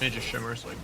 It just shimmers like.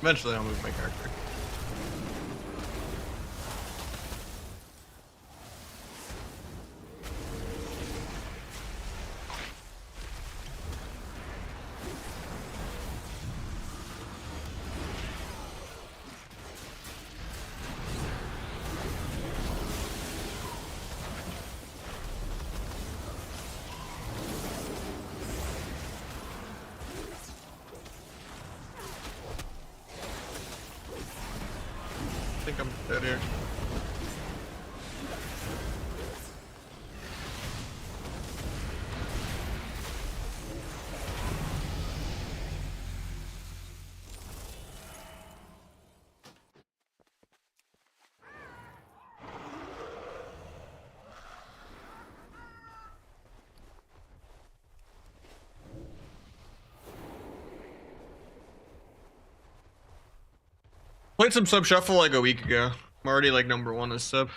Eventually, I'll move my character. I think I'm dead here. Played some sub shuffle like a week ago. I'm already like #1 as sub.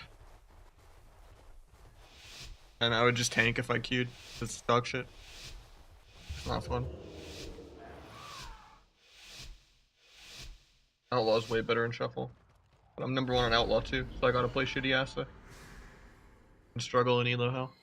And I would just tank if I queued. It's dog shit. It's not fun. Outlaw's way better in shuffle. But I'm #1 on Outlaw too, so I gotta play shitty Asa. And struggle in Elo hell.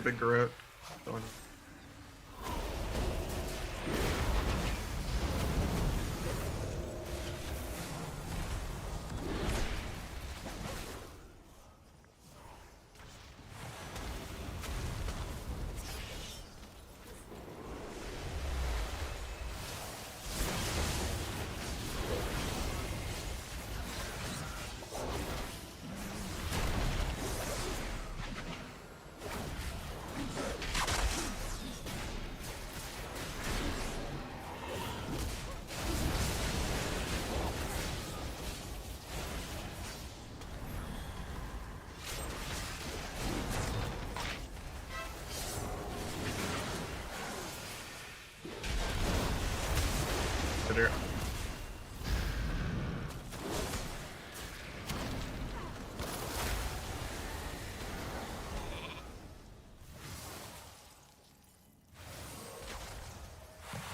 big garrote. Going. Consider.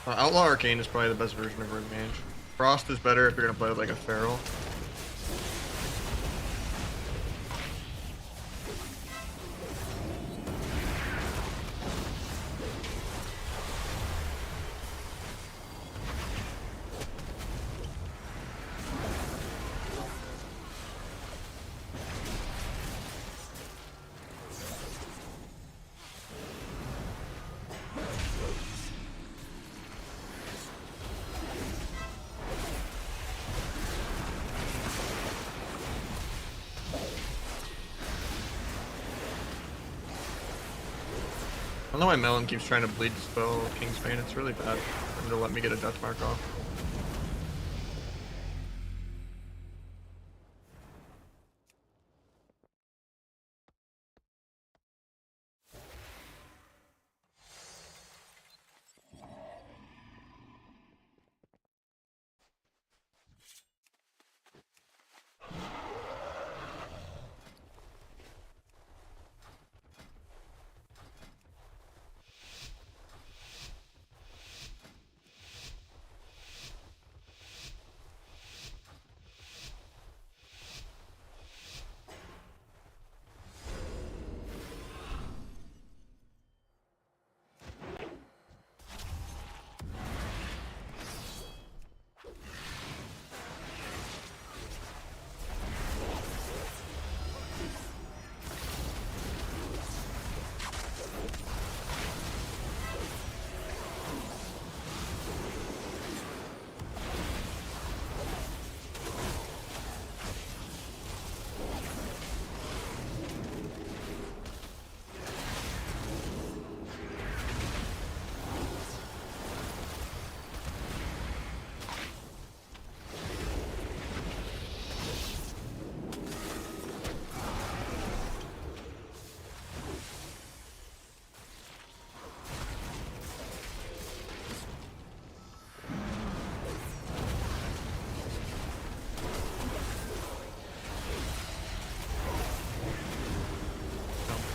Outlaw Arcane is probably the best version of Ring Mage. Frost is better if you're gonna play like a Feral. I don't know why Melon keeps trying to bleed spell Kingsbane. It's really bad for him to let me get a death mark off.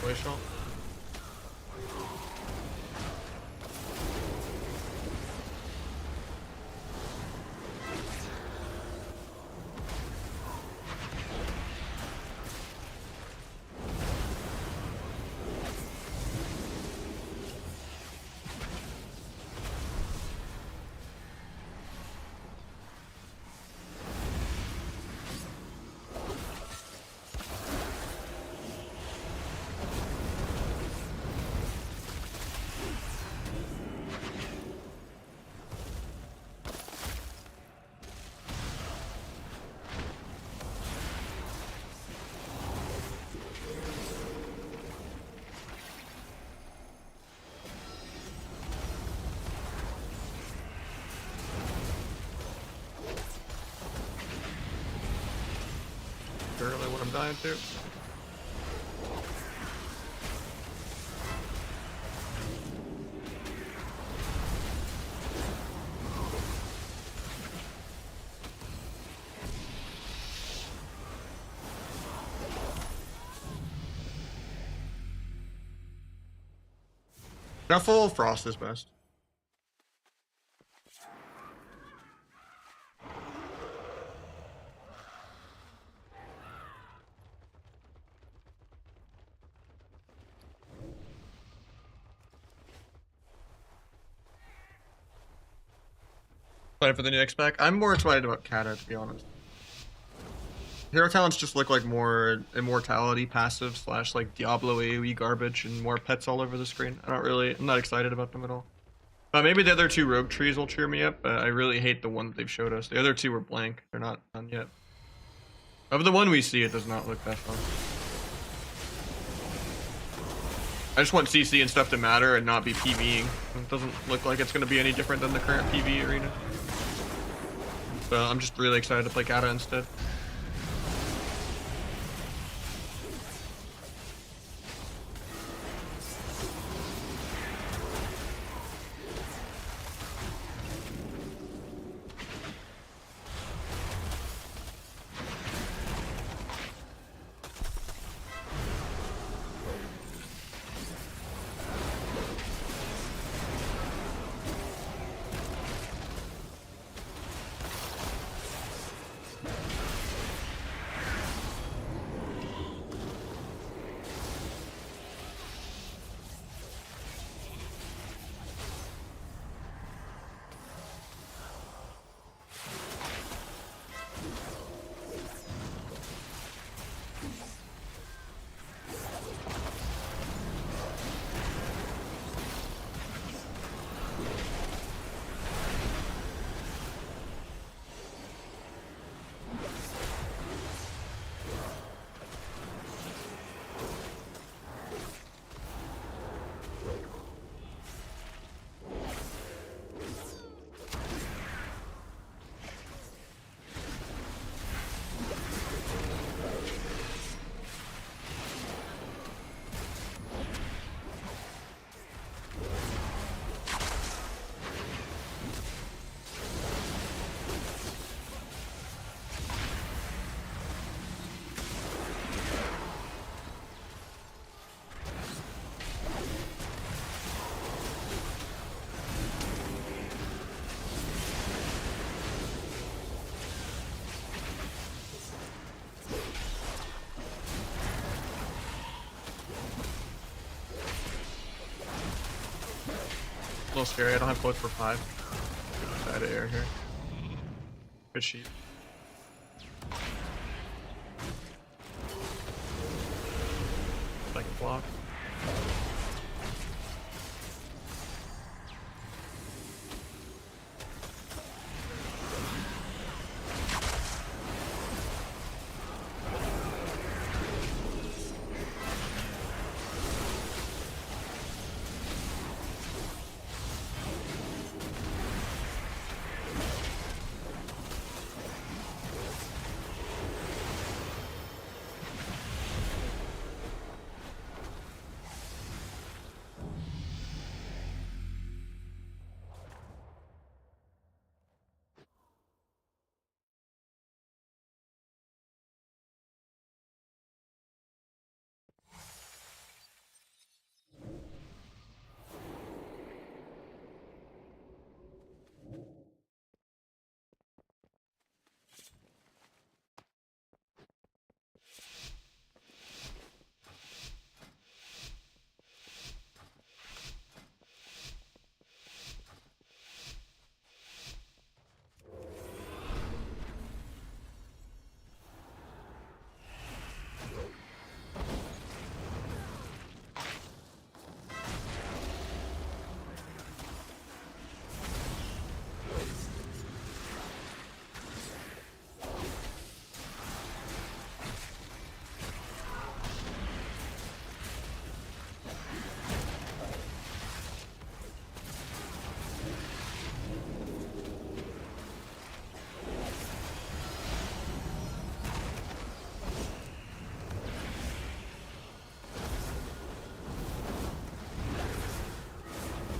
Glacial. Really what I'm dying to. Shuffle, Frost is best. Excited for the new X-Pack? I'm more excited about Kata, to be honest. Hero talents just look like more immortality passive slash like Diablo AoE garbage and more pets all over the screen. I'm not excited about them at all. Maybe the other two rogue trees will cheer me up, but I really hate the one that they've showed us. The other two were blank. They're not done yet. Of the one we see, it does not look that fun. I just want CC and stuff to matter and not be PvEing. It doesn't look like it's going to be any different than the current PvE arena. So I'm just really excited to play Kata instead. A little scary. I don't have close for 5. Out of air here. Good sheep. Like a block.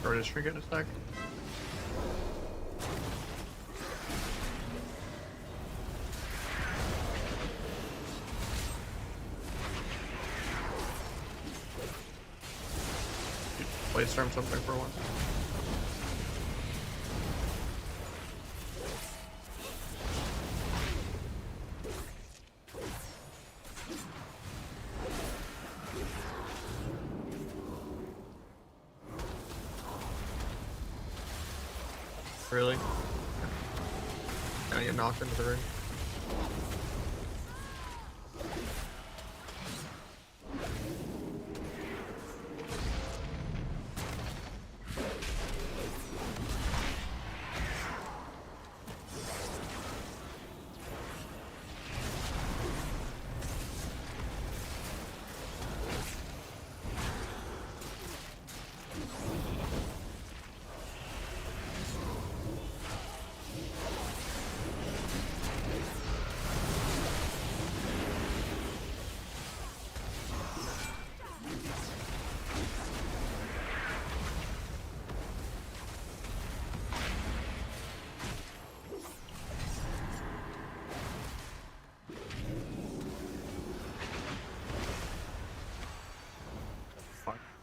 Or does Shrink get a stack? Play storm something for once. Really? gonna get knocked into the ring.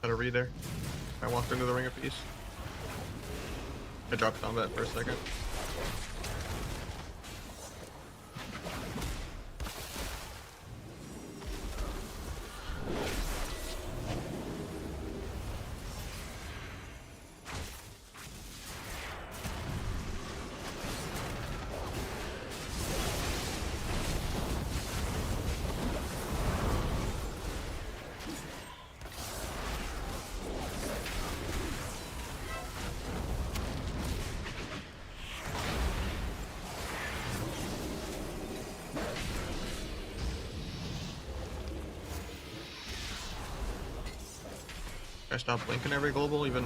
Had a read there. I walked into the ring a piece. I dropped combat for a second. I stop blinking every global, even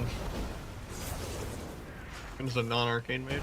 as a non-arcane mage.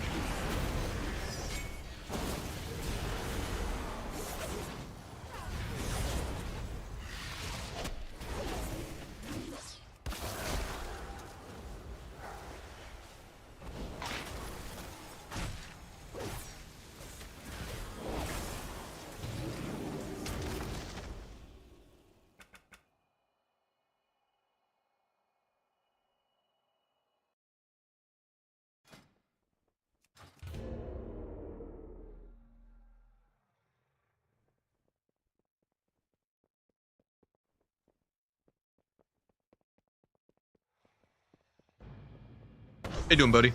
How you doing, buddy?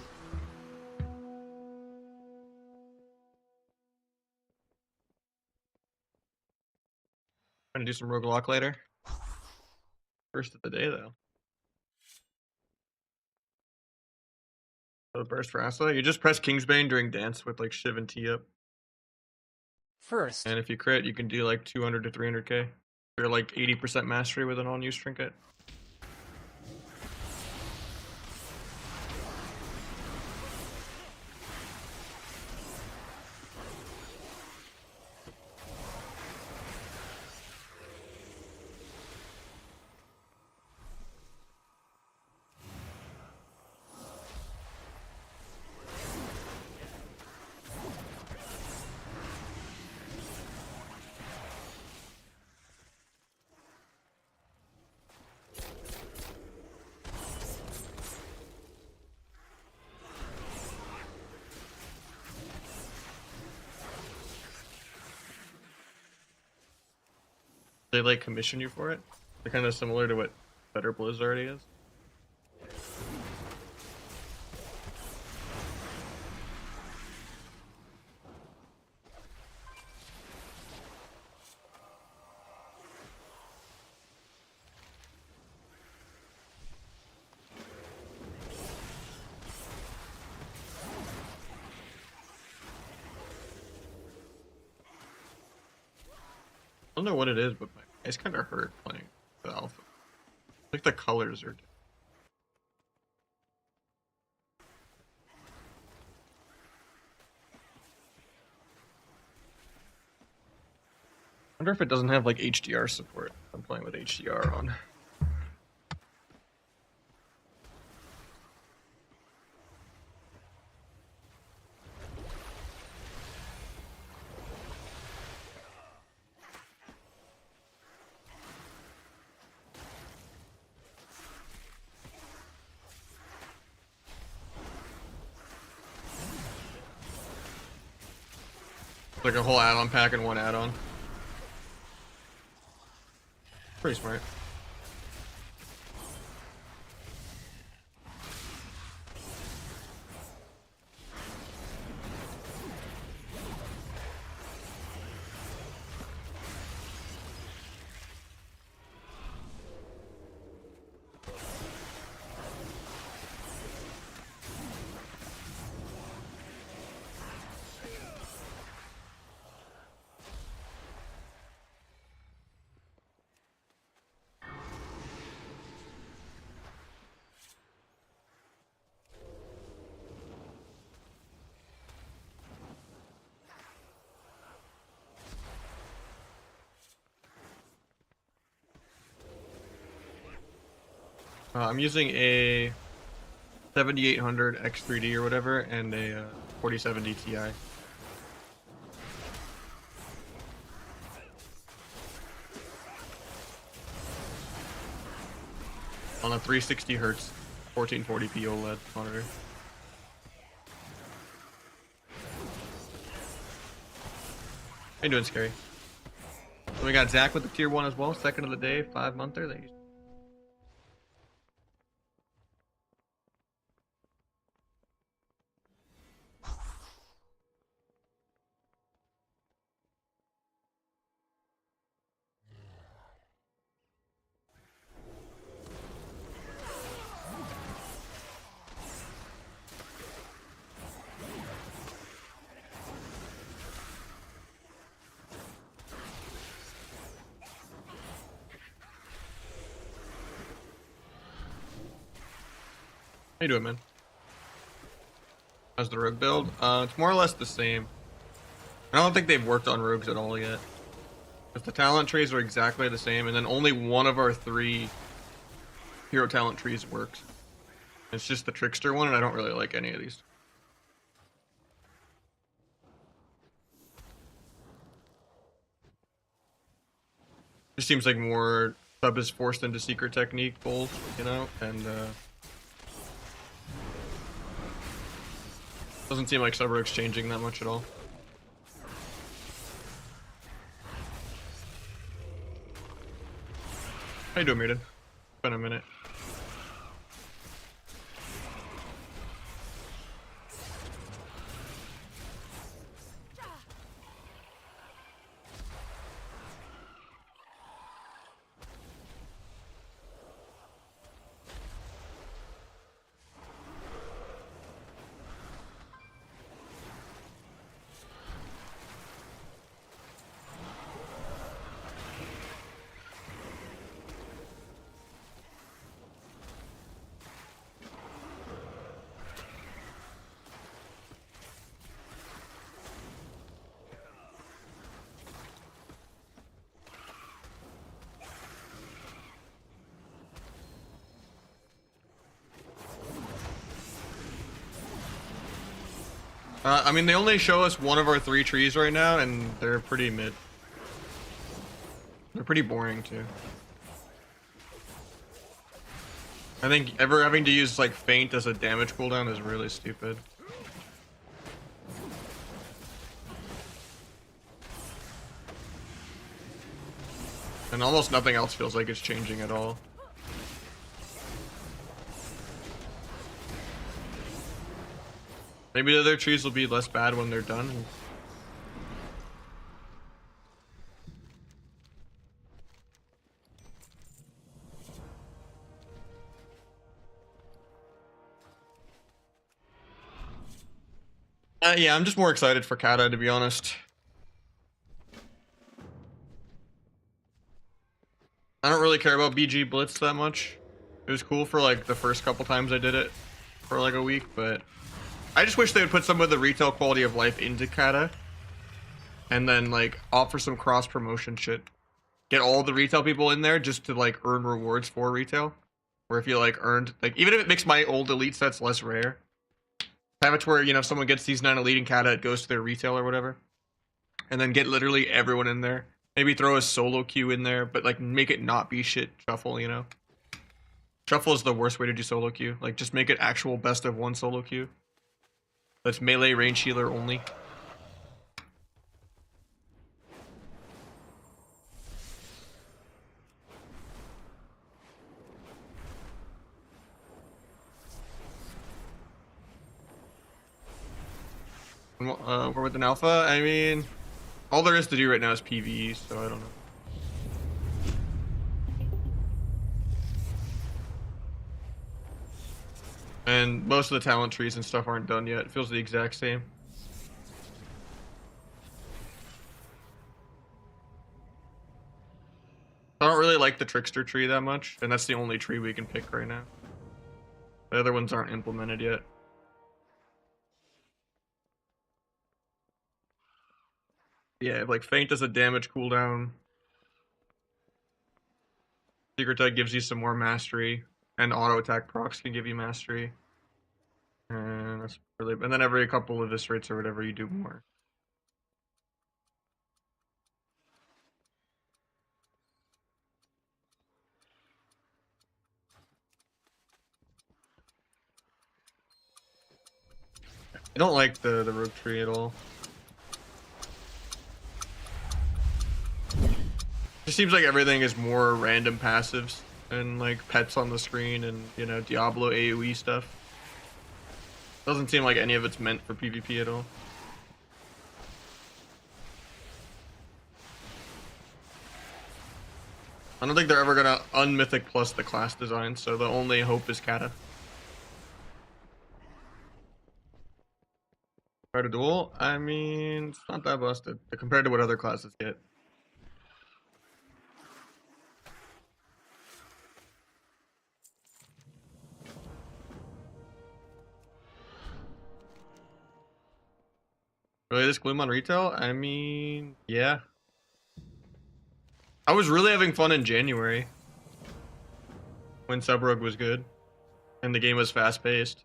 Trying to do some roguelike later. First of the day, though. So the burst for Asa, you just press Kingsbane during dance with like Shiv and T up. First, And if you crit, you can do like 200 to 300k. You're like 80% mastery with an on-use trinket. They like commission you for it. They're kind of similar to what Better Blizz already is. I don't know what it is, but my eyes kind of hurt playing the alpha. Like the colors are. I wonder if it doesn't have like HDR support. I'm playing with HDR on. Like a whole add-on pack and one add-on. Pretty smart. I'm using a 7800 X3D or whatever, and a 4070 Ti. On a 360 hertz 1440p OLED monitor. How you doing, Scary? So we got Zach with the tier 1 as well, second of the day, 5-monther. Thank you. How you doing, man? How's the rogue build? It's more or less the same. I don't think they've worked on rogues at all yet. Because the talent trees are exactly the same, and then only one of our 3 hero talent trees works. It's just the trickster one, and I don't really like any of these. Just seems like more sub is forced into secret technique goals, you know, and doesn't seem like sub rogue's changing that much at all. How you doing, Maiden? It's been a minute. I mean, they only show us one of our 3 trees right now, and they're pretty mid. They're pretty boring, too. I think ever having to use, like, Feint as a damage cooldown is really stupid. And almost nothing else feels like it's changing at all. Maybe the other trees will be less bad when they're done. Yeah, I'm just more excited for Kata, to be honest. I don't really care about BG Blitz that much. It was cool for like the first couple times I did it for like a week, but I just wish they would put some of the retail quality of life into Kata and then like offer some cross promotion shit. Get all the retail people in there just to like earn rewards for retail. Or if you like earned, like even if it makes my old elite sets less rare, have it to where, you know, if someone gets these 9 elite in Kata, it goes to their retail or whatever. And then get literally everyone in there. Maybe throw a solo queue in there, but like make it not be shit shuffle, you know? Shuffle is the worst way to do solo queue. Like just make it actual best of 1 solo queue. That's melee range healer only. We're with an alpha. I mean, all there is to do right now is PvE, so I don't know. And most of the talent trees and stuff aren't done yet. It feels the exact same. I don't really like the trickster tree that much, and that's the only tree we can pick right now. The other ones aren't implemented yet. Yeah, like Feint does a damage cooldown. Secret Tag gives you some more mastery. And auto attack procs can give you mastery. And that's really, and then every couple of eviscerates or whatever you do more. I don't like the rogue tree at all. It seems like everything is more random passives and like pets on the screen and, you know, Diablo AoE stuff. Doesn't seem like any of it's meant for PvP at all. I don't think they're ever gonna unmythic plus the class design, so the only hope is Kata. Try to duel? I mean, it's not that busted compared to what other classes get. Really, this Gloom on retail? I mean, yeah. I was really having fun in January when Sub Rogue was good and the game was fast paced.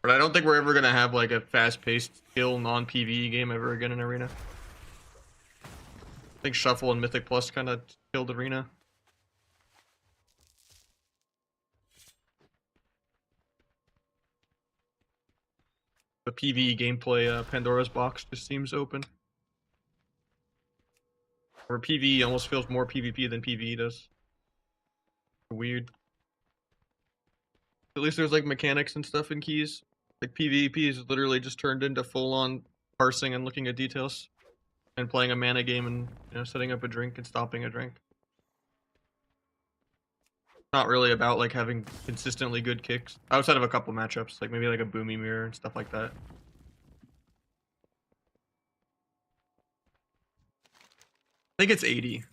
But I don't think we're ever gonna have like a fast paced skill non PvE game ever again in Arena. I think Shuffle and Mythic Plus kind of killed Arena. The PvE gameplay Pandora's box just seems open. Where PvE almost feels more PvP than PvE does. Weird. At least there's like mechanics and stuff in keys. Like PvP is literally just turned into full on parsing and looking at details. And playing a mana game and, you know, setting up a drink and stopping a drink. Not really about like having consistently good kicks. Outside of a couple matchups, like maybe like a Boomy Mirror and stuff like that. I think it's 80.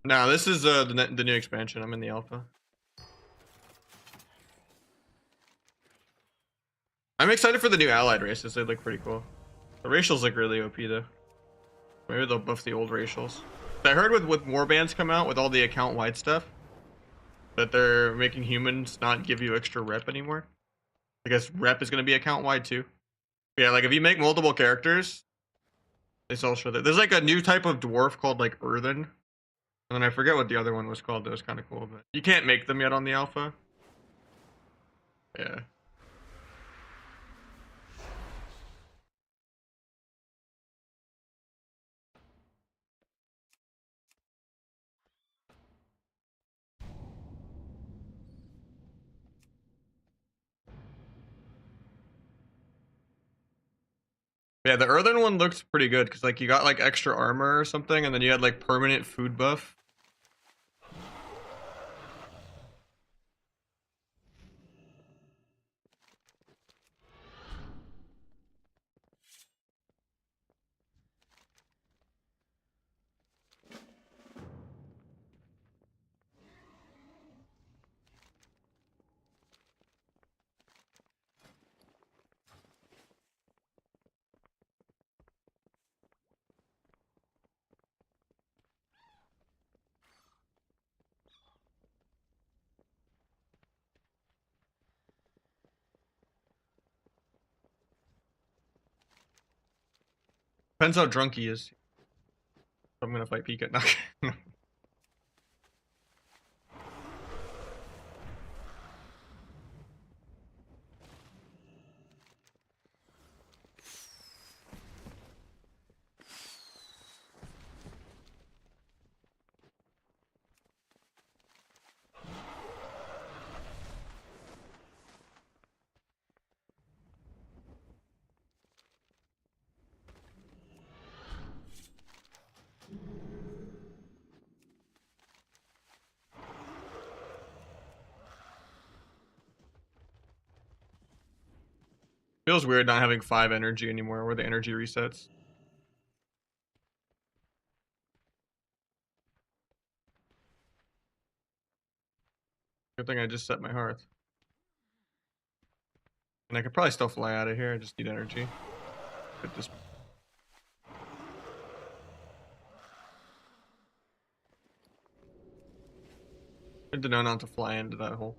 Nah, this is the new expansion. I'm in the alpha. I'm excited for the new allied races. They look pretty cool. The racials look really OP though. Maybe they'll buff the old racials. I heard with warbands come out with all the account wide stuff that they're making humans not give you extra rep anymore. I guess rep is gonna be account wide too. Yeah, like if you make multiple characters, it's all show that. There's like a new type of dwarf called like Earthen. And then I forget what the other one was called. That was kind of cool, but you can't make them yet on the alpha. Yeah. Yeah, the Earthen one looked pretty good because like you got like extra armor or something, and then you had like permanent food buff. Depends how drunk he is. I'm gonna fight Pika. No. Feels weird not having 5 energy anymore, where the energy resets. Good thing I just set my hearth. And I could probably still fly out of here, I just need energy. Get this. Good to know not to fly into that hole.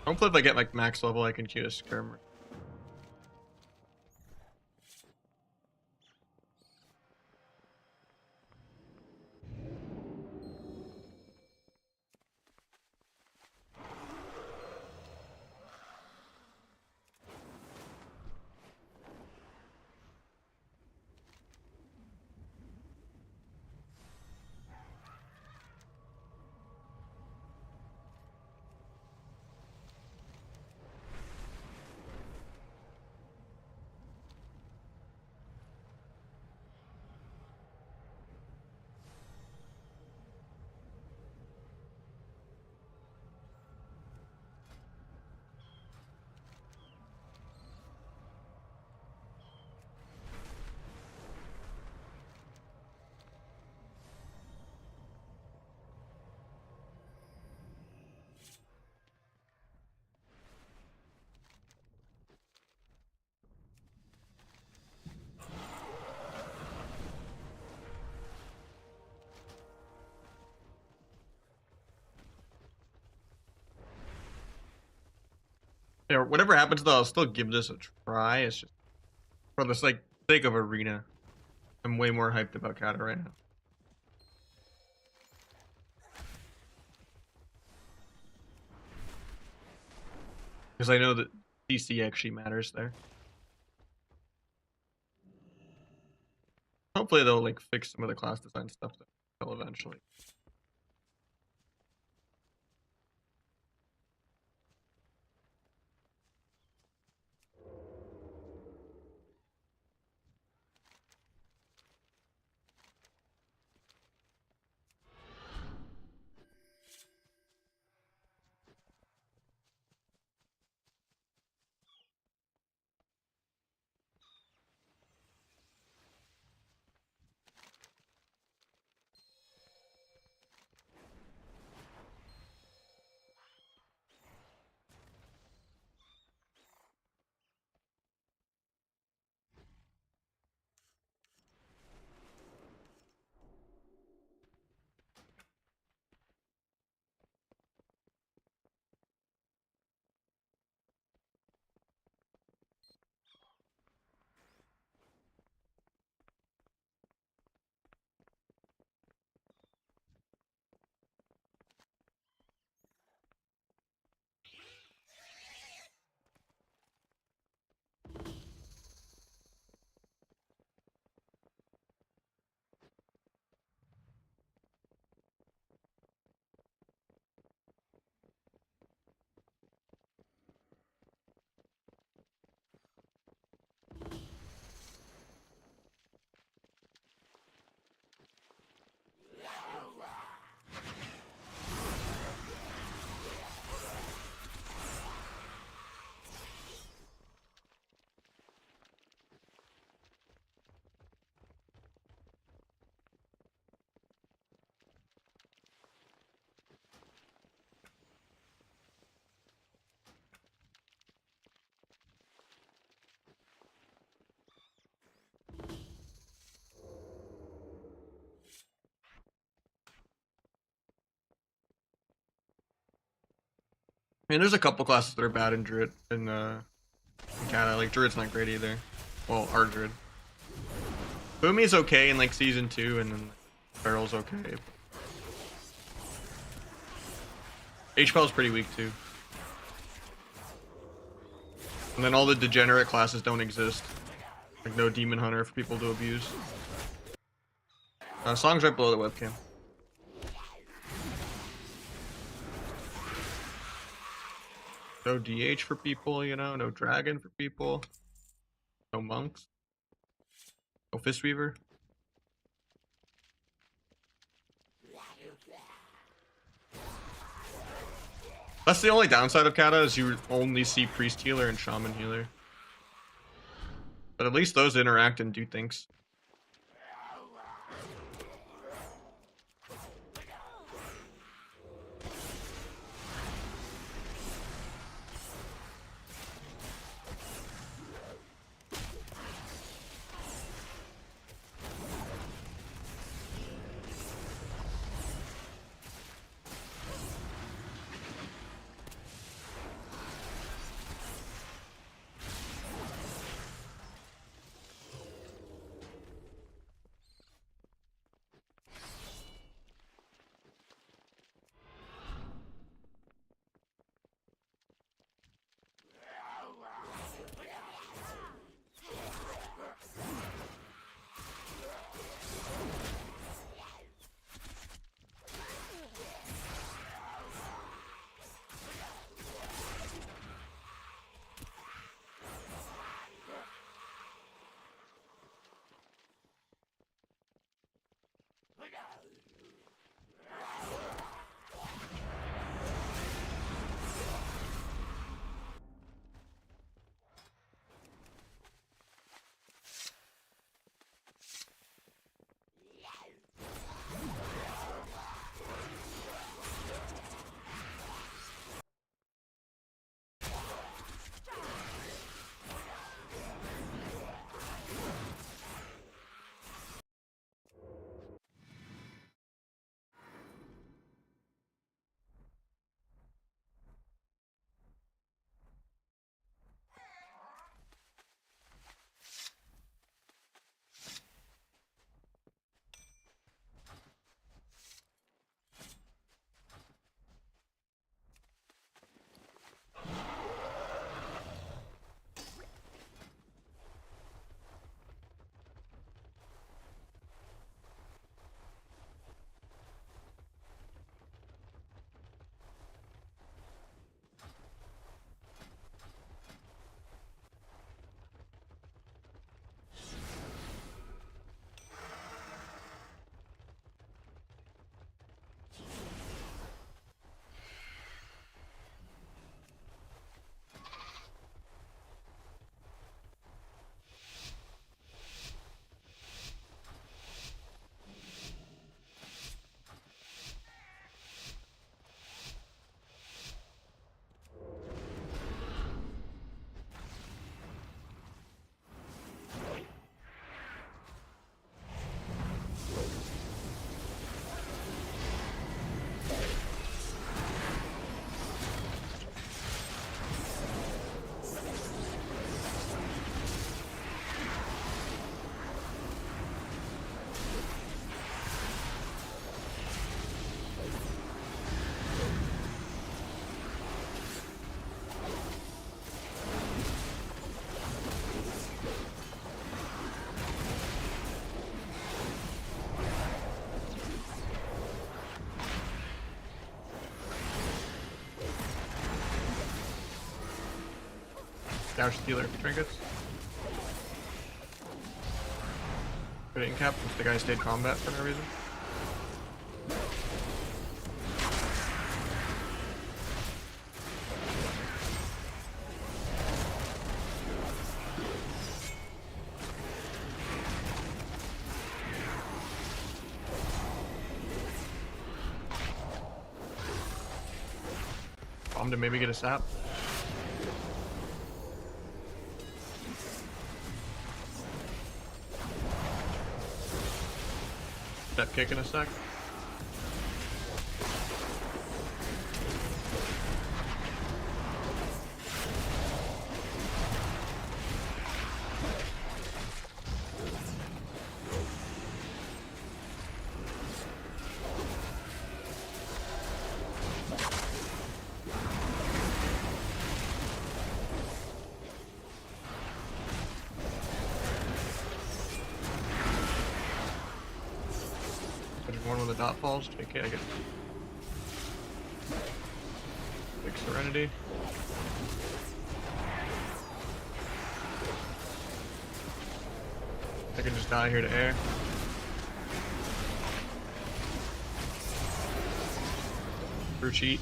Hopefully if I get like max level I can queue a skirmer. Yeah, whatever happens though, I'll still give this a try. It's just for the sake of arena. I'm way more hyped about Kata right now. Because I know that DC actually matters there. Hopefully they'll like fix some of the class design stuff that they'll eventually. I mean, there's a couple classes that are bad in Druid in Kata. Like Druid's not great either. Well, our Druid. Bumi's okay in like season 2, and then Barrel's okay. HPL's pretty weak too. And then all the degenerate classes don't exist. Like no Demon Hunter for people to abuse. Song's right below the webcam. No DH for people, you know, no Dragon for people. No Monks. No Fistweaver. That's the only downside of Kata, is you only see Priest Healer and Shaman Healer. But at least those interact and do things. Dash Stealer trinkets. Put it in cap since the guy stayed combat for no reason. Bomb to maybe get a sap. Step kick in a sec. One with the dot falls. JK, I get big Serenity. I can just die here to air. Through cheat.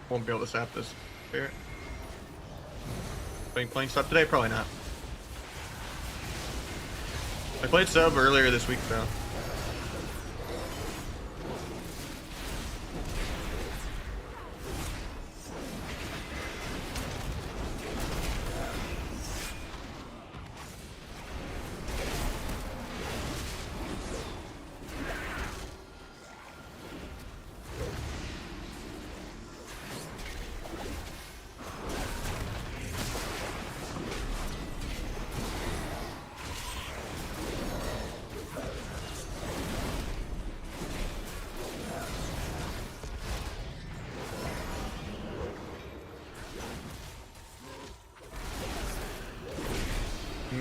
Won't be able to sap this spirit. Playing sub today? Probably not. I played sub earlier this week though.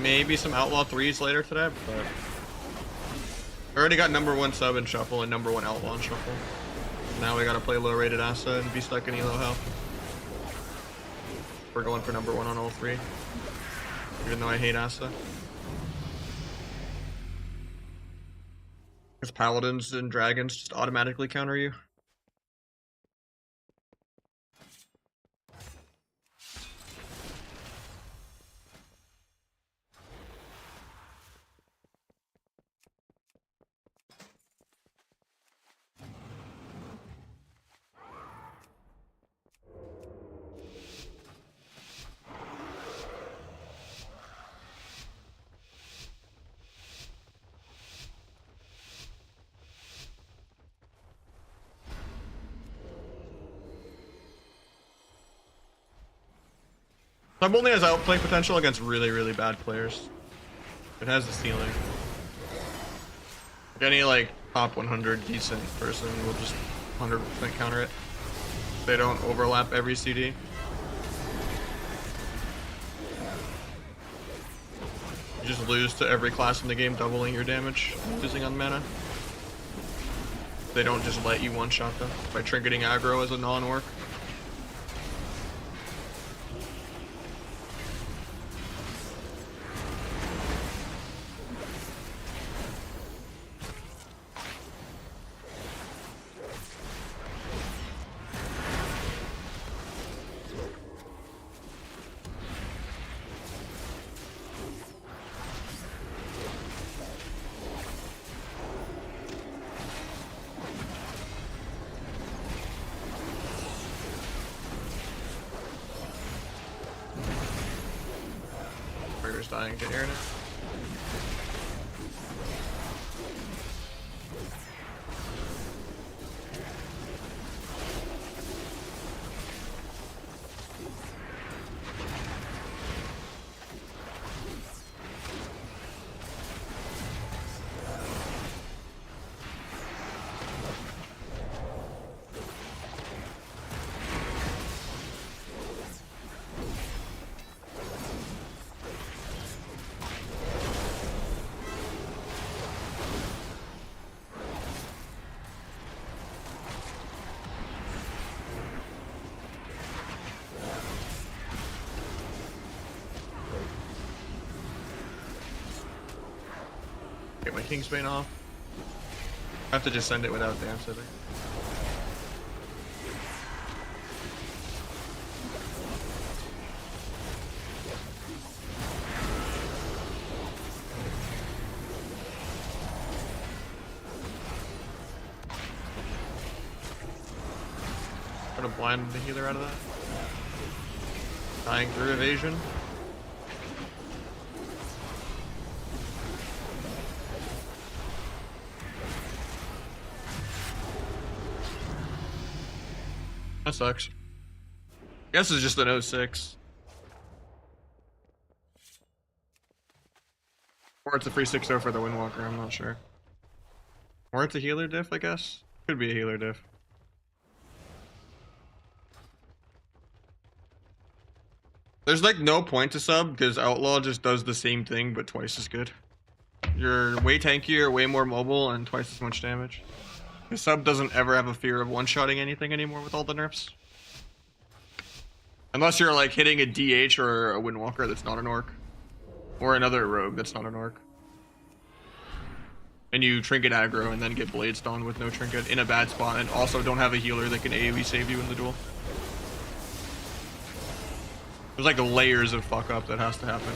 Maybe some Outlaw 3s later today, but I already got #1 sub in Shuffle and #1 Outlaw in Shuffle. Now we gotta play low rated Asa and be stuck in elo hell. We're going for #1 on all 3, even though I hate Asa. Because Paladins and Dragons just automatically counter you. Sub only has outplay potential against really, really bad players. It has the ceiling. Like any like top 100 decent person will just 100% counter it. They don't overlap every CD. You just lose to every class in the game, doubling your damage using on mana. They don't just let you one-shot them by trinketing aggro as a non-work. Dying to air it. Get my Kingsbane off. I have to just send it without dance, I think. Try to blind the healer out of that. Dying through evasion. That sucks. Guess it's just an 06. Or it's a free 6-0 for the Windwalker, I'm not sure. Or it's a healer diff, I guess. Could be a healer diff. There's like no point to sub because Outlaw just does the same thing but twice as good. You're way tankier, way more mobile, and twice as much damage. The sub doesn't ever have a fear of one-shotting anything anymore with all the nerfs. Unless you're like hitting a DH or a Windwalker that's not an orc. Or another rogue that's not an orc. And you trinket aggro and then get blades on with no trinket in a bad spot and also don't have a healer that can AoE save you in the duel. There's like layers of fuck up that has to happen.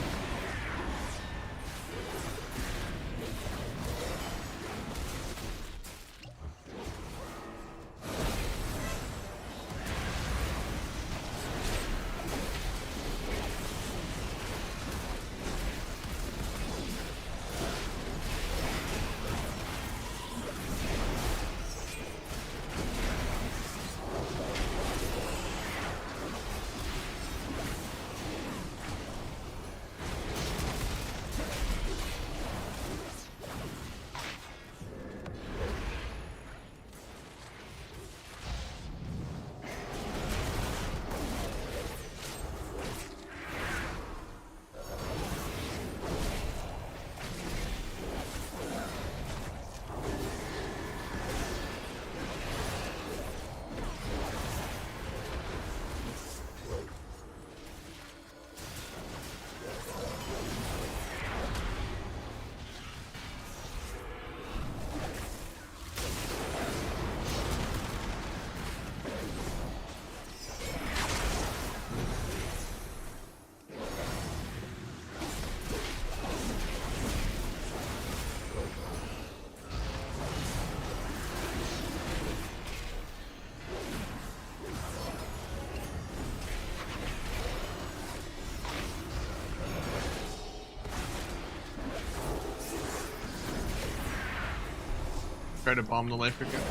Try to bomb the life again.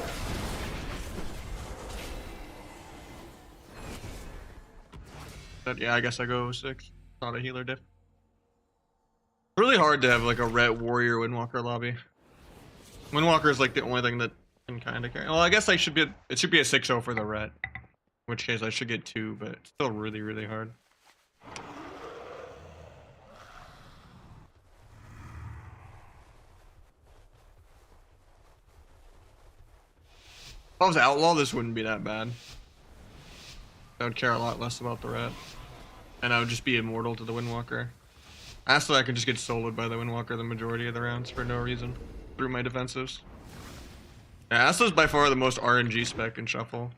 But yeah, I guess I go 6. Not a healer diff. Really hard to have like a ret warrior Windwalker lobby. Windwalker is like the only thing that can kind of carry. Well, I guess I should be. It should be a 6-0 for the ret. In which case I should get 2, but it's still really, really hard. If I was Outlaw, this wouldn't be that bad. I would care a lot less about the ret. And I would just be immortal to the Windwalker. Asta, I can just get soloed by the Windwalker the majority of the rounds for no reason. Through my defensives. Yeah, Asta's by far the most RNG spec in Shuffle.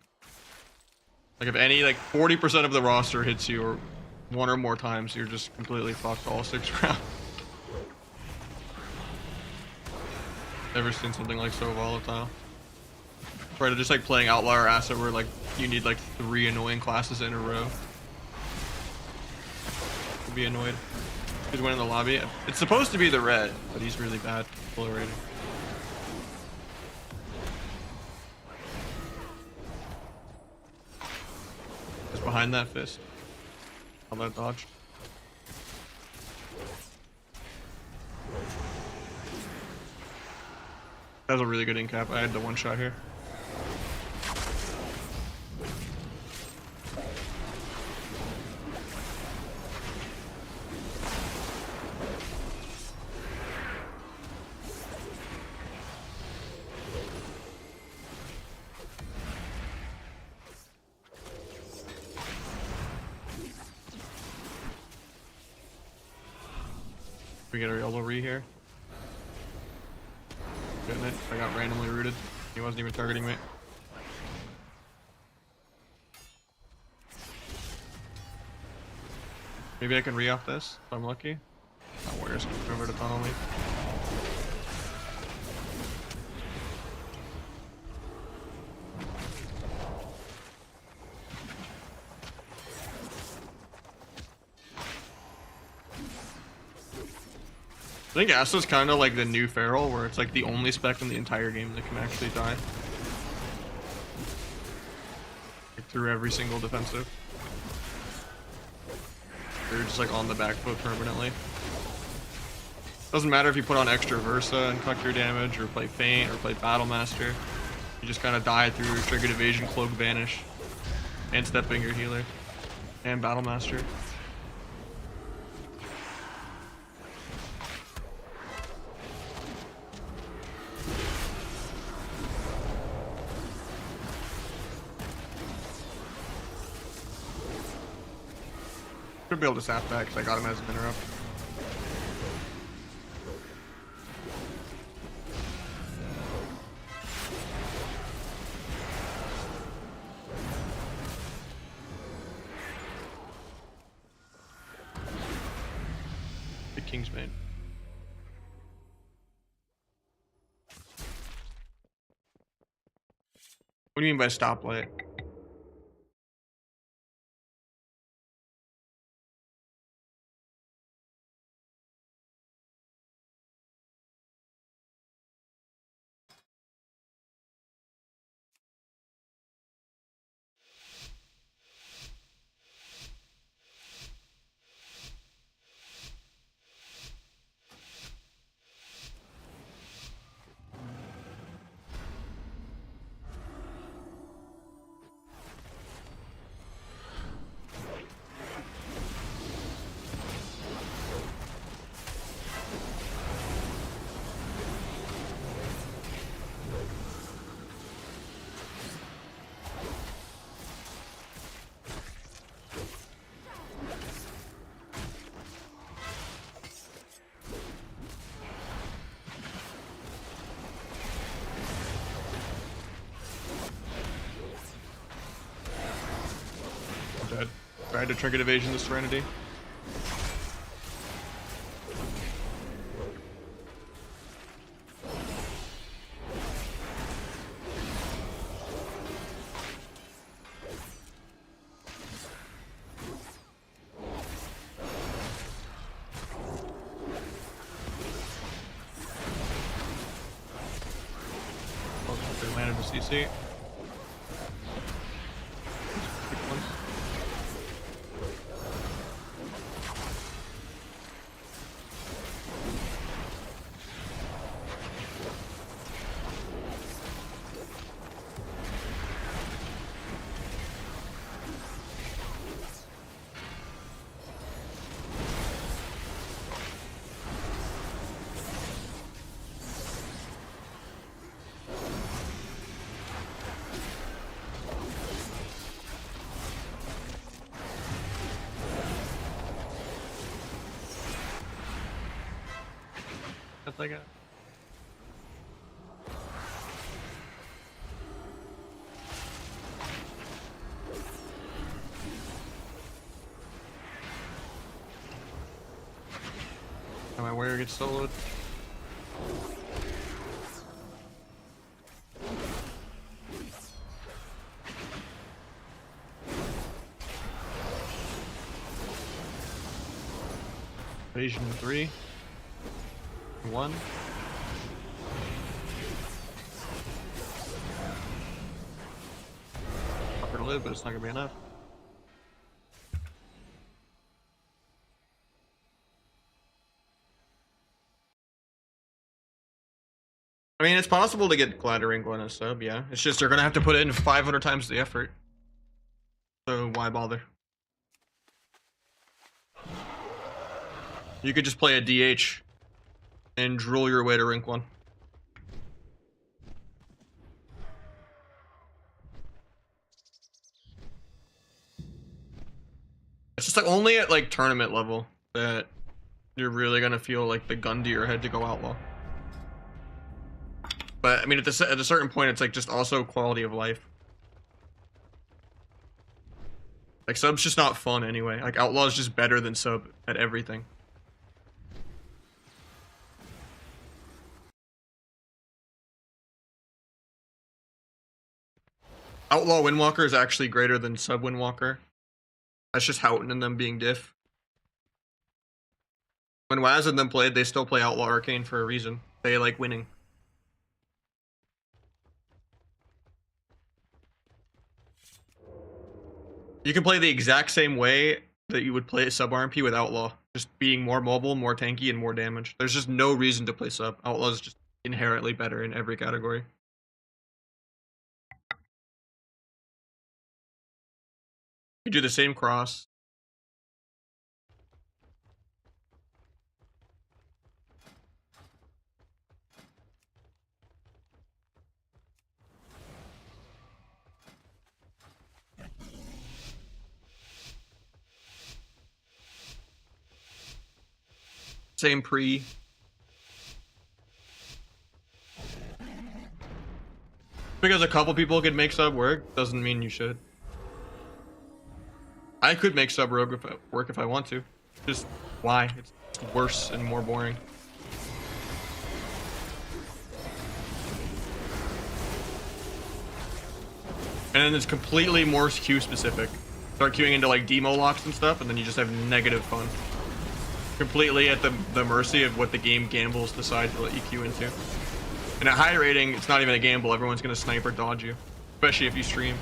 Like if any, like 40% of the roster hits you or 1 or more times, you're just completely fucked all 6 rounds. Never seen something like so volatile. Right, just like playing Outlaw or Asta where like you need like 3 annoying classes in a row. To be annoyed. He's winning the lobby. It's supposed to be the red, but he's really bad. Full rating. Just behind that fist. On that dodge. That was a really good in-cap. I had the 1 shot here. We get a yellow re here. Getting it. I got randomly rooted. He wasn't even targeting me. Maybe I can re off this if I'm lucky. Oh, Warriors can over to tunnel me. I think Asta's kind of like the new Feral, where it's like the only spec in the entire game that can actually die. Like, through every single defensive. They're just like on the back foot permanently. Doesn't matter if you put on extra Versa and cut your damage, or play Feint, or play Battlemaster. You just kind of die through Triggered Evasion, Cloak Vanish, and Stepfinger Healer, and Battlemaster. Should be able to sap that because I got him as an interrupt. The Kingsbane. What do you mean by stoplight? Dead. Tried to Triggered Evasion the Serenity. They landed the CC. That's like a... And my warrior gets soloed. Evasion 3. 1. Up her to live, but it's not gonna be enough. I mean, it's possible to get Gladdering in a sub, yeah. It's just they're gonna have to put in 500 times the effort. So why bother? You could just play a DH and drool your way to rank 1. It's just like only at like tournament level that you're really gonna feel like the gun to your head to go outlaw. But I mean, at a certain point, it's like just also quality of life. Like sub's just not fun anyway. Like outlaw is just better than sub at everything. Outlaw Windwalker is actually greater than sub Windwalker. That's just Houghton and them being diff. When Waz and them played, they still play Outlaw Arcane for a reason. They like winning. You can play the exact same way that you would play sub RMP with Outlaw. Just being more mobile, more tanky, and more damage. There's just no reason to play sub. Outlaw is just inherently better in every category. You do the same cross. Same pre. Because a couple people could make sub work doesn't mean you should. I could make sub rogue work if I want to. Just why? It's worse and more boring. And then it's completely more Q specific. Start queuing into like demo locks and stuff, and then you just have negative fun. Completely at the mercy of what the game gambles decide to let you queue into. And at high rating, it's not even a gamble. Everyone's gonna snipe or dodge you, especially if you stream.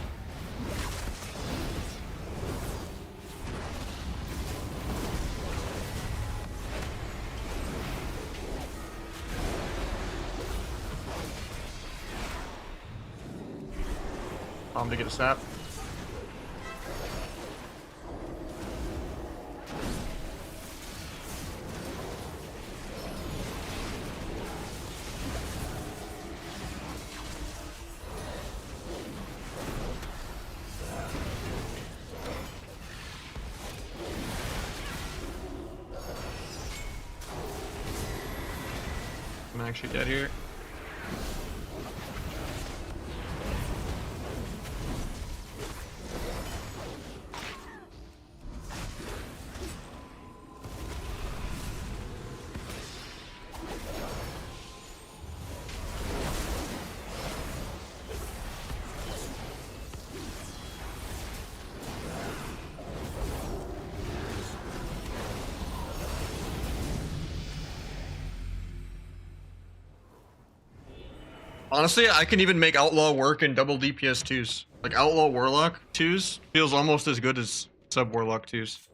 To get a sap. I'm actually dead here. Honestly, I can even make Outlaw work in double DPS 2s. Like Outlaw Warlock 2s feels almost as good as Sub Warlock 2s.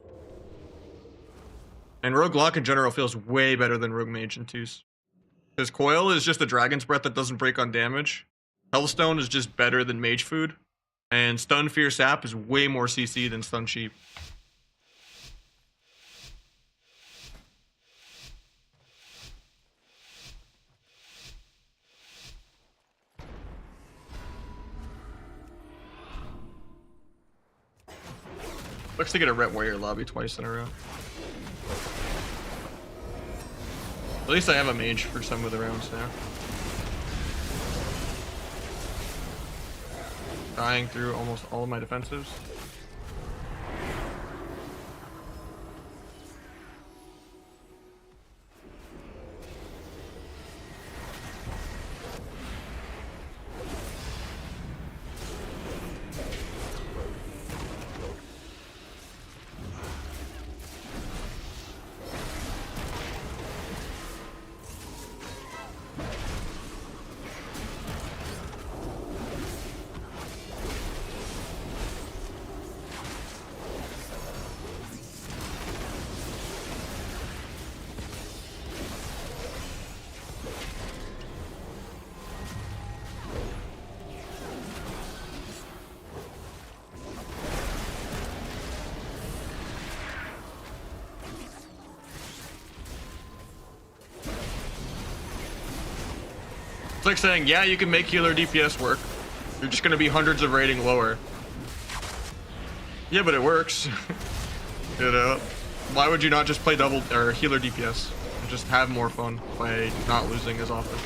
And Rogue Lock in general feels way better than Rogue Mage in 2s. Because Coil is just a Dragon's Breath that doesn't break on damage. Hellstone is just better than Mage Food. And Stun Fear Sap is way more CC than Stun Sheep. Looks to get a Ret Warrior lobby twice in a row. At least I have a mage for some of the rounds now. Dying through almost all of my defensives. It's like saying, yeah, you can make healer DPS work. You're just gonna be hundreds of rating lower. Yeah, but it works. You know? Why would you not just play double or healer DPS and just have more fun by not losing as often?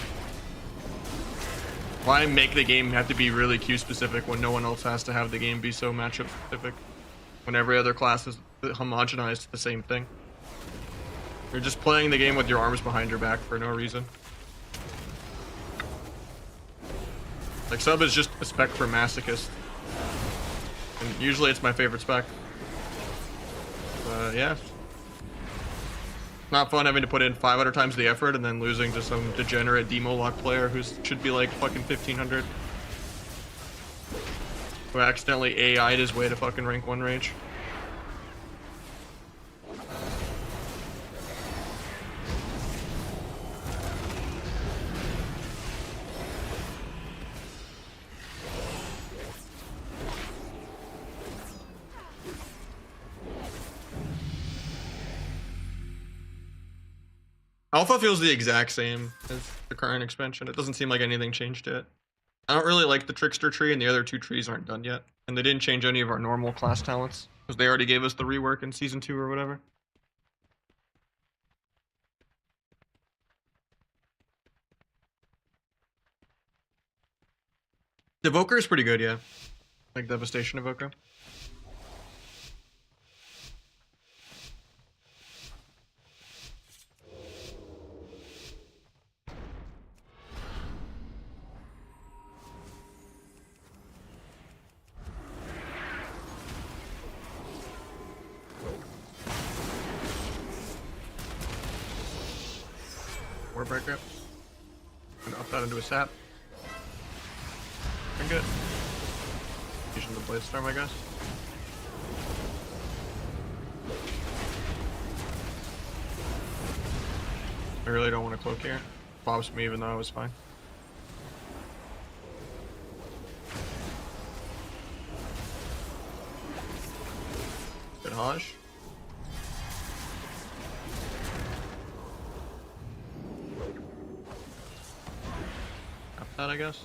Why make the game have to be really Q specific when no one else has to have the game be so matchup specific? When every other class is homogenized to the same thing. You're just playing the game with your arms behind your back for no reason. Like, sub is just a spec for masochist. And usually it's my favorite spec. Yeah. Not fun having to put in 500 times the effort and then losing to some degenerate demo lock player who should be like fucking 1500. Who accidentally AI'd his way to fucking rank 1 rage. Alpha feels the exact same as the current expansion. It doesn't seem like anything changed yet. I don't really like the Trickster tree, and the other 2 trees aren't done yet. And they didn't change any of our normal class talents, because they already gave us the rework in Season 2 or whatever. Evoker is pretty good, yeah. Like Devastation Evoker. Warbreaker. Gonna up that into a sap. Been good. Using the Blade Storm, I guess. I really don't want to cloak here. Bobs me even though I was fine. Good Hajj. Up that, I guess.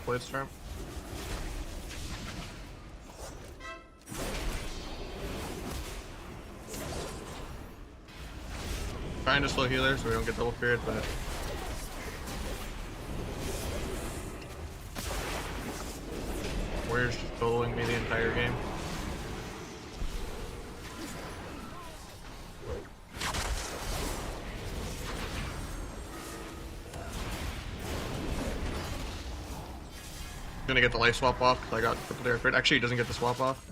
Blade Storm. Trying to slow healer so we don't get double feared, but Warrior's just soloing me the entire game. Gonna get the life swap off because I got triple air crit. Actually, he doesn't get the swap off.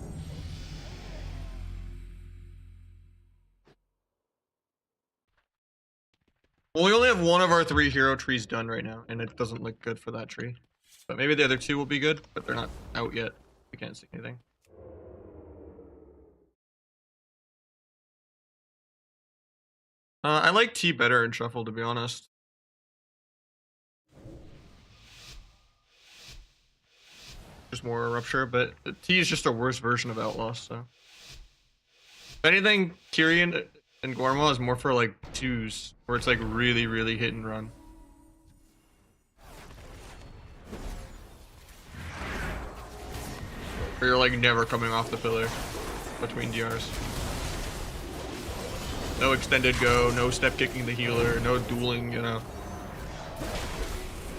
Well, we only have one of our 3 hero trees done right now, and it doesn't look good for that tree. But maybe the other 2 will be good, but they're not out yet. We can't see anything. I like T better in Shuffle, to be honest. Just more Rupture, but T is just a worse version of Outlaw, so. If anything, Tyrion and Gorma is more for like 2s, where it's like really, really hit and run. Where you're like never coming off the pillar between DRs. No extended go, no step kicking the healer, no dueling, you know.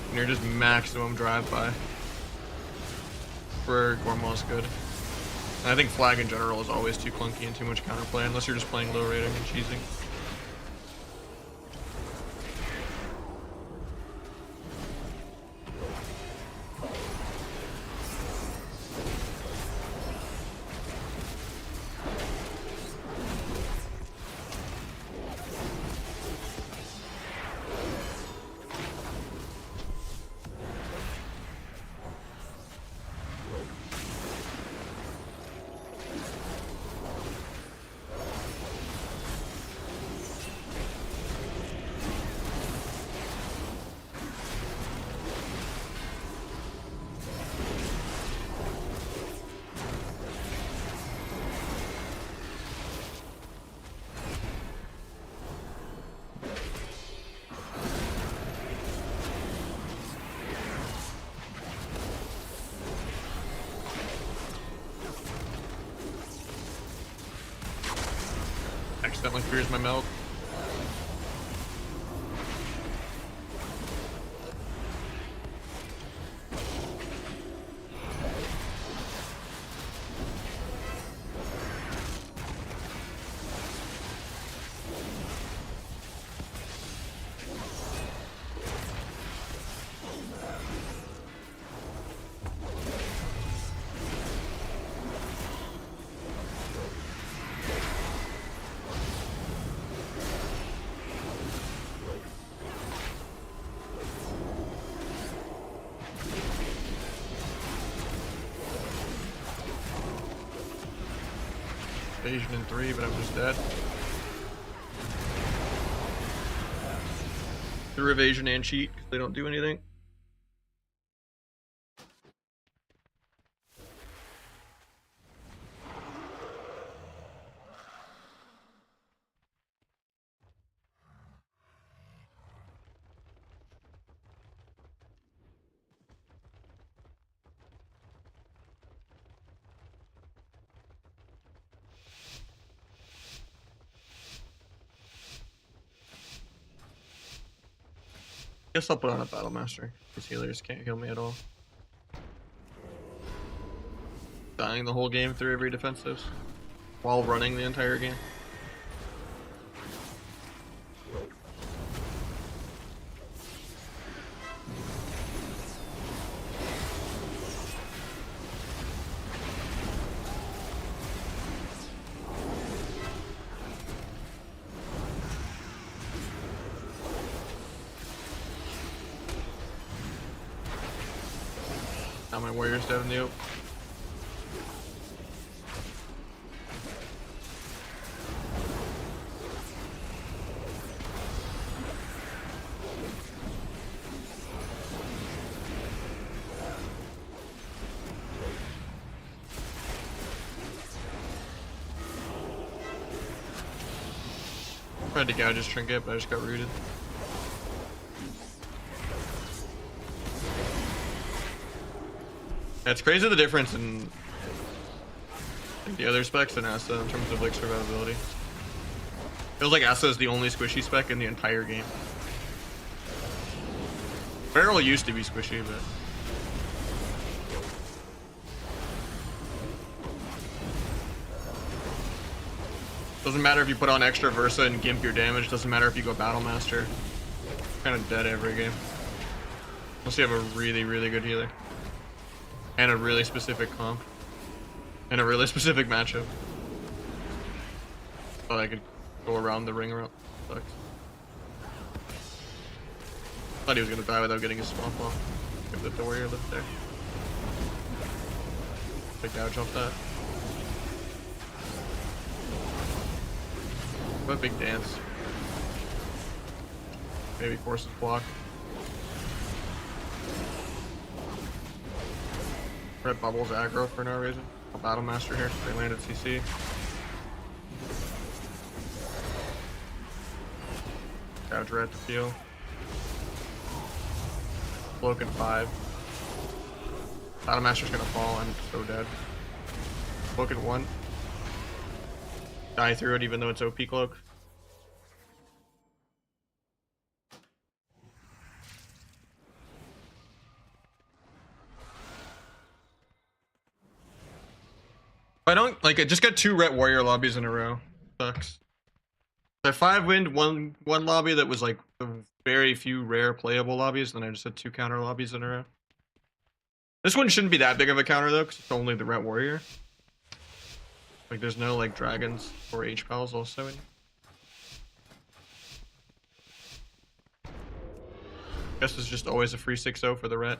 And you're just maximum drive by. Where Gorma is good. And I think flag in general is always too clunky and too much counterplay unless you're just playing low rating and cheesing. Accidentally fears my meld. Evasion in 3, but I'm just dead. Through evasion and cheat because they don't do anything. Guess I'll put on a Battle Master. These healers can't heal me at all. Dying the whole game through every defensives while running the entire game. Now my warrior's dead in the open. Tried to gouge his trinket, but I just got rooted. Yeah, it's crazy the difference in like, the other specs and Asa in terms of like survivability. Feels like Asa is the only squishy spec in the entire game. Feral used to be squishy, but doesn't matter if you put on extra Versa and gimp your damage. Doesn't matter if you go Battle Master. Kind of dead every game. Unless you have a really, really good healer. And a really specific comp. And a really specific matchup. Thought I could go around the ring around. Sucks. Thought he was gonna die without getting his swamp off. Give the warrior lift there. Big gouge off that. What a big dance. Maybe forces block. Red bubbles aggro for no reason. A Battle Master here. They landed CC. Gouge red to peel. Cloak in 5. Battle Master's gonna fall. I'm so dead. Cloak in 1. Die through it even though it's OP cloak. I don't like it. Just got 2 ret warrior lobbies in a row. Sucks. I 5-winned one lobby that was like the very few rare playable lobbies, then I just had 2 counter lobbies in a row. This one shouldn't be that big of a counter though, because it's only the ret warrior. Like there's no like dragons or H-pals also in. Guess it's just always a free 6-0 for the ret.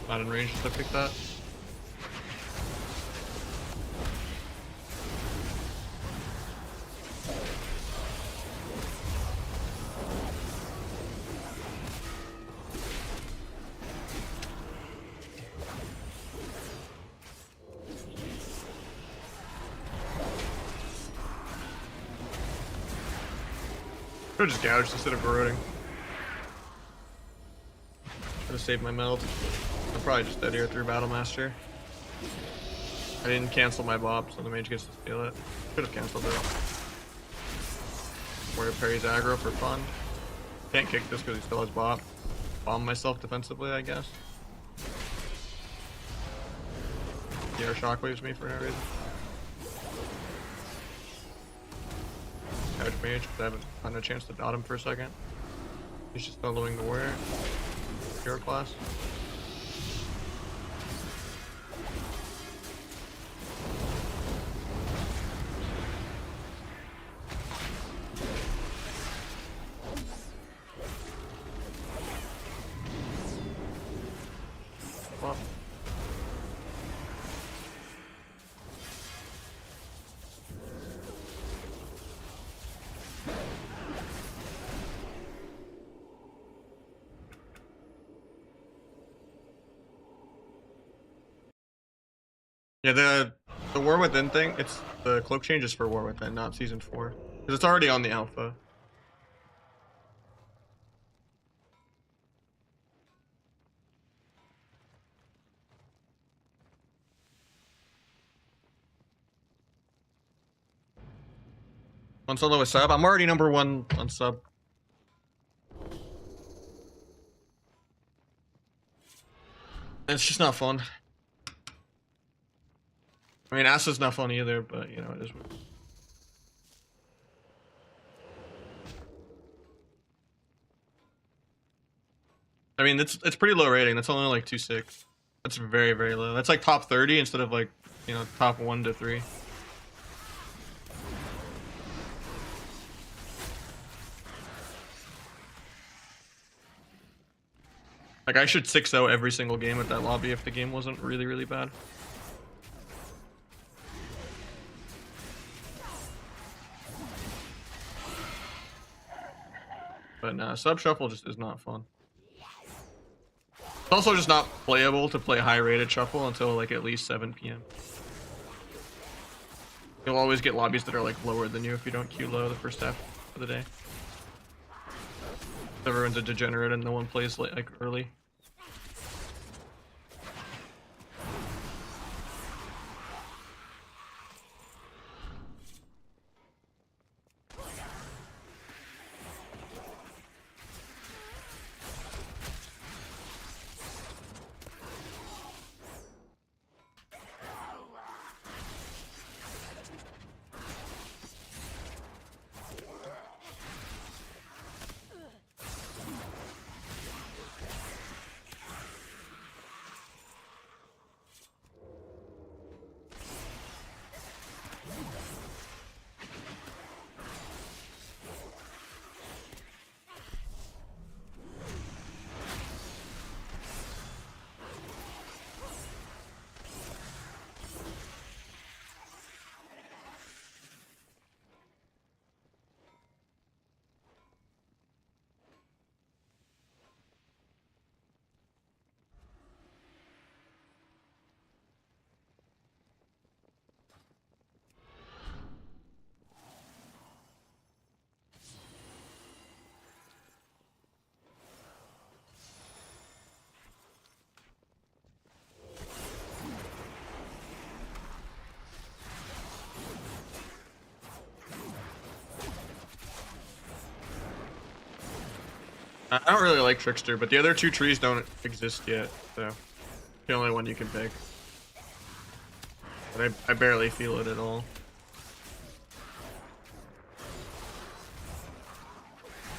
Not in range to pick that. Should've just gouged instead of corroding. Should've saved my meld. I'm probably just dead here through Battle Master. I didn't cancel my Bob, so the mage gets to steal it. Should've canceled it. Warrior parries aggro for fun. Can't kick this because he still has Bob. Bomb myself defensively, I guess. Yeah, shockwaves me for no reason. Couch mage, because I haven't had a chance to dot him for a second. He's just following the warrior. Hero class. Well. Yeah, the War Within thing, it's the cloak changes for War Within, not season 4. Because it's already on the alpha. On solo with sub. I'm already number 1 on sub. It's just not fun. I mean, Asa's not fun either, but you know, it is what it is. I mean, it's pretty low rating. That's only like 2.6. That's very, very low. That's like top 30 instead of like, you know, top 1 to 3. Like, I should 6-0 every single game at that lobby if the game wasn't really, really bad. But nah, sub shuffle just is not fun. It's also just not playable to play high rated shuffle until like at least 7 PM. You'll always get lobbies that are like lower than you if you don't queue low the first half of the day. Everyone's a degenerate and no one plays like early. I don't really like Trickster, but the other 2 trees don't exist yet, so the only one you can pick. But I barely feel it at all.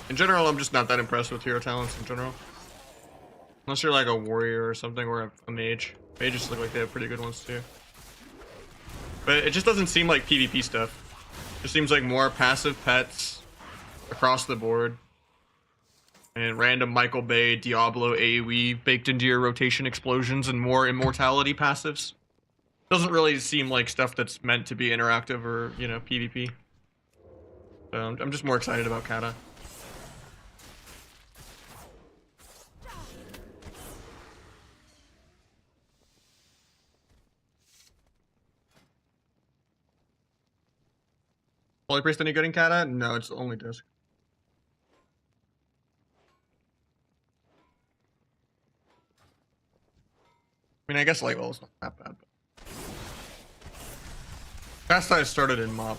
In general, I'm just not that impressed with hero talents in general. Unless you're like a warrior or something, or a mage. Mages look like they have pretty good ones too. But it just doesn't seem like PvP stuff. It just seems like more passive pets across the board. and random Michael Bay Diablo AoE baked into your rotation explosions and more immortality passives. Doesn't really seem like stuff that's meant to be interactive or, you know, PvP. So I'm just more excited about Kata. Holy Priest any good in Kata? No, it's only disc. I mean, I guess Light Well's not that bad. Fast I started in Mob.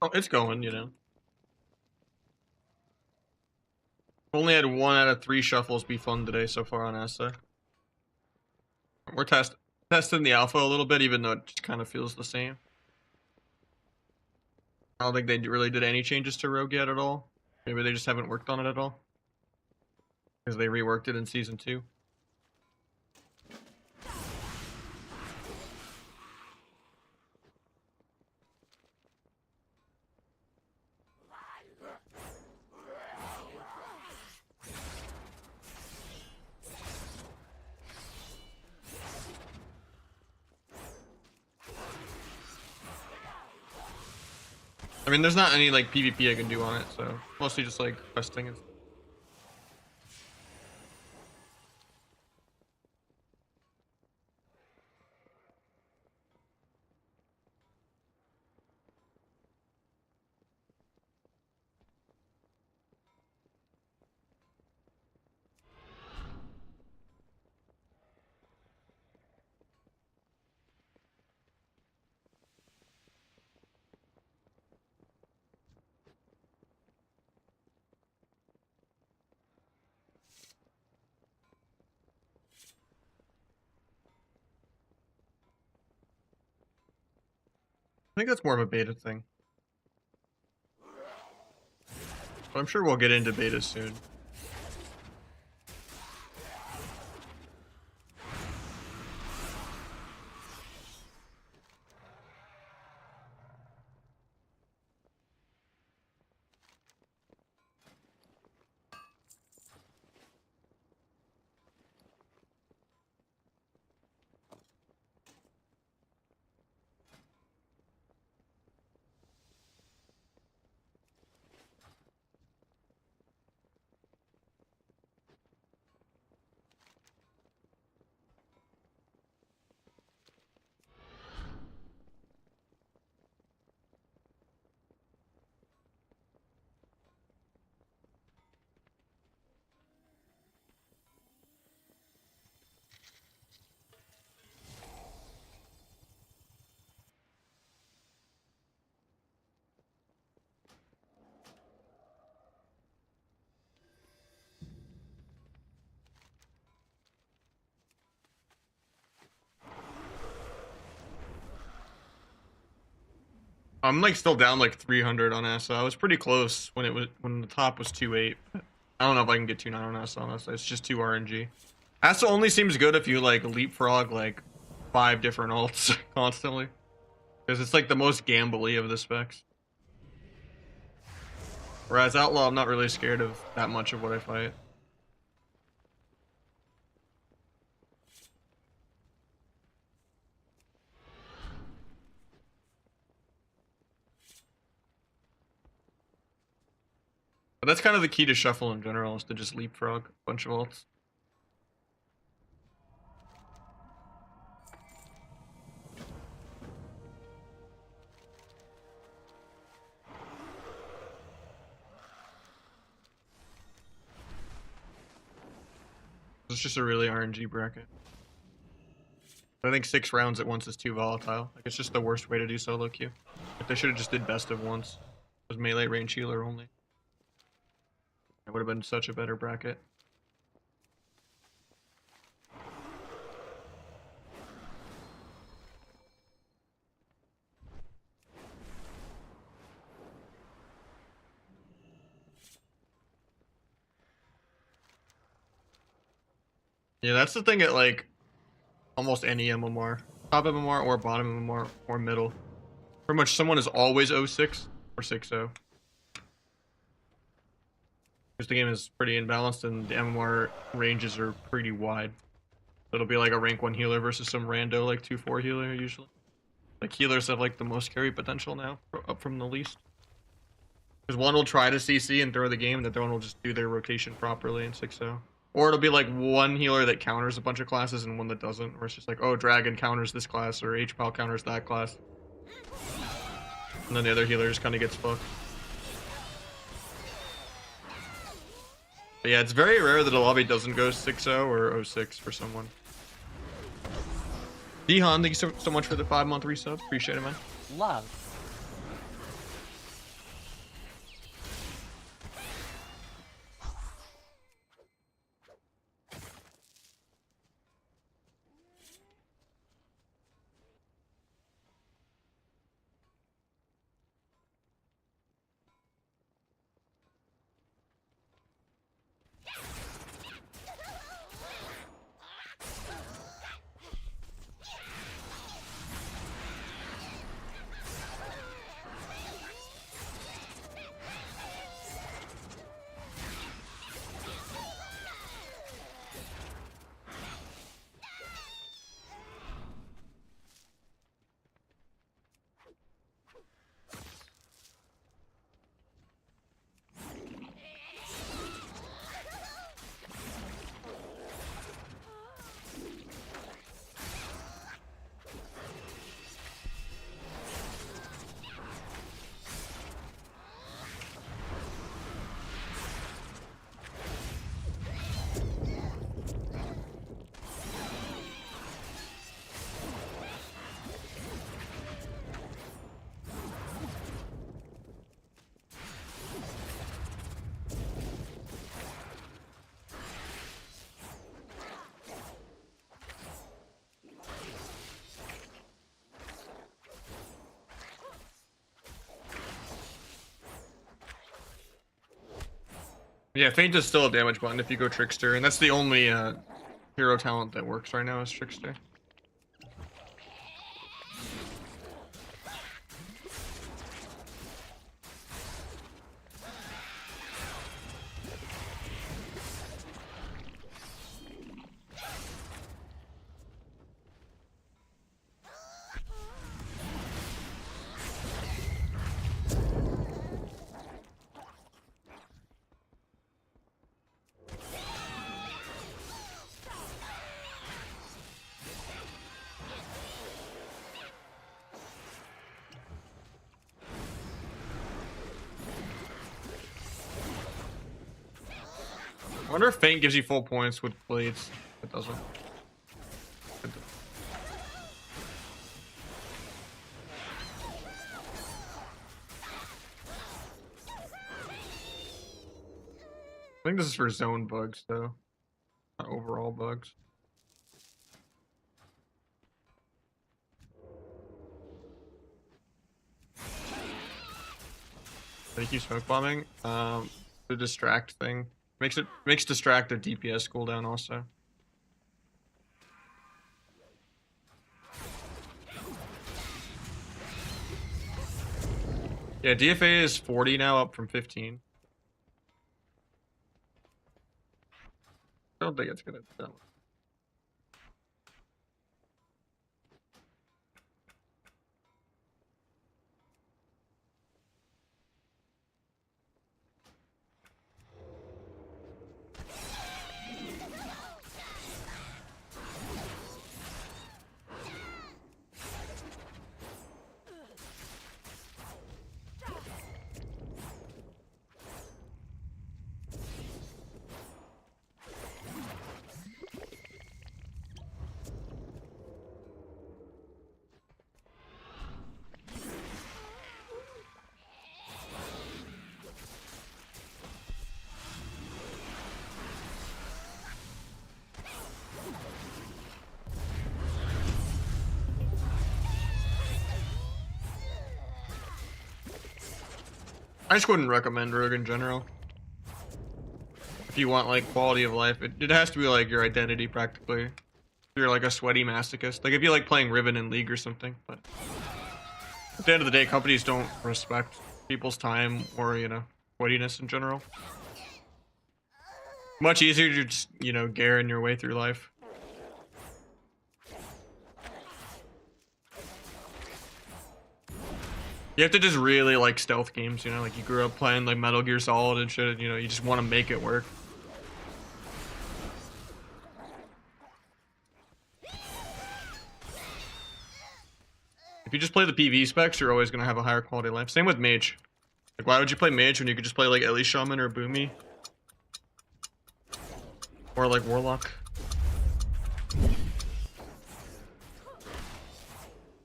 Oh, it's going, you know. Only had 1 out of 3 shuffles be fun today so far on Asa. We're testing the alpha a little bit, even though it just kind of feels the same. I don't think they really did any changes to Rogue yet at all. Maybe they just haven't worked on it at all. Because they reworked it in Season 2. I mean, there's not any, like, PvP I can do on it, so mostly just, like, questing and... I think that's more of a beta thing. But I'm sure we'll get into beta soon. I'm like still down like 300 on Asa. I was pretty close when the top was 2.8. I don't know if I can get 2-9 on S, honestly. It's just too RNG. Asa only seems good if you like leapfrog like 5 different ults constantly. Because it's like the most gambly of the specs. Whereas Outlaw, I'm not really scared of that much of what I fight. But that's kind of the key to shuffle in general, is to just leapfrog a bunch of ults. It's just a really RNG bracket. I think 6 rounds at once is too volatile. Like, it's just the worst way to do solo queue. Like, they should have just did best of once. It was melee range healer only. It would have been such a better bracket. Yeah, that's the thing at like almost any MMR. Top MMR or bottom MMR or middle. Pretty much someone is always 06 or 6-0. Because the game is pretty imbalanced and the MMR ranges are pretty wide. It'll be like a rank 1 healer versus some rando like 2-4 healer usually. Like healers have like the most carry potential now, up from the least. Because one will try to CC and throw the game, and the other one will just do their rotation properly in 6-0. Or it'll be like one healer that counters a bunch of classes and one that doesn't. Or it's just like, oh, Dragon counters this class, or HPAL counters that class. And then the other healer just kind of gets fucked. But yeah, it's very rare that a lobby doesn't go 6-0 or 06 for someone. Dihan, thank you so much for the 5-month resub. Appreciate it, man. Love. Yeah, Feint is still a damage button if you go Trickster, and that's the only hero talent that works right now is Trickster. I wonder if Feint gives you full points with blades. It doesn't. I think this is for zone bugs, though. Not overall bugs. Thank you, smoke bombing. The distract thing. Makes distracted DPS cooldown also. Yeah, DFA is 40 now, up from 15. I don't think it's gonna do. I just wouldn't recommend Rogue in general. If you want like quality of life, it has to be like your identity practically. If you're like a sweaty masochist, like if you like playing Riven in League or something. But at the end of the day, companies don't respect people's time or, you know, sweatiness in general. Much easier to just, you know, Garen your way through life. You have to just really like stealth games, you know, like you grew up playing like Metal Gear Solid and shit, you know, you just want to make it work. If you just play the PV specs, you're always going to have a higher quality of life. Same with Mage. Like, why would you play Mage when you could just play like Ellie Shaman or Boomy? Or like Warlock?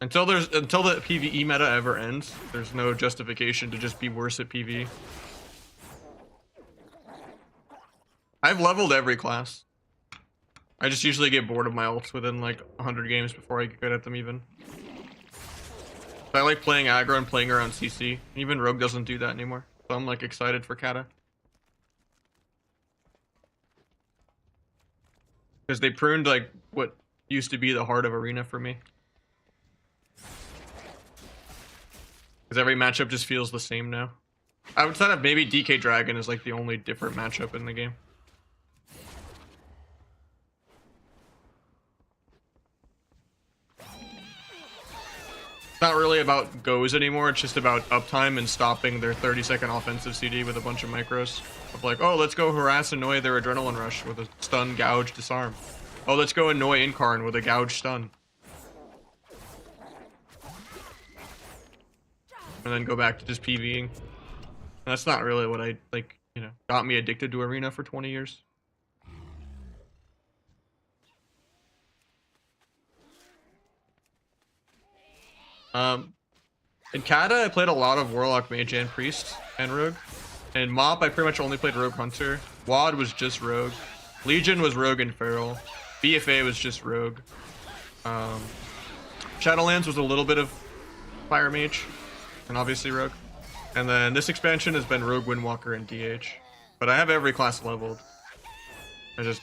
Until the PvE meta ever ends, there's no justification to just be worse at PvE. I've leveled every class. I just usually get bored of my ults within like 100 games before I get good at them even. I like playing aggro and playing around CC. Even Rogue doesn't do that anymore. So I'm like excited for Kata. Because they pruned like what used to be the heart of Arena for me. Because every matchup just feels the same now. Outside of maybe DK Dragon is like the only different matchup in the game. It's not really about goes anymore, it's just about uptime and stopping their 30-second offensive CD with a bunch of micros. Of like, oh, let's go harass, annoy their adrenaline rush with a stun, gouge, disarm. Oh, let's go annoy Incarn with a gouge stun. And then go back to just PvEing. And that's not really what I, like, you know, got me addicted to Arena for 20 years. In Kata, I played a lot of Warlock, Mage, and Priest, and Rogue. And Mop, I pretty much only played Rogue Hunter. WoD was just Rogue. Legion was Rogue and Feral. BFA was just Rogue. Shadowlands was a little bit of Fire Mage, and obviously Rogue. And then this expansion has been Rogue, Windwalker, and DH. But I have every class leveled. I just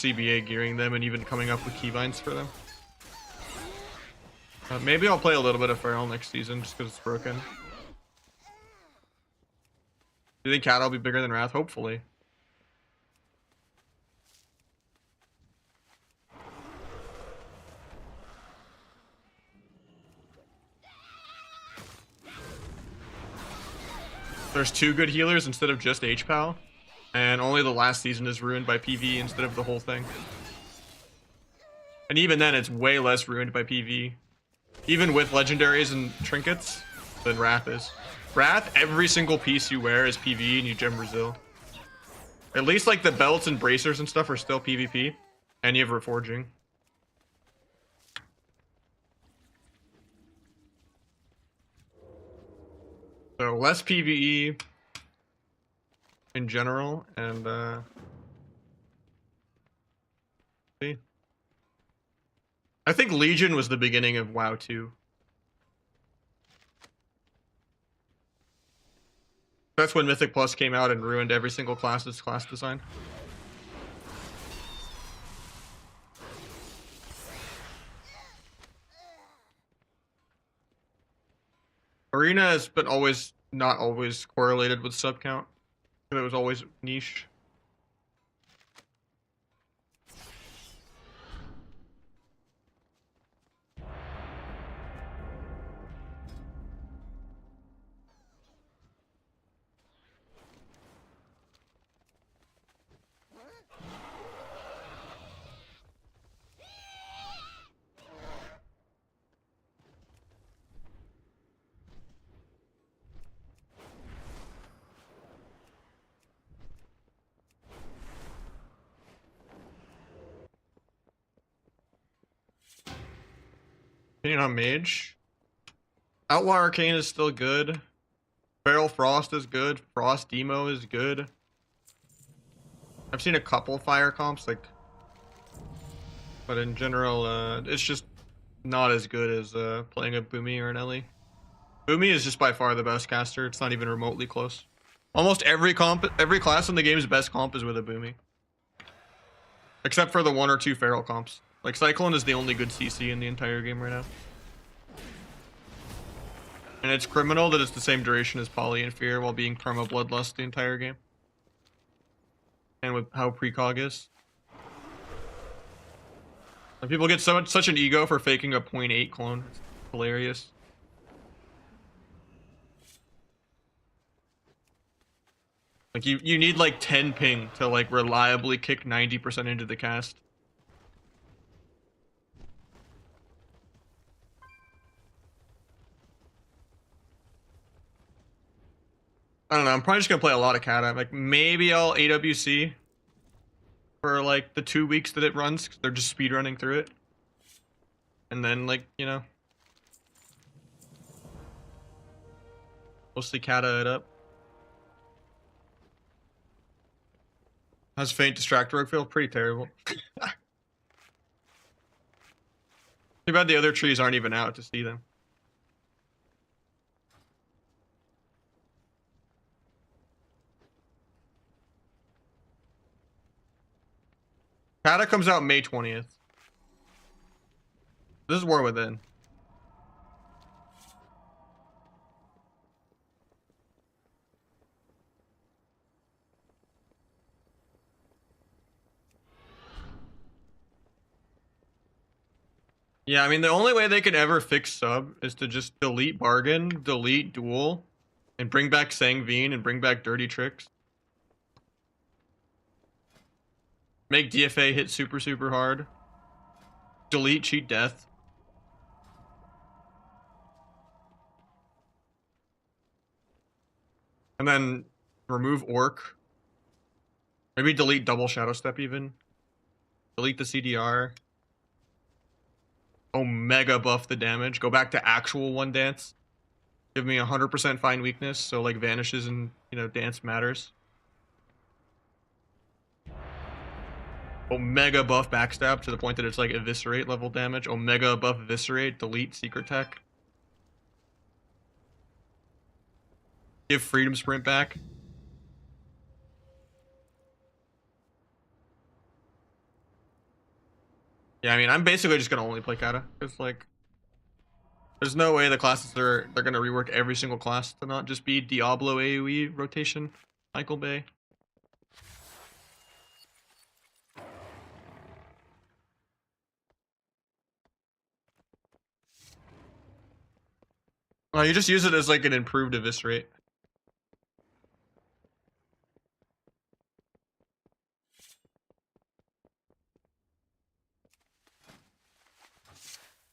CBA gearing them and even coming up with keybinds for them. Maybe I'll play a little bit of Feral next season just because it's broken. Do you think Cat will be bigger than Wrath? Hopefully. There's 2 good healers instead of just HPAL, and only the last season is ruined by PV instead of the whole thing. And even then, it's way less ruined by PV, even with legendaries and trinkets, than Wrath is. Wrath, every single piece you wear is PV and you gem Brazil. At least like the belts and bracers and stuff are still PvP, and you have reforging. So less PvE in general, and see. I think Legion was the beginning of WoW 2. That's when Mythic Plus came out and ruined every single class's class design. Arena has been not always correlated with sub count. It was always niche. Opinion on Mage. Outlaw Arcane is still good. Feral Frost is good. Frost Demo is good. I've seen a couple fire comps, but in general, it's just not as good as playing a Boomy or an Ellie. Boomy is just by far the best caster. It's not even remotely close. Almost every class in the game's best comp is with a Boomy. Except for the 1 or 2 Feral comps. Like, Cyclone is the only good CC in the entire game right now. And it's criminal that it's the same duration as Poly and Fear while being perma Bloodlust the entire game. And with how precog is. And people get such an ego for faking a 0.8 clone. It's hilarious. Like, you need like 10 ping to like reliably kick 90% into the cast. I don't know, I'm probably just gonna play a lot of Kata. Like, maybe I'll AWC for like the 2 weeks that it runs, 'cause they're just speedrunning through it. And then, like, you know, mostly Kata it up. How's Faint Distract Rogue feel? Pretty terrible. Too bad the other trees aren't even out to see them. Kata comes out May 20th. This is War Within. Yeah, I mean, the only way they could ever fix sub is to just delete Bargain, delete Duel, and bring back Sangveen and bring back Dirty Tricks. Make DFA hit super, super hard. Delete Cheat Death. And then remove Orc. Maybe delete Double Shadow Step even. Delete the CDR. Omega buff the damage. Go back to actual one dance. Give me 100% find weakness, so like vanishes and, you know, dance matters. Omega buff backstab to the point that it's like eviscerate level damage. Omega buff eviscerate, delete secret tech. Give freedom sprint back. Yeah, I mean, I'm basically just gonna only play Kata. It's like, there's no way the classes they're gonna rework every single class to not just be Diablo AoE rotation, Michael Bay. You just use it as like an improved eviscerate.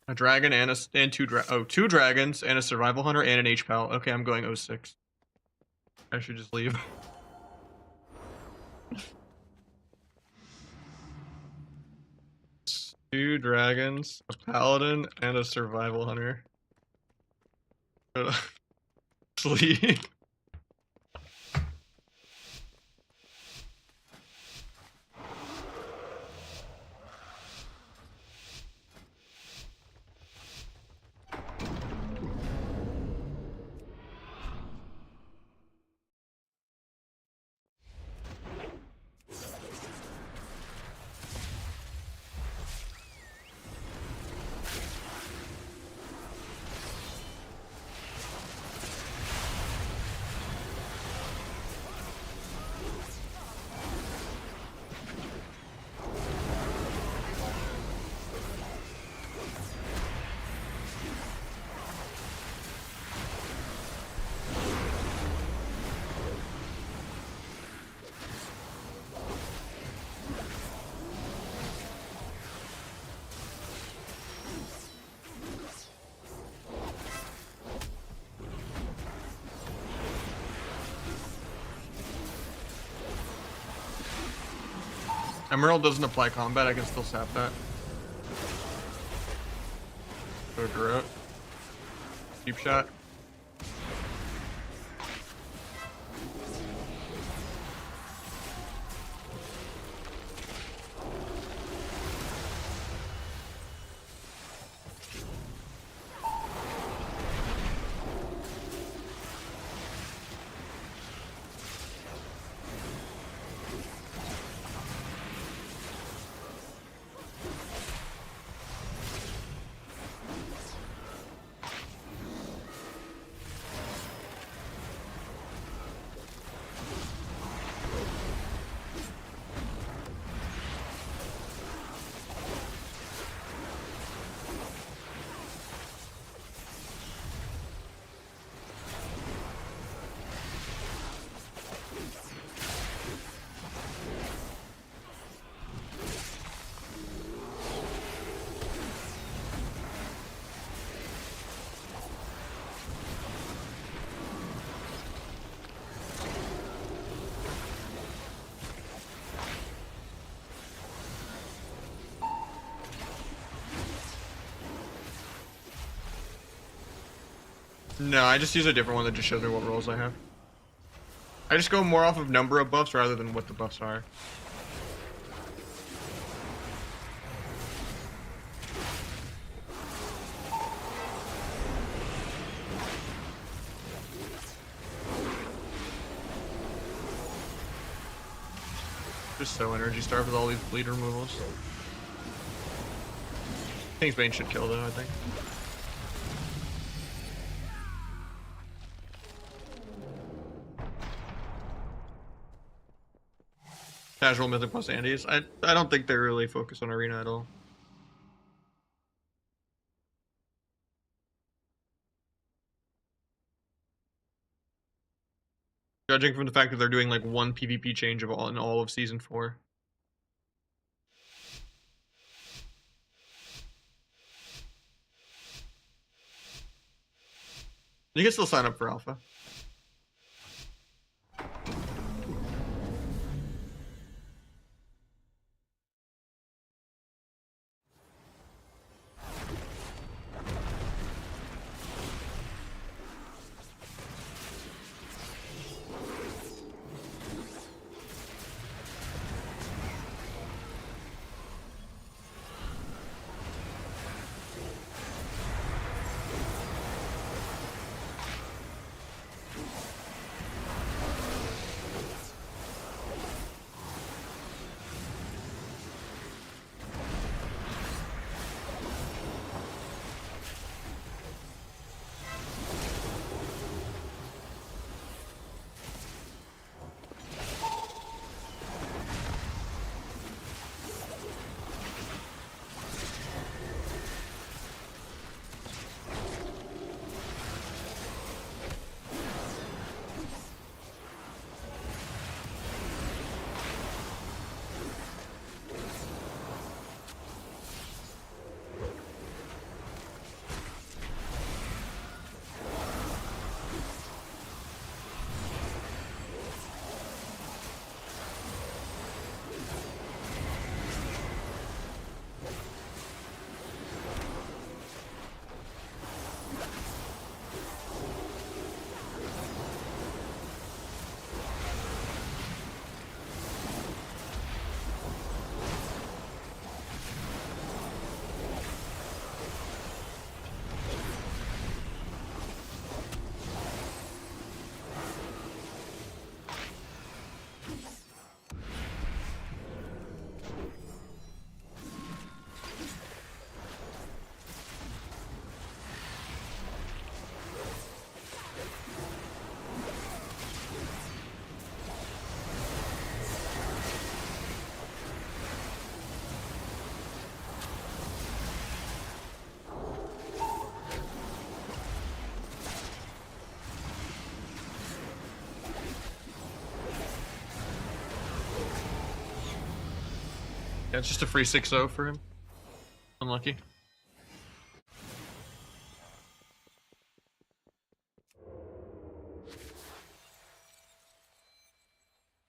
A dragon and two dragons and a survival hunter and an H-Pal. Okay, I'm going 06. I should just leave. 2 dragons, a paladin, and a survival hunter. Sleep. Emerald doesn't apply combat, I can still sap that. Go Garrote. Deep shot. No, I just use a different one that just shows me what rolls I have. I just go more off of number of buffs rather than what the buffs are. Just so energy starved with all these bleed removals. King's Bane should kill though, I think. Casual Mythic plus Andes. I don't think they're really focused on Arena at all. Judging from the fact that they're doing like one PvP change in all of Season 4. You can still sign up for Alpha. Yeah, it's just a free 6-0 for him. Unlucky.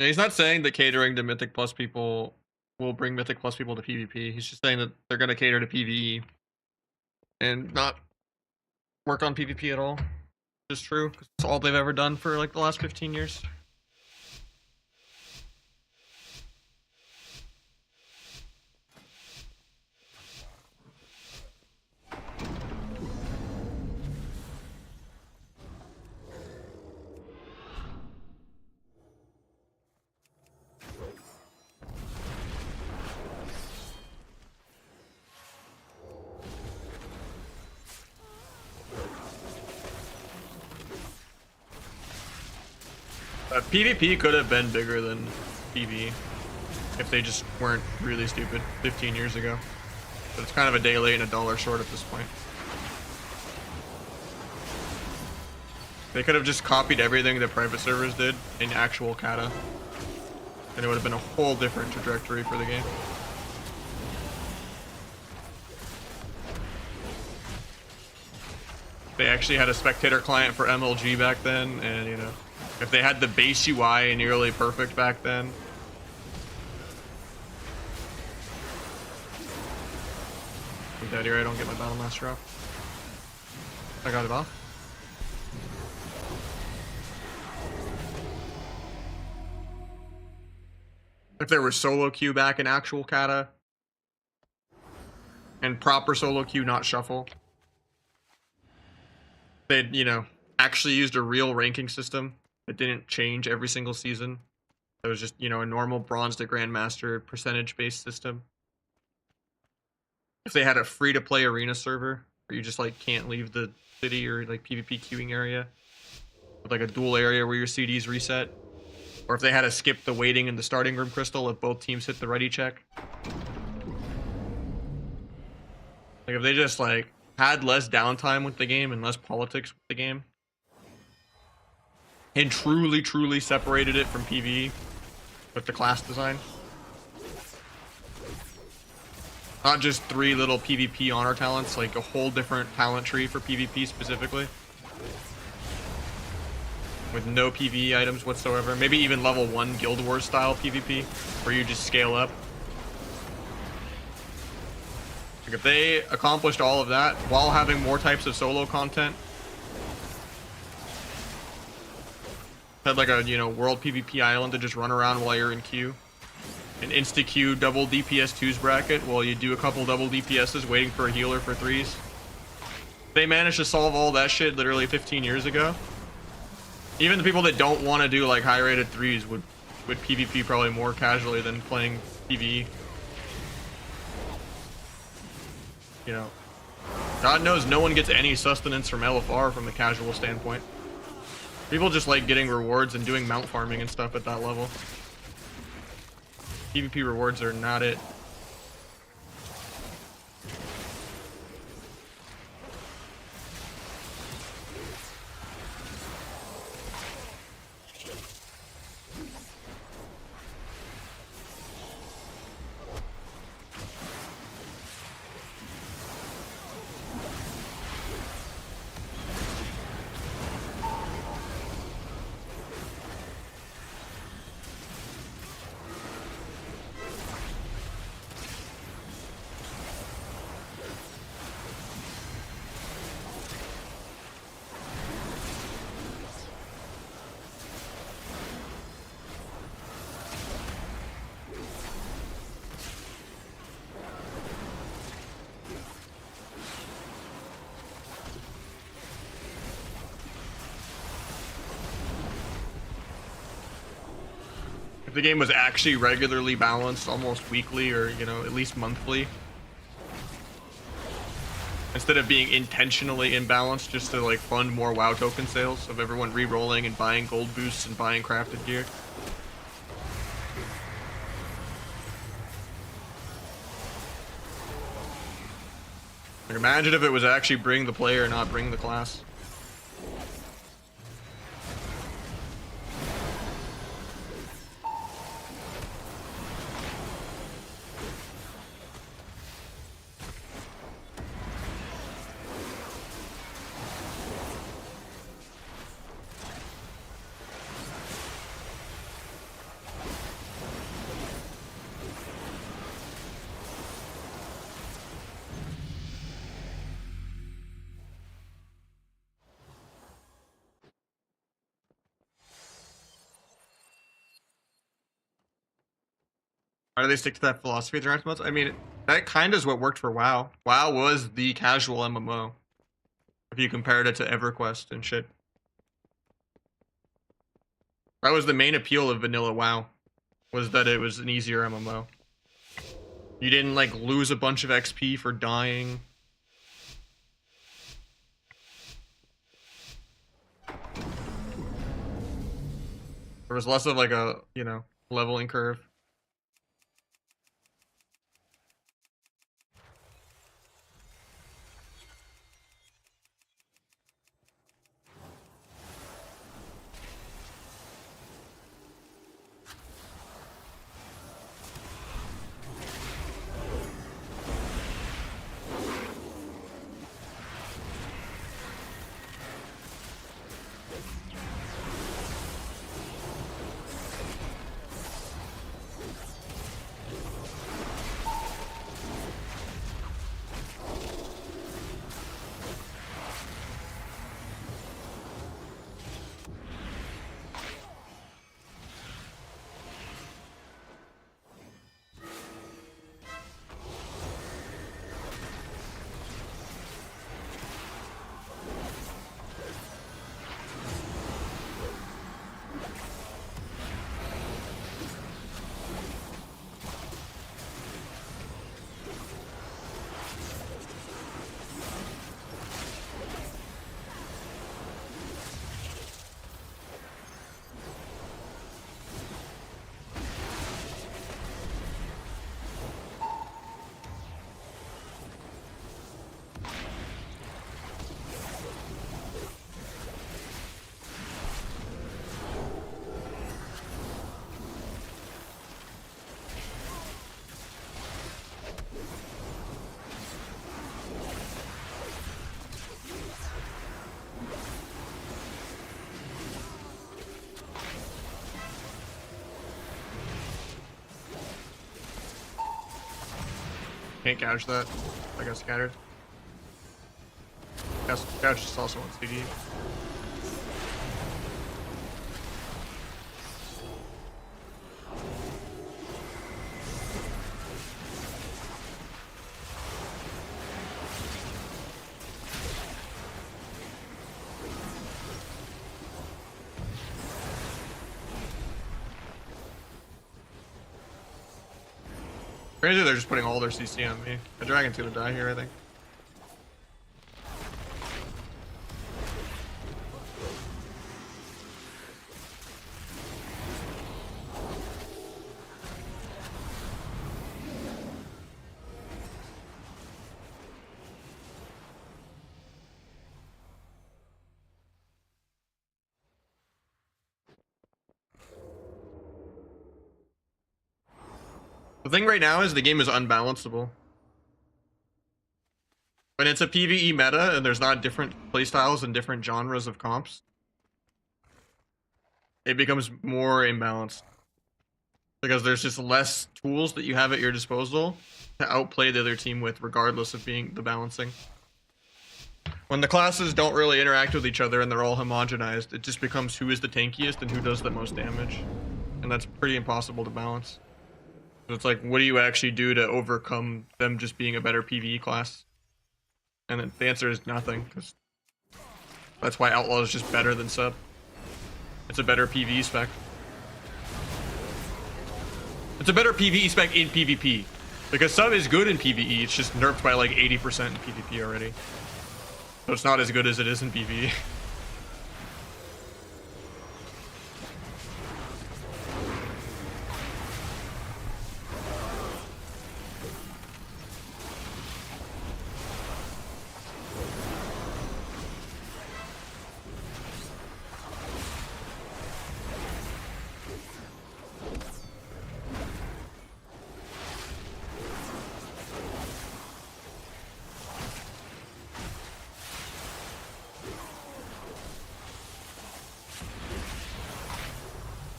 Yeah, he's not saying that catering to Mythic Plus people will bring Mythic Plus people to PvP. He's just saying that they're going to cater to PvE and not work on PvP at all. Which is true, because it's all they've ever done for like the last 15 years. PvP could have been bigger than PvE if they just weren't really stupid 15 years ago. But it's kind of a day late and a dollar short at this point. They could have just copied everything that private servers did in actual kata, and it would have been a whole different trajectory for the game. They actually had a spectator client for MLG back then, and you know, if they had the base UI nearly perfect back then. I'm dead here, I don't get my Battle Master off. I got it off. If there was solo queue back in actual kata, and proper solo queue, not shuffle, they'd, you know, actually used a real ranking system that didn't change every single season. It was just, you know, a normal bronze to grandmaster percentage-based system. If they had a free-to-play arena server where you just like can't leave the city or like PvP queuing area, with like a dual area where your CDs reset, or if they had to skip the waiting in the starting room crystal if both teams hit the ready check. Like if they just like had less downtime with the game and less politics with the game, and truly separated it from PvE with the class design. Not just 3 little PvP honor talents, like a whole different talent tree for PvP specifically. With no PvE items whatsoever. Maybe even level 1 Guild Wars style PvP, where you just scale up. Like if they accomplished all of that while having more types of solo content, had like a, you know, world PvP island to just run around while you're in queue, an insta queue double DPS 2s bracket while you do a couple double DPSs waiting for a healer for 3s. They managed to solve all that shit literally 15 years ago. Even the people that don't want to do like high rated 3s would PvP probably more casually than playing PvE. You know, God knows no one gets any sustenance from LFR from the casual standpoint. People just like getting rewards and doing mount farming and stuff at that level. PvP rewards are not it. If the game was actually regularly balanced, almost weekly or, you know, at least monthly, instead of being intentionally imbalanced just to like fund more WoW token sales of everyone re-rolling and buying gold boosts and buying crafted gear. Like imagine if it was actually bring the player, not bring the class. Why do they stick to that philosophy of draft modes? I mean, that kind of is what worked for WoW. WoW was the casual MMO. If you compared it to EverQuest and shit. That was the main appeal of vanilla WoW. Was that it was an easier MMO. You didn't like lose a bunch of XP for dying. There was less of like a, you know, leveling curve. Can't gouge that. I got scattered. Gouge just also wants CD. Crazy, they're just putting all their CC on me. The dragon's gonna die here, I think. The thing right now is the game is unbalanceable. When it's a PvE meta and there's not different playstyles and different genres of comps, it becomes more imbalanced. Because there's just less tools that you have at your disposal to outplay the other team with, regardless of being the balancing. When the classes don't really interact with each other and they're all homogenized, it just becomes who is the tankiest and who does the most damage. And that's pretty impossible to balance. So it's like, what do you actually do to overcome them just being a better PvE class? And the answer is nothing, because that's why Outlaw is just better than Sub. It's a better PvE spec. It's a better PvE spec in PvP. Because Sub is good in PvE, it's just nerfed by like 80% in PvP already. So it's not as good as it is in PvE.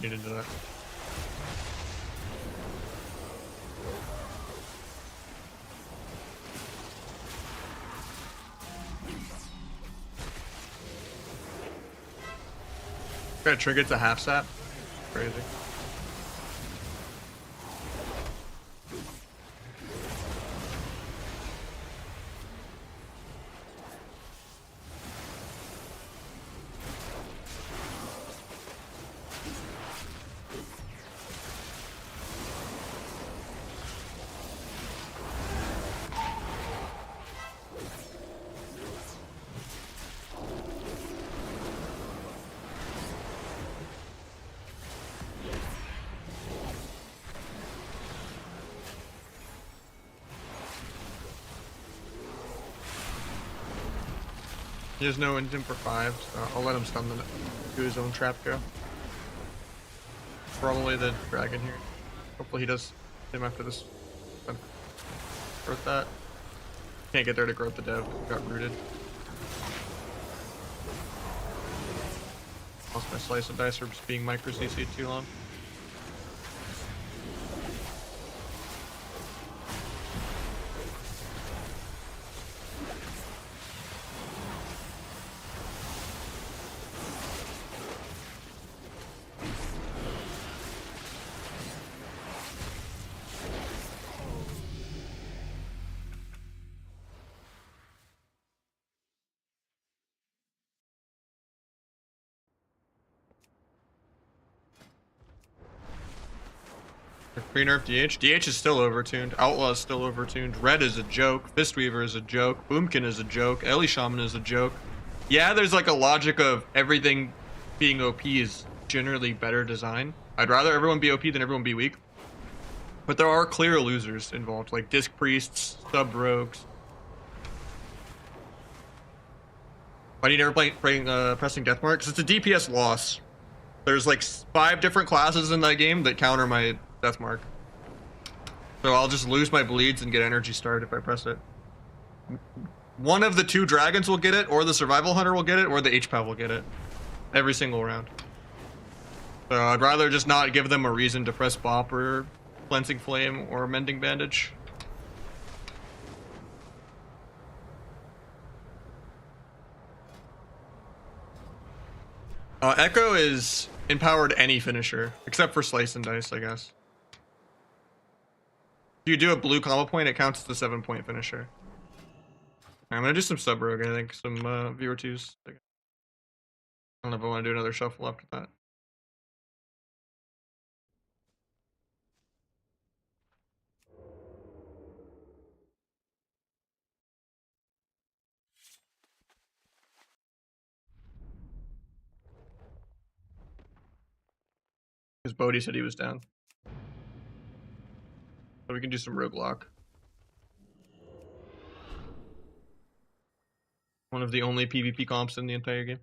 Get into that. Got triggered to half sap. Crazy. He has no instant for 5, so I'll let him stun the do his own trap go. Probably the dragon here. Hopefully he does him after this. Growth that. Can't get there to growth the dev. Got rooted. Lost my slice of dice for just being micro CC too long. Pre-nerf DH. DH is still overtuned. Outlaw is still overtuned. Red is a joke. Fistweaver is a joke. Boomkin is a joke. Ellie Shaman is a joke. Yeah, there's like a logic of everything being OP is generally better design. I'd rather everyone be OP than everyone be weak. But there are clear losers involved, like Disc Priests, Sub Rogues. Why do you never pressing Deathmark? Because it's a DPS loss. There's like 5 different classes in that game that counter my Deathmark. So I'll just lose my bleeds and get energy started if I press it. One of the 2 dragons will get it, or the survival hunter will get it, or the HPAV will get it. Every single round. So I'd rather just not give them a reason to press Bop or Cleansing Flame or Mending Bandage. Echo is empowered any finisher, except for Slice and Dice, I guess. If you do a blue combo point, it counts as the 7-point finisher. I'm gonna do some Sub Rogue, I think, some viewer 2s. I don't know if I want to do another shuffle after that. Because Bodhi said he was down. So we can do some Rogue Lock. One of the only PvP comps in the entire game.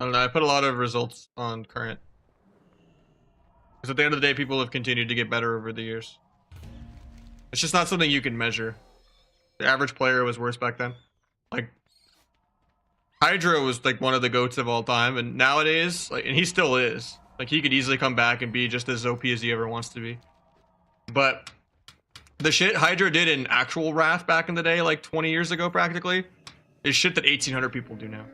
I don't know, I put a lot of results on current. Because at the end of the day, people have continued to get better over the years. It's just not something you can measure. The average player was worse back then. Like, Hydra was like one of the GOATs of all time, and nowadays, like, and he still is. Like, he could easily come back and be just as OP as he ever wants to be. But the shit Hydra did in actual Wrath back in the day, like 20 years ago practically, is shit that 1,800 people do now.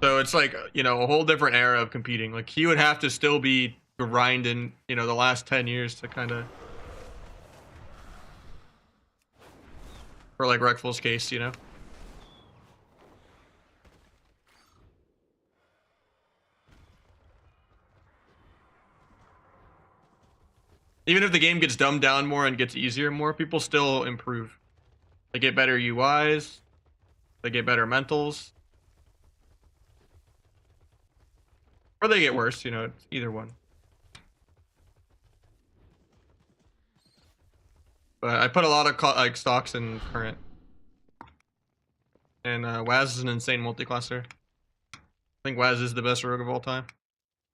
So it's like, you know, a whole different era of competing. Like, he would have to still be grinding, you know, the last 10 years to kind of... For like Reckful's case, you know? Even if the game gets dumbed down more and gets easier more, people still improve. They get better UIs. They get better mentals. Or they get worse, you know, either one. But I put a lot of like stocks in current. And Waz is an insane multi-classer. I think Waz is the best rogue of all time.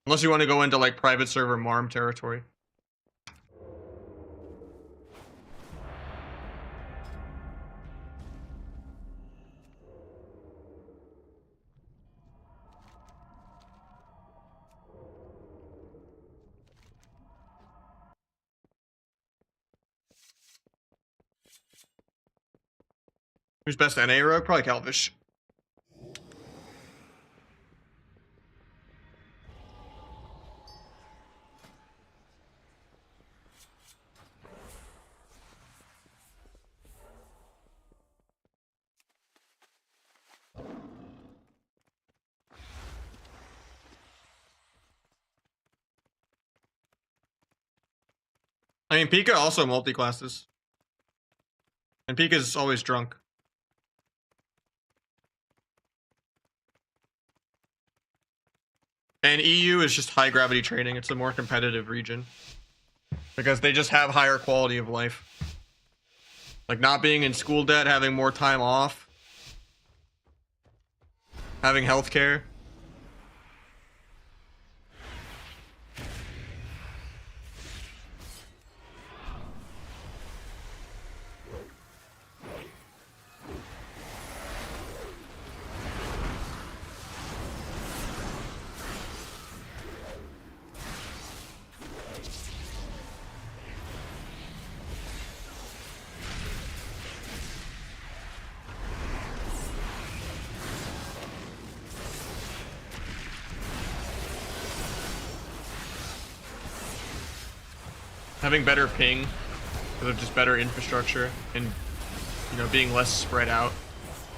Unless you want to go into like private server Marm territory. Who's best NA rogue? Probably Calvish. I mean, Pika also multi-classes. And Pika's always drunk. And EU is just high gravity training. It's a more competitive region. Because they just have higher quality of life. Like not being in school debt, having more time off. Having healthcare. Having better ping, because of just better infrastructure, and you know, being less spread out,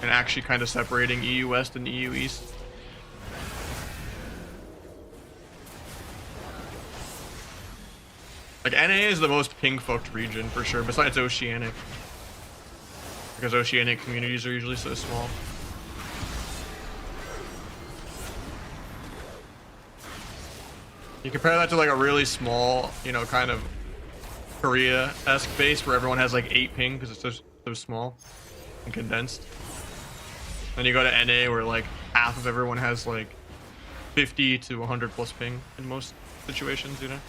and actually kind of separating EU West and EU East. Like NA is the most ping-fucked region for sure, besides Oceanic, because Oceanic communities are usually so small. You compare that to like a really small, you know, kind of Korea-esque base where everyone has like 8 ping because it's so small and condensed. Then you go to NA where like half of everyone has like 50 to 100 plus ping in most situations, you know?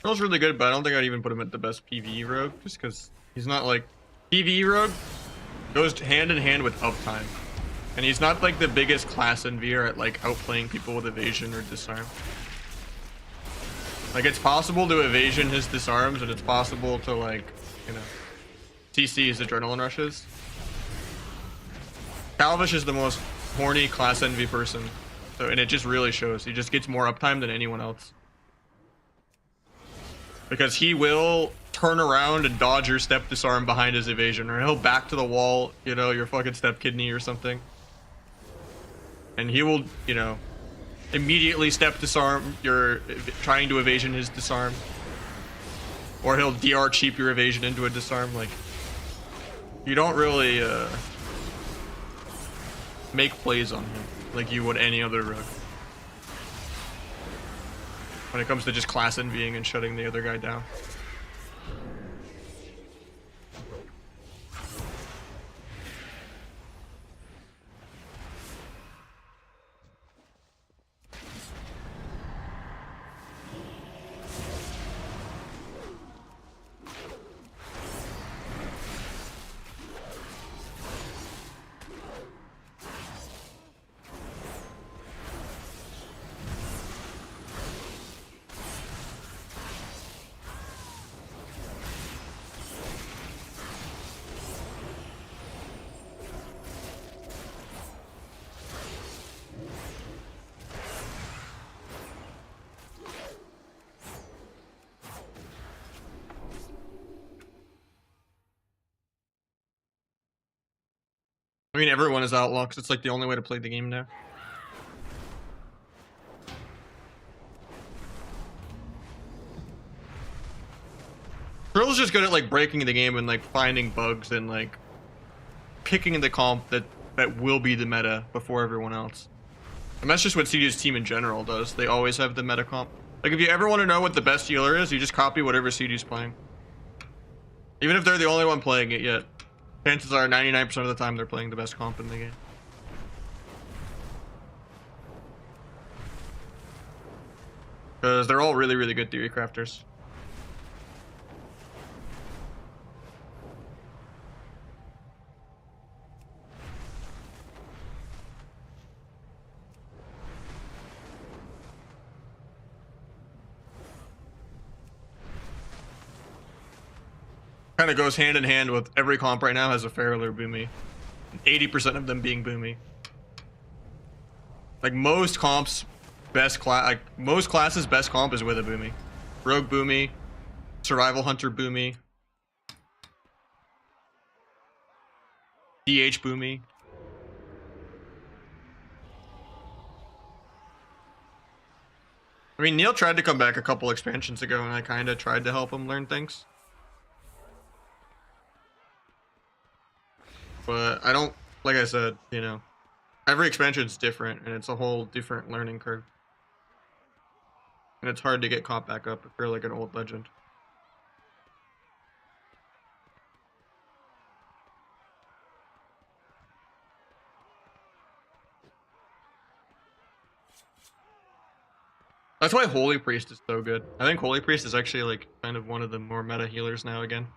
Earl's really good, but I don't think I'd even put him at the best PvE rogue, just because he's not like... PvE rogue goes hand in hand with uptime. And he's not like the biggest class envier at like outplaying people with evasion or disarm. Like it's possible to evasion his disarms, and it's possible to like, you know, CC his adrenaline rushes. Calvish is the most horny class envy person, so, and it just really shows. He just gets more uptime than anyone else. Because he will turn around and dodge your step disarm behind his evasion, or he'll back to the wall, you know, your fucking step kidney or something. And he will, you know, immediately step disarm your trying to evasion his disarm. Or he'll DR cheap your evasion into a disarm. Like, you don't really make plays on him like you would any other rogue. When it comes to just class envying and shutting the other guy down. I mean, everyone is outlaw because it's like the only way to play the game now. Trill's just good at like breaking the game and like finding bugs and like picking the comp that will be the meta before everyone else. And that's just what CD's team in general does. They always have the meta comp. Like if you ever want to know what the best healer is, you just copy whatever CD's playing. Even if they're the only one playing it yet. Chances are 99% of the time they're playing the best comp in the game. Because they're all really, really good theory crafters. Kind of goes hand in hand with every comp right now has a feral or boomy. 80% of them being boomy. Like most comps, best class, like most classes, best comp is with a boomy. Rogue boomy, survival hunter boomy, DH boomy. I mean, Neil tried to come back a couple expansions ago, and I kind of tried to help him learn things. But I don't, like I said, you know, every expansion is different, and it's a whole different learning curve. And it's hard to get caught back up if you're like an old legend. That's why Holy Priest is so good. I think Holy Priest is actually like kind of one of the more meta healers now again.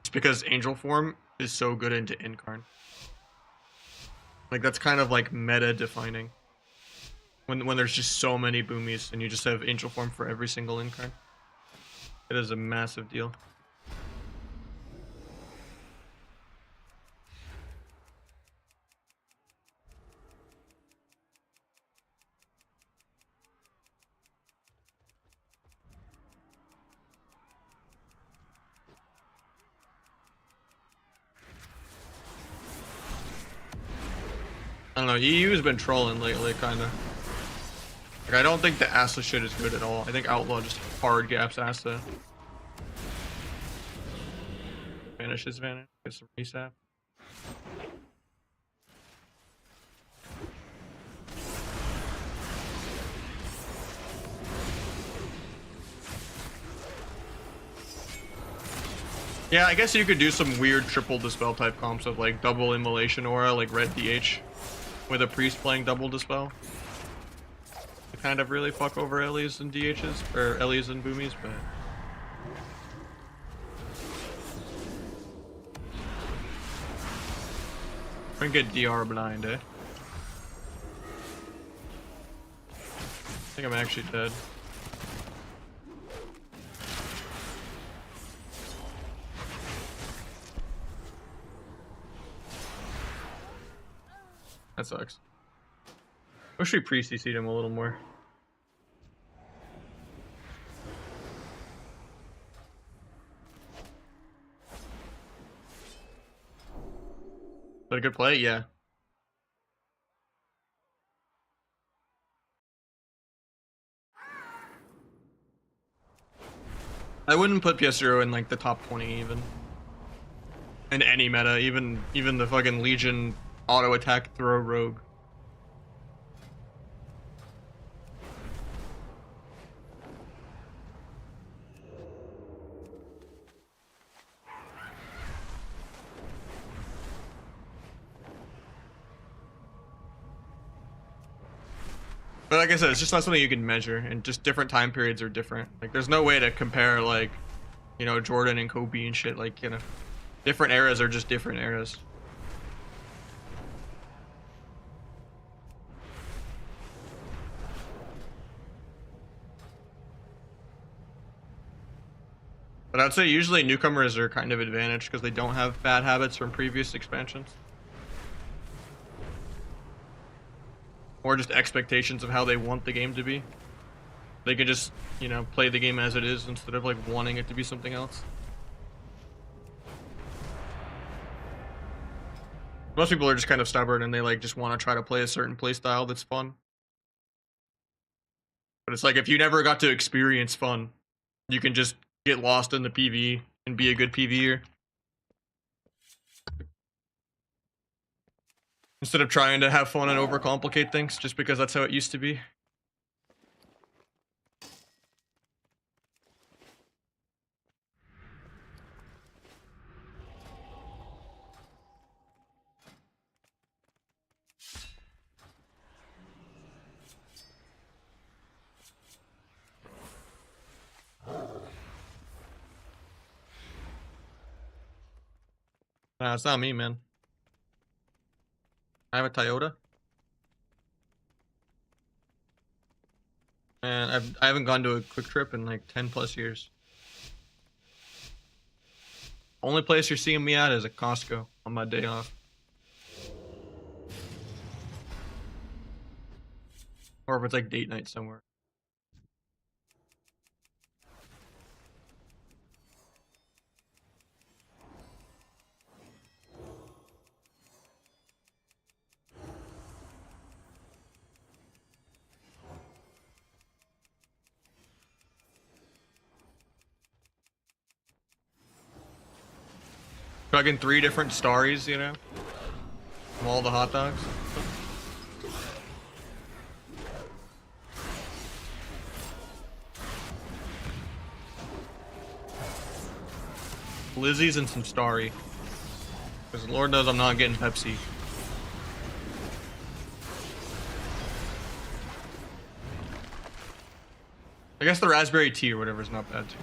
It's because Angel Form is so good into Incarn. Like that's kind of like meta defining. When there's just so many boomies and you just have Angel Form for every single Incarn. It is a massive deal. I don't know, EU has been trolling lately, kinda. Like, I don't think the Asa shit is good at all. I think Outlaw just hard gaps Asa. Vanish his Vanish, get some resap. Yeah, I guess you could do some weird triple dispel type comps of like double immolation aura, like red DH. With a priest playing double dispel to kind of really fuck over Ellie's and DHs, or Ellie's and boomies, but we can get DR blind, eh? I think I'm actually dead. That sucks. Wish we pre-CC'd him a little more. Is that a good play? Yeah. I wouldn't put PS0 in like the top 20 even. In any meta, even the fucking Legion auto attack throw rogue. But like I said, it's just not something you can measure, and just different time periods are different. Like there's no way to compare like, you know, Jordan and Kobe and shit. Like, you know, different eras are just different eras. But I'd say usually newcomers are kind of advantaged because they don't have bad habits from previous expansions. Or just expectations of how they want the game to be. They can just, you know, play the game as it is instead of like wanting it to be something else. Most people are just kind of stubborn and they like just want to try to play a certain play style that's fun. But it's like if you never got to experience fun, you can just get lost in the PvE and be a good PvEer instead of trying to have fun and overcomplicate things just because that's how it used to be. Nah, it's not me, man. I have a Toyota, and I haven't gone to a quick trip in like 10 plus years. Only place you're seeing me at is at Costco on my day off, or if it's like date night somewhere. Chugging 3 different Starries, you know, from all the hot dogs. Lizzie's and some Starry. Because Lord knows I'm not getting Pepsi. I guess the raspberry tea or whatever is not bad too.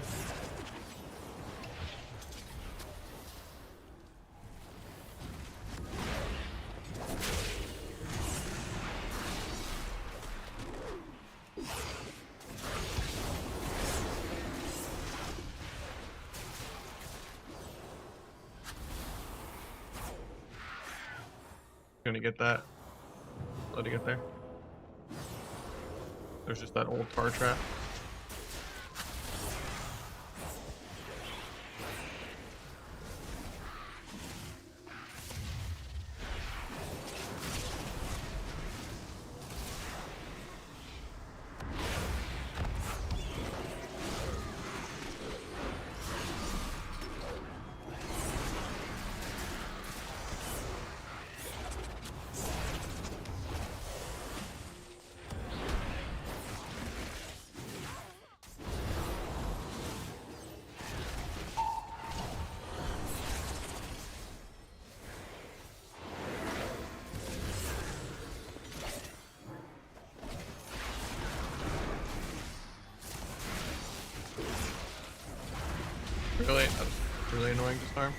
Gonna get that. Let it get there. There's just that old tar trap. Really? That was really annoying to farm.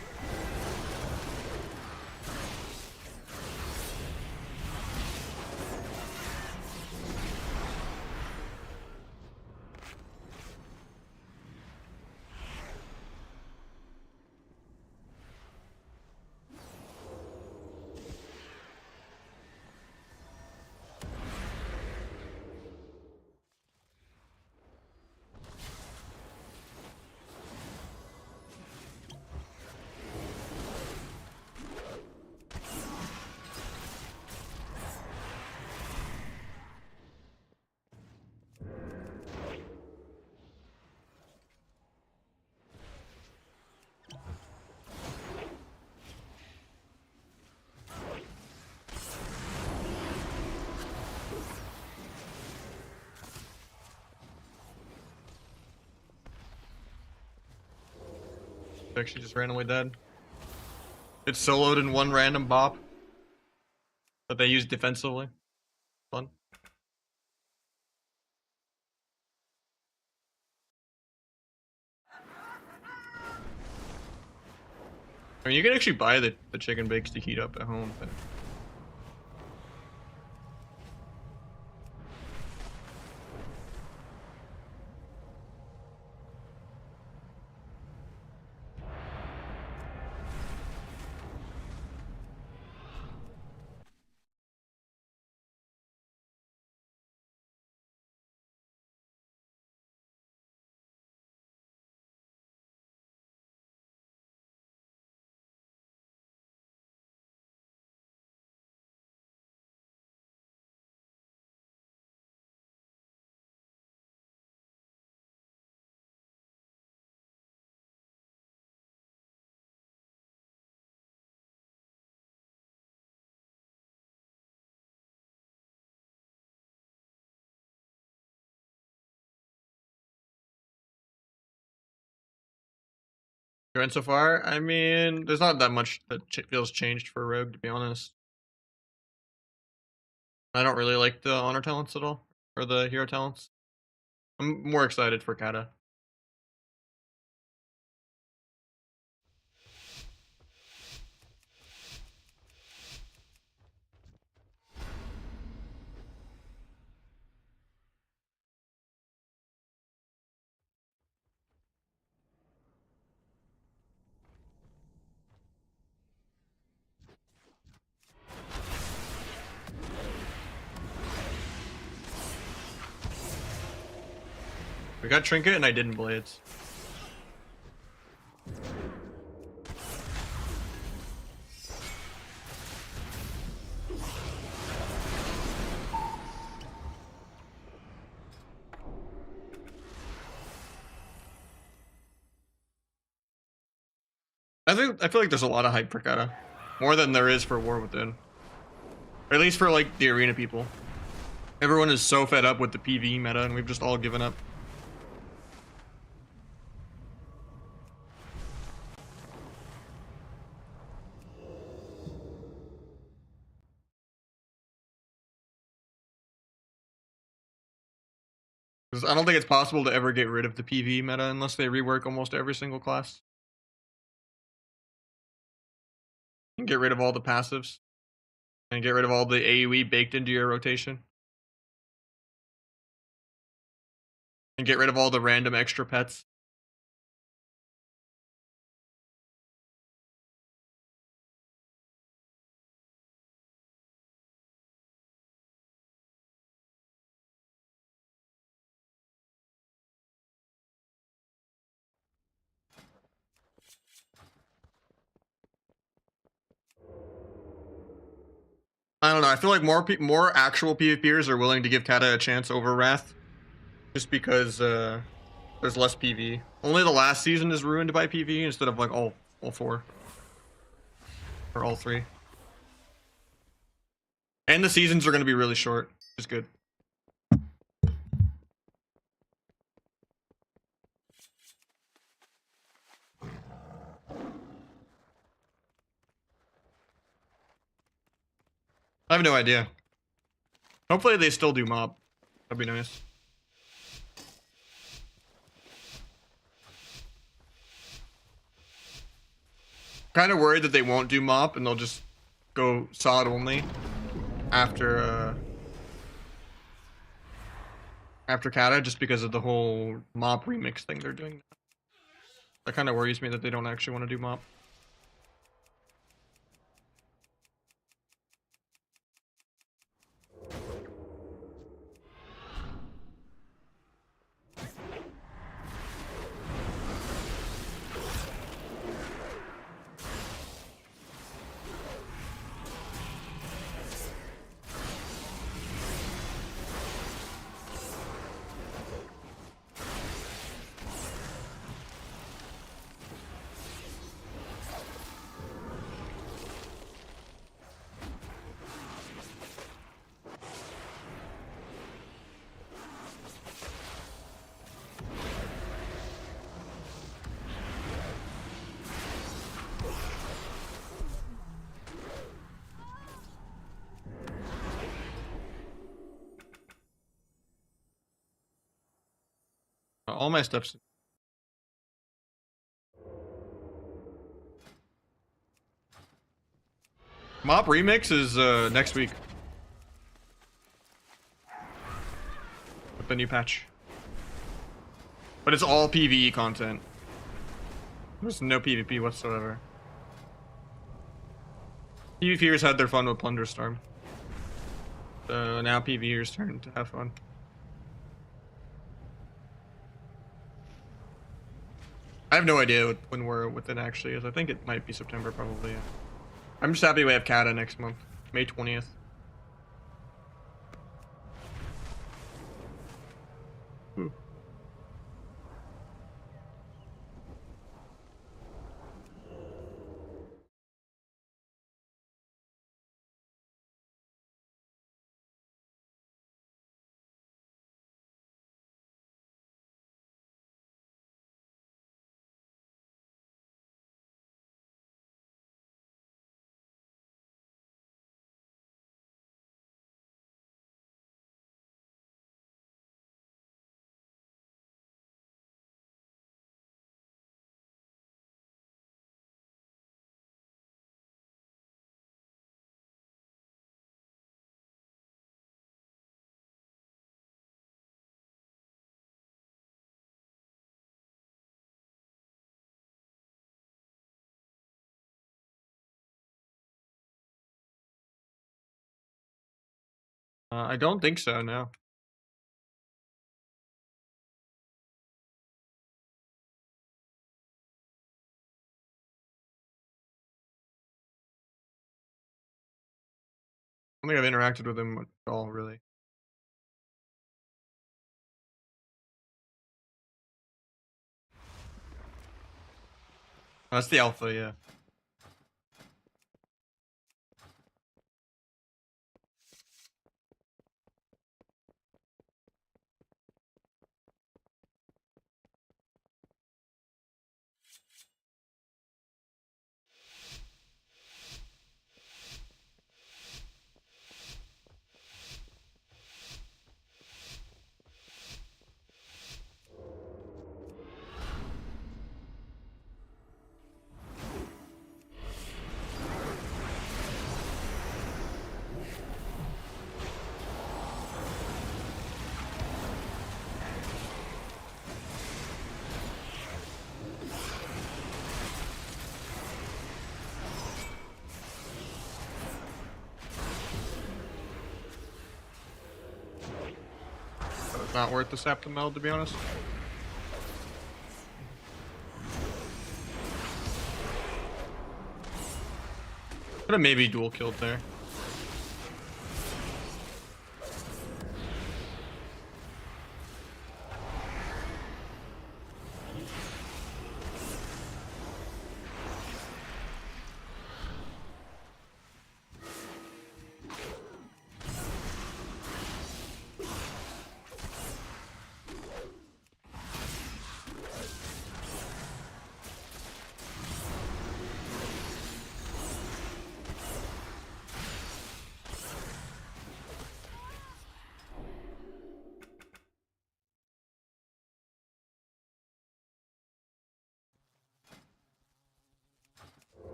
Actually just randomly dead. It's soloed in one random bop that they use defensively. Fun. I mean, you can actually buy the chicken bakes to heat up at home, but Going so far, I mean, there's not that much that feels changed for Rogue, to be honest. I don't really like the honor talents at all, or the hero talents. I'm more excited for Kata. We got Trinket and I didn't Blades. I feel like there's a lot of hype for Kata. More than there is for War Within. Or at least for like the arena people. Everyone is so fed up with the PvE meta and we've just all given up. I don't think it's possible to ever get rid of the PvE meta unless they rework almost every single class. And get rid of all the passives. And get rid of all the AoE baked into your rotation. And get rid of all the random extra pets. I don't know. I feel like more actual PvPers are willing to give Kata a chance over Wrath, just because there's less PvE. Only the last season is ruined by PvE instead of like all four or all three. And the seasons are going to be really short, which is good. I have no idea. Hopefully they still do mob. That'd be nice. Kind of worried that they won't do mop and they'll just go sod only after Kata, just because of the whole mop remix thing they're doing. That kind of worries me that they don't actually want to do mop. All my steps. Mop remix is next week with the new patch, but it's all PvE content. There's no PvP whatsoever. PvPers had their fun with Plunderstorm. So now PvEers turn to have fun. I have no idea when we're within actually is. I think it might be September probably. Yeah. I'm just happy we have Kata next month, May 20th. Ooh. I don't think so, no. I don't think I've interacted with him at all, really. That's the alpha, yeah. So it's not worth the Septum Meld, to be honest. Could have maybe dual killed there.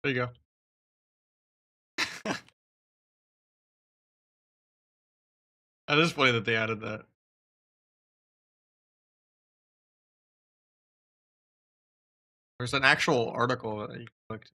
There you go. That is funny that they added that. There's an actual article that you clicked.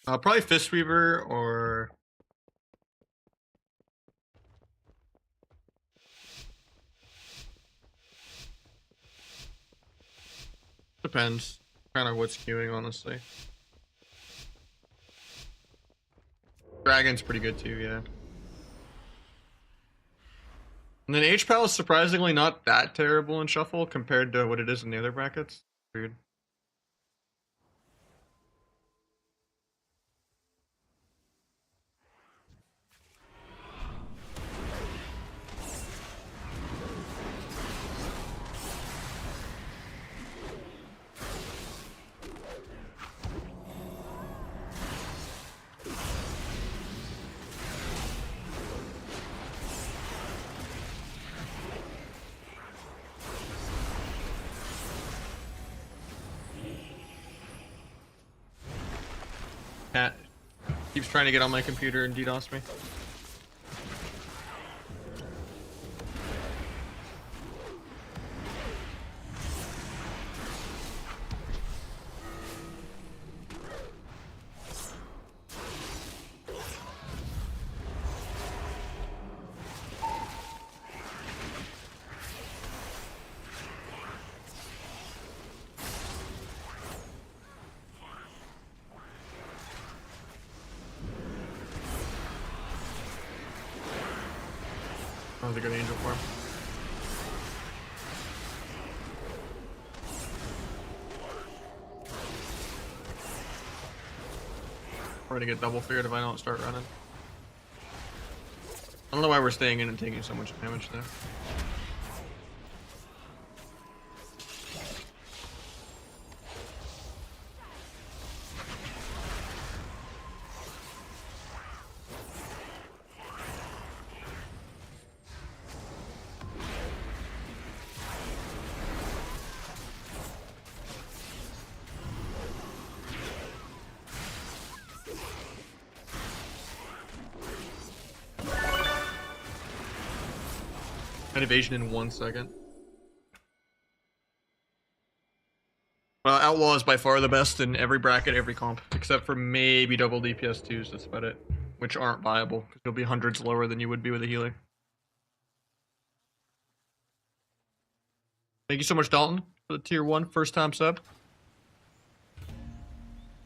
Probably Fistweaver or depends. Kind of what's queuing, honestly. Dragon's pretty good too, yeah. And then H-Pal is surprisingly not that terrible in Shuffle compared to what it is in the other brackets. Weird. Cat keeps trying to get on my computer and DDoS me. That was a good angel for him. We're gonna get double feared if I don't start running. I don't know why we're staying in and taking so much damage there. An evasion in 1 second. Well, Outlaw is by far the best in every bracket, every comp, except for maybe double DPS 2s, that's about it. Which aren't viable, because you'll be hundreds lower than you would be with a healer. Thank you so much, Dalton, for the tier 1 first time sub.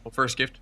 Well, first gift.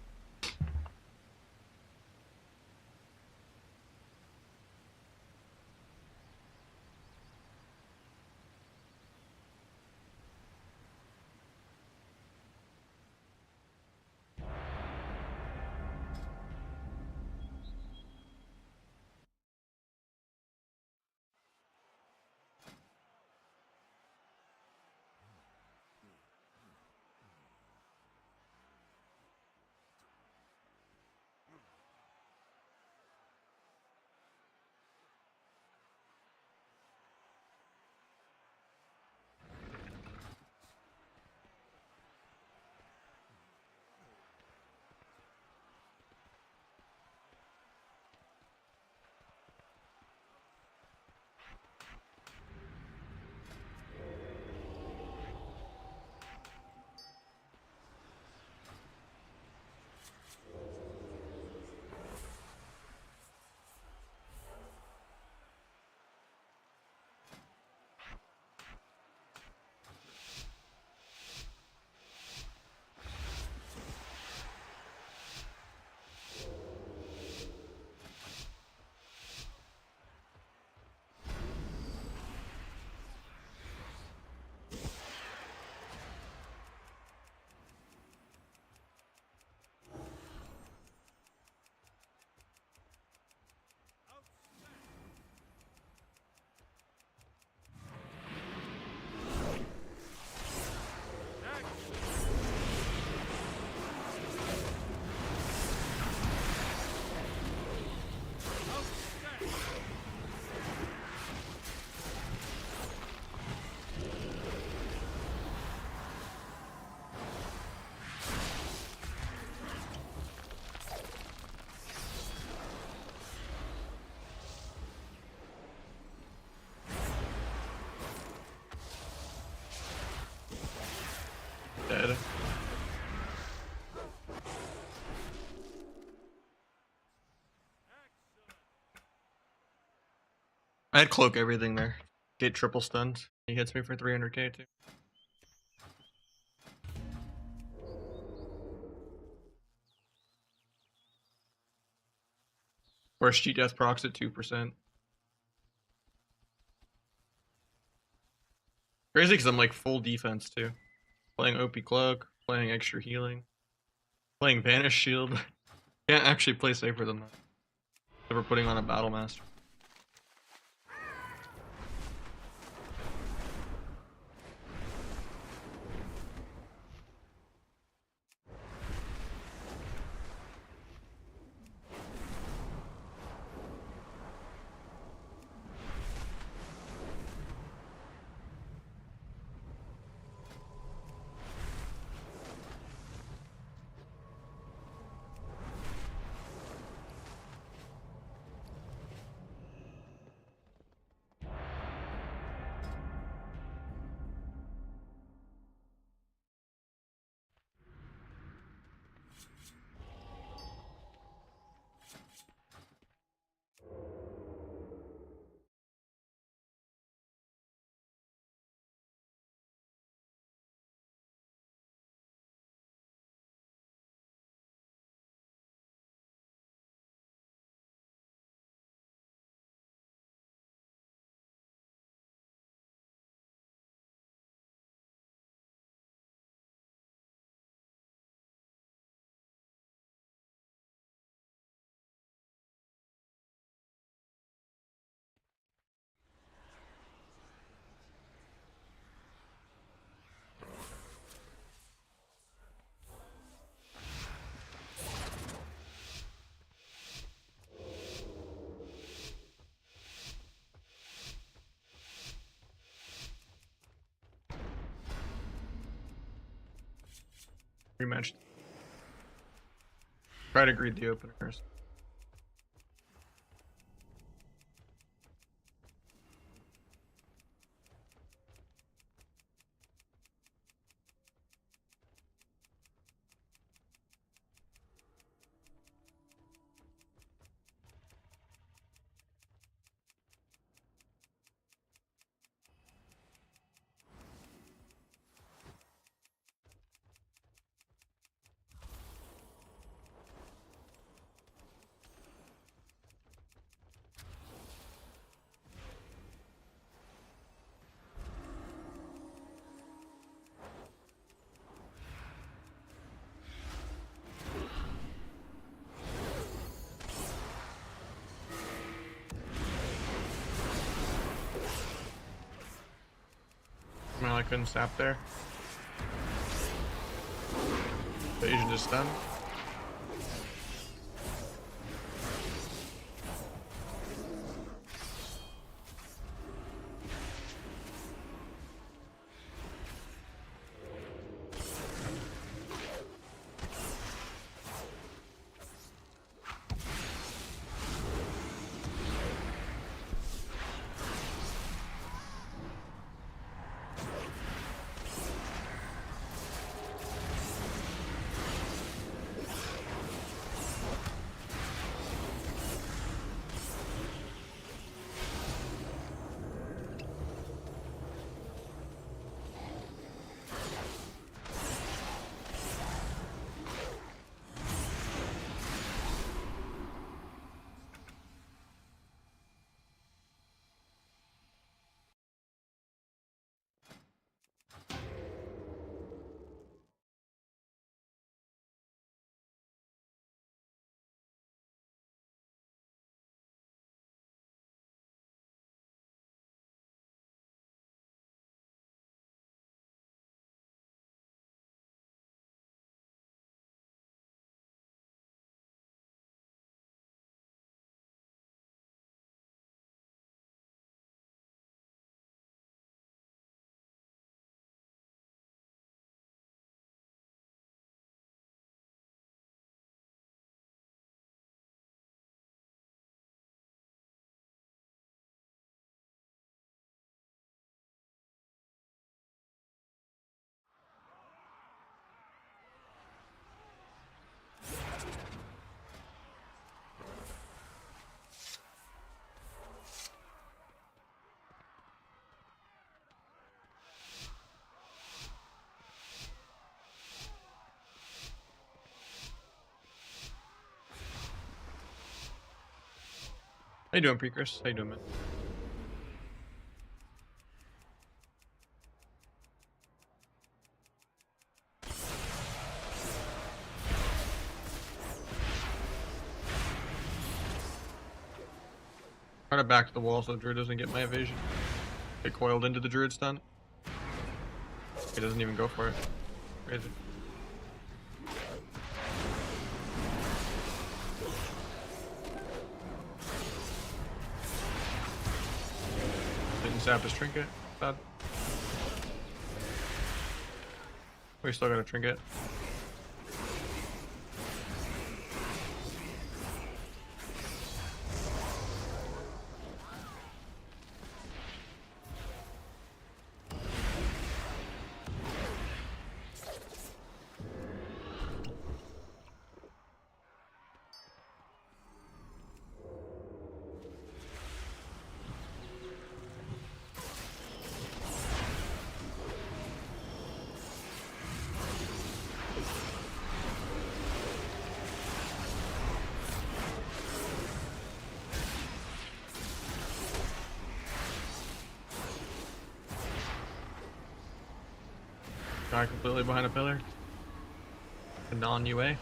Dead. I had cloak everything there. Get triple stunned. He hits me for 300k too. First cheat death procs at 2%. Crazy because I'm like full defense too. Playing OP cloak, playing extra healing, playing banish shield. Can't actually play safer than that. Never putting on a battle master. Rematched. Try to greed the openers. Well, I couldn't stop there. Evasion just stunned. How you doing, Pre-Chris? How you doing, man? Try to back to the wall so the druid doesn't get my evasion. Get coiled into the druid stun. He doesn't even go for it. Crazy. Didn't sap his trinket. Bad. We still got a trinket. Guy completely behind a pillar. A non-UA.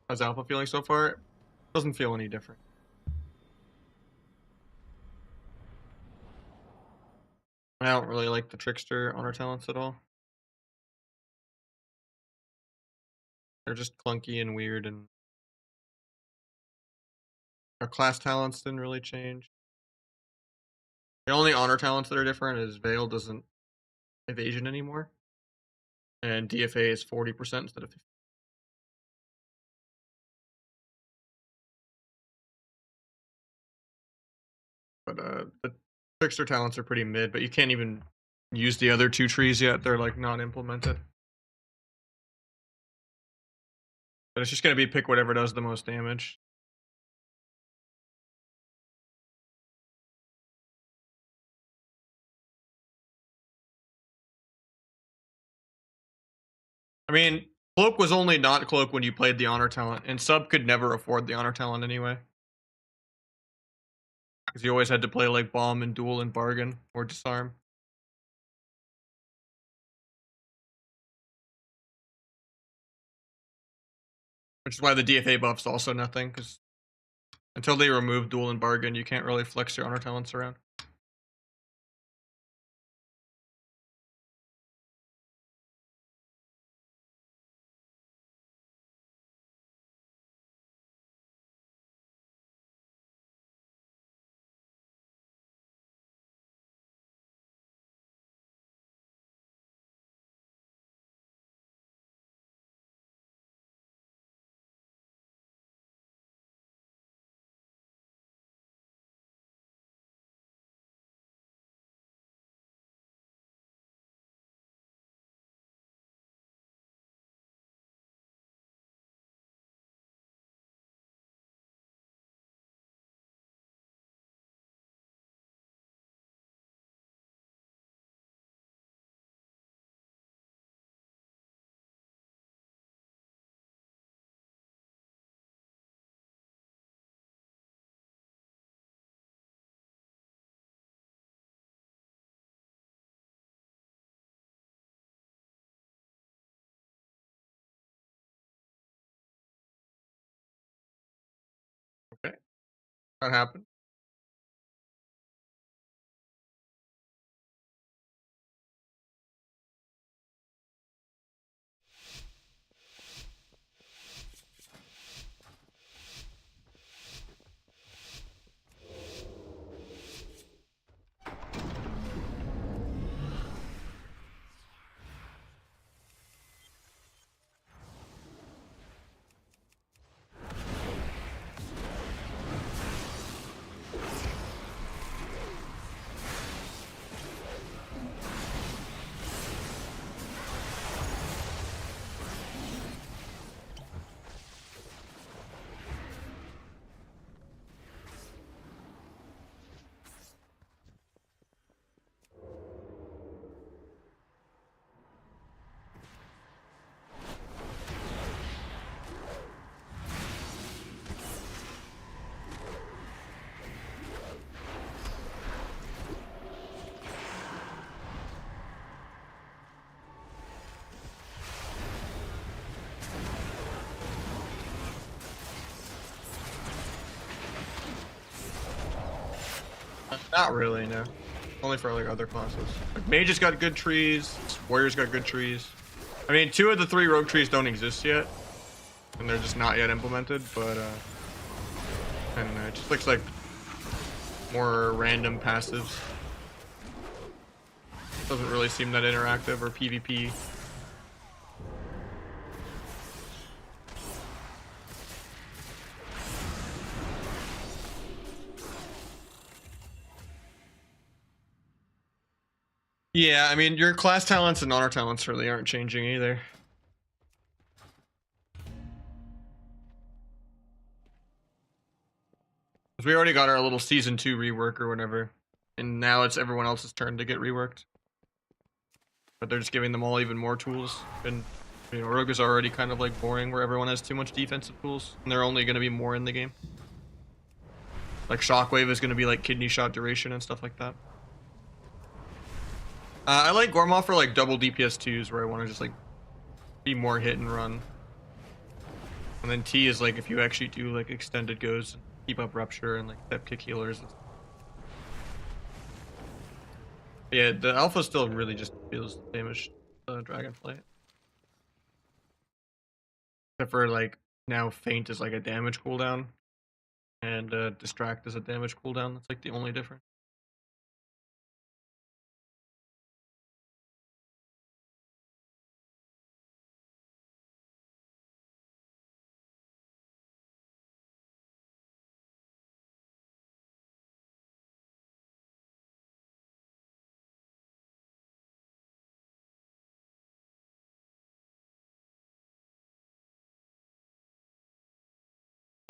How's Alpha feeling so far? Doesn't feel any different. I don't really like the Trickster honor talents at all. They're just clunky and weird, and our class talents didn't really change. The only honor talents that are different is Veil doesn't evasion anymore, and DFA is 40% instead of 50. But the Trickster talents are pretty mid, but you can't even use the other two trees yet. They're like not implemented. But it's just gonna be pick whatever does the most damage. I mean, Cloak was only not Cloak when you played the honor talent, and Sub could never afford the honor talent anyway. Because you always had to play like Bomb and Duel and Bargain or Disarm. Which is why the DFA buff's also nothing, because until they remove Duel and Bargain, you can't really flex your honor talents around. Okay, that happened. Not really, no. Only for like other classes. Like Mages got good trees, Warriors got good trees. I mean, 2 of the 3 rogue trees don't exist yet, and they're just not yet implemented. But I don't know. It just looks like more random passives. Doesn't really seem that interactive or PvP. Yeah, I mean, your class talents and honor talents really aren't changing either. We already got our little season 2 rework or whatever, and now it's everyone else's turn to get reworked. But they're just giving them all even more tools. And you know, Rogue is already kind of like boring, where everyone has too much defensive tools, and they're only going to be more in the game. Like Shockwave is going to be like kidney shot duration and stuff like that. I like Gormoth for like double DPS 2s, where I want to just like be more hit and run. And then T is like if you actually do like extended goes and keep up rupture and like step kick healers. Yeah, the alpha still really just feels the same as Dragonflight. Except for like now Feint is like a damage cooldown and Distract is a damage cooldown. That's like the only difference.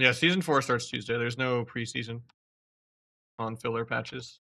Yeah, season 4 starts Tuesday. There's no preseason on filler patches.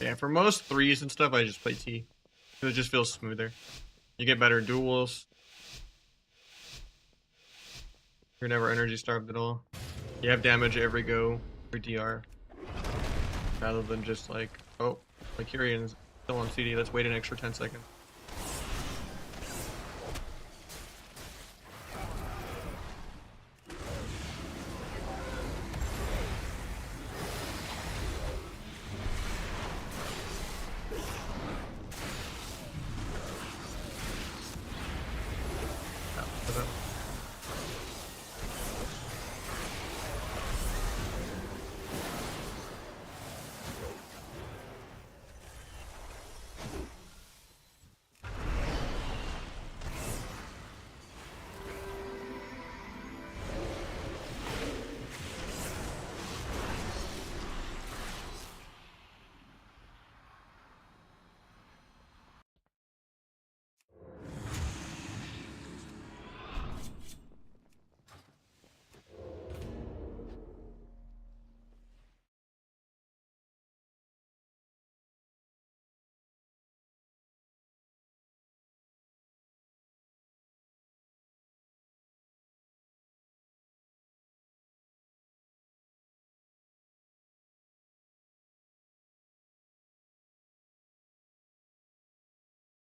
Yeah, for most threes and stuff, I just play T. It just feels smoother. You get better duels. You're never energy starved at all. You have damage every go for DR. Rather than just like, oh, like Kyrian's still on CD, let's wait an extra 10 seconds.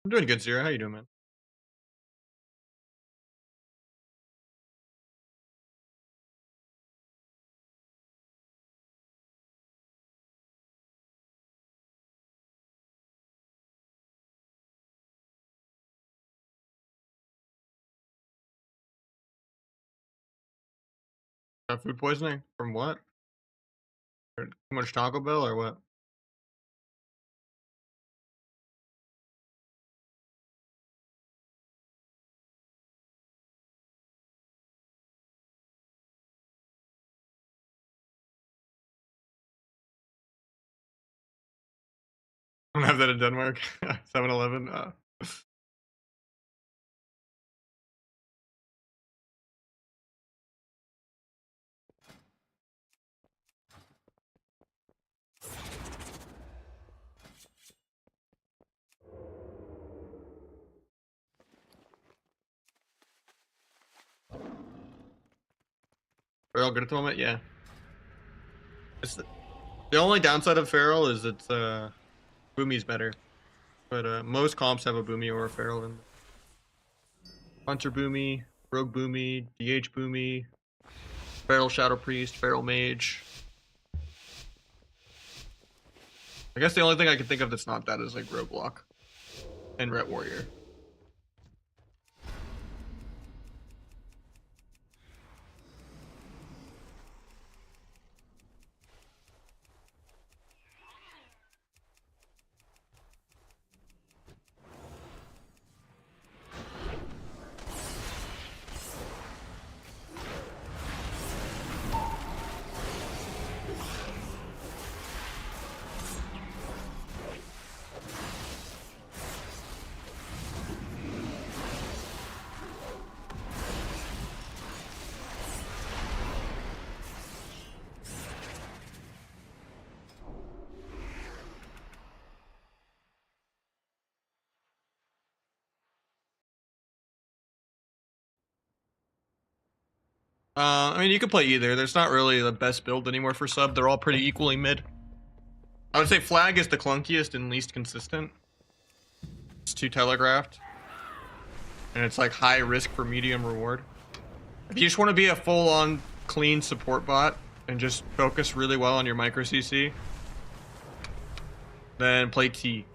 I'm doing good, Zero. How you doing, man? Food poisoning? From what? Too much Taco Bell or what? I don't have that in Denmark. 7-Eleven. Are all good at the moment? Yeah. It's the only downside of Feral is it's Boomy's better. But most comps have a Boomy or a Feral in. Hunter Boomy, Rogue Boomy, DH Boomy, Feral Shadow Priest, Feral Mage. I guess the only thing I can think of that's not that is like Roguelock and Ret Warrior. I mean, you could play either. There's not really the best build anymore for sub. They're all pretty equally mid. I would say Flag is the clunkiest and least consistent. It's too telegraphed. And it's like high risk for medium reward. If you just want to be a full-on clean support bot and just focus really well on your micro CC, then play T.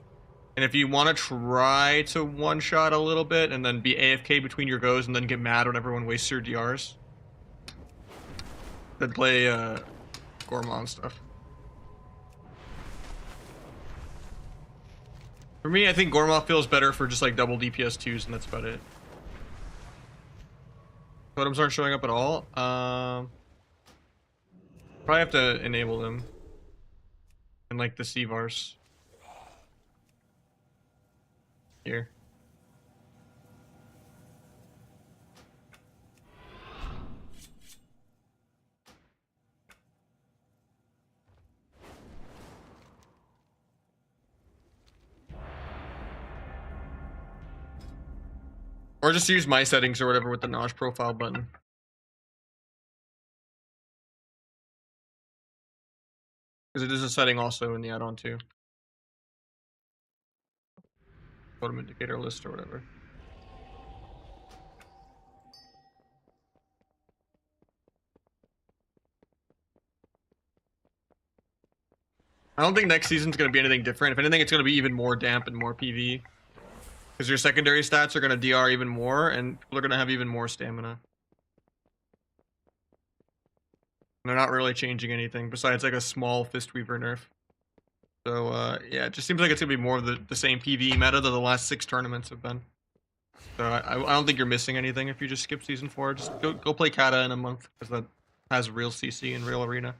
And if you want to try to one-shot a little bit and then be AFK between your goes and then get mad when everyone wastes your DRs, then play Gormon stuff. For me, I think Gormoth feels better for just like double DPS 2s, and that's about it. Totems aren't showing up at all. Probably have to enable them. And like the Cvars. Here. Or just use my settings or whatever with the Notch profile button. Because it is a setting also in the add-on too. Totem indicator list or whatever. I don't think next season's going to be anything different. If anything, it's going to be even more damp and more PV. Because your secondary stats are going to DR even more, and people are going to have even more stamina. They're not really changing anything besides like a small Fistweaver nerf. So yeah, it just seems like it's gonna be more of the same PvE meta that the last 6 tournaments have been. So I don't think you're missing anything if you just skip season 4. Just go play Kata in a month because that has real CC and real arena.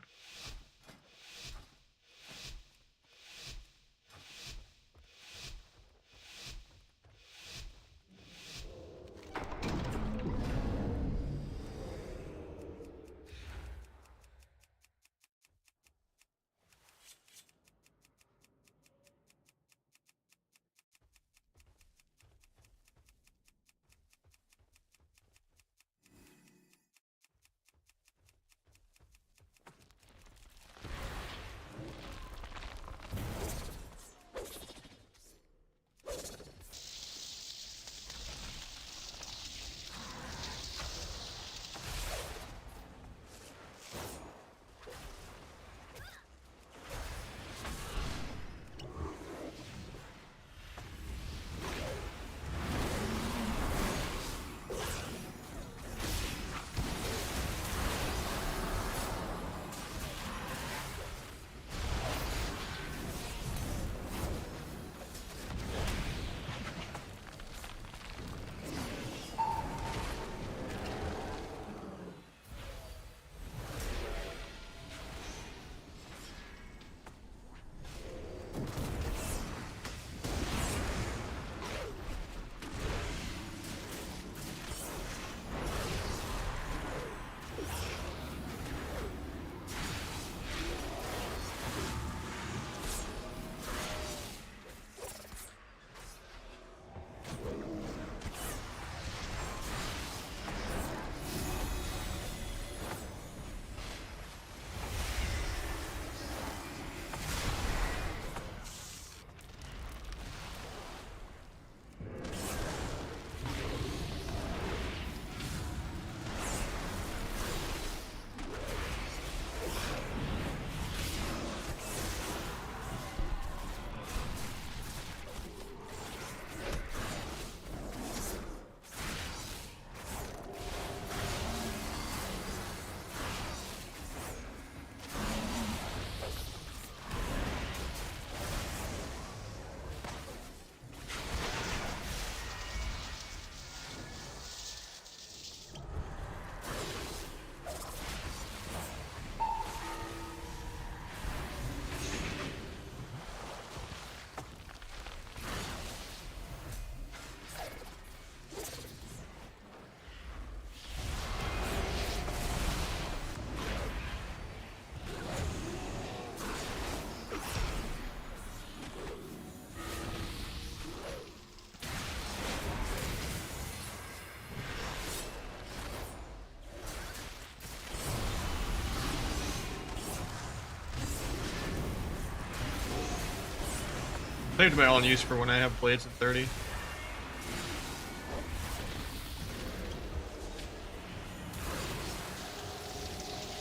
Saved my all in use for when I have blades at 30.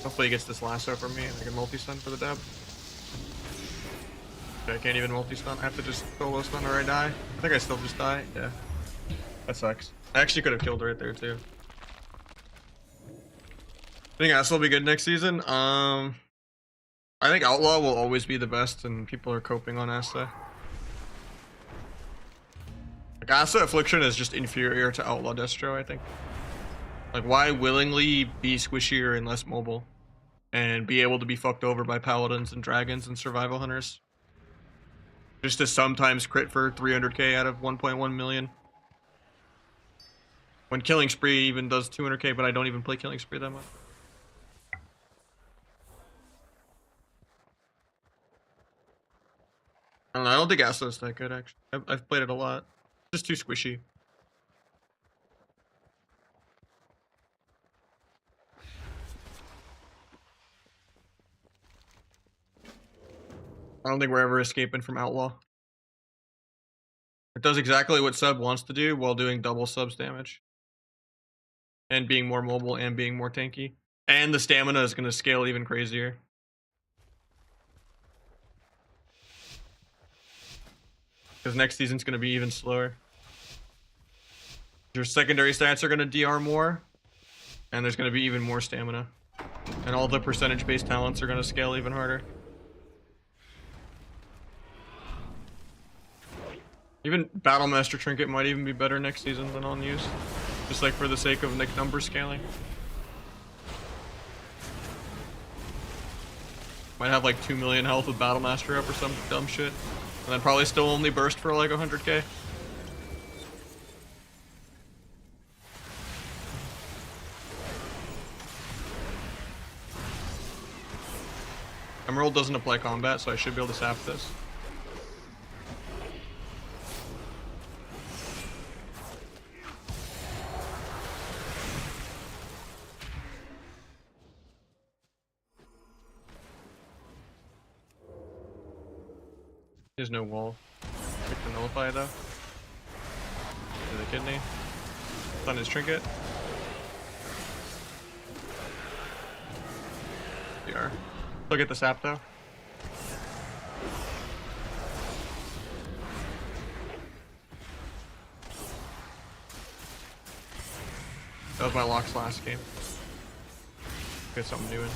Hopefully he gets this lasso from me and I can multi-stun for the dab. Okay, I can't even multi-stun. I have to just solo stun or I die. I think I still just die. Yeah. That sucks. I actually could have killed right there too. I think Asta will be good next season. I think Outlaw will always be the best and people are coping on Asta. Like Asta Affliction is just inferior to Outlaw Destro, I think. Like why willingly be squishier and less mobile? And be able to be fucked over by paladins and dragons and survival hunters. Just to sometimes crit for 300k out of 1.1 million. When Killing Spree even does 200k, but I don't even play Killing Spree that much. I don't know, I don't think Asta is that good actually. I've played it a lot. It's just too squishy. I don't think we're ever escaping from Outlaw. It does exactly what sub wants to do while doing double subs damage. And being more mobile and being more tanky. And the stamina is going to scale even crazier. Because next season's going to be even slower. Your secondary stats are going to DR more. And there's going to be even more stamina. And all the percentage-based talents are going to scale even harder. Even Battlemaster Trinket might even be better next season than on use. Just like for the sake of like number scaling. Might have like 2 million health with Battlemaster up or some dumb shit. And then probably still only burst for like 100k. Emerald doesn't apply combat, so I should be able to sap this. There's no wall. Pick the nullify though. To the kidney. Stun his trinket. PR. Still get the sap though. That was my locks last game. Get something new in.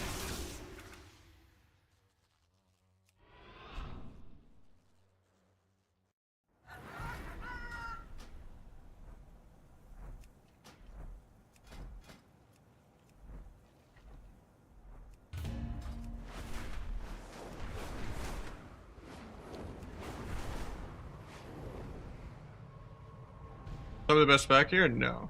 Some of the best back here? No.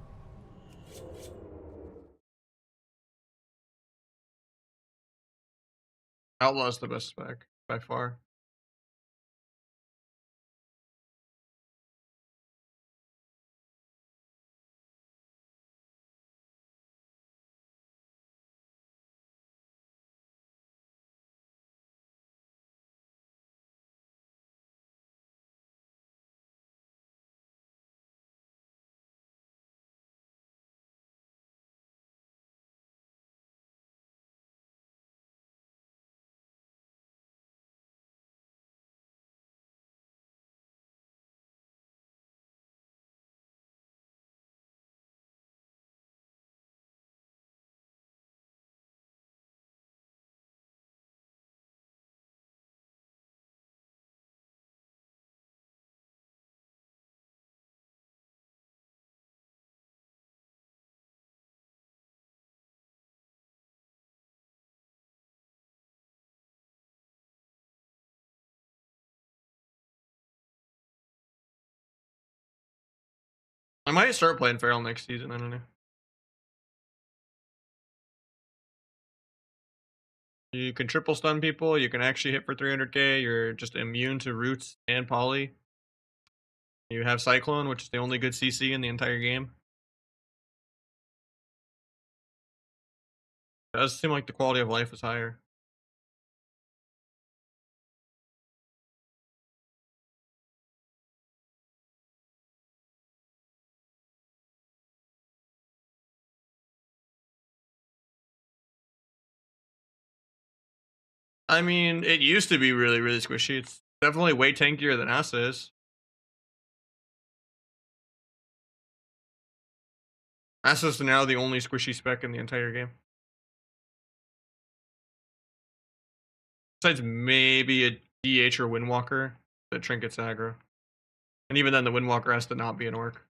Outlaw's the best spec by far. I might start playing Feral next season, I don't know. You can triple stun people, you can actually hit for 300k, you're just immune to roots and poly. You have Cyclone, which is the only good CC in the entire game. It does seem like the quality of life is higher. I mean, it used to be really, really squishy. It's definitely way tankier than Asa is. Asa's now the only squishy spec in the entire game. Besides maybe a DH or Windwalker that trinkets aggro. And even then, the Windwalker has to not be an orc.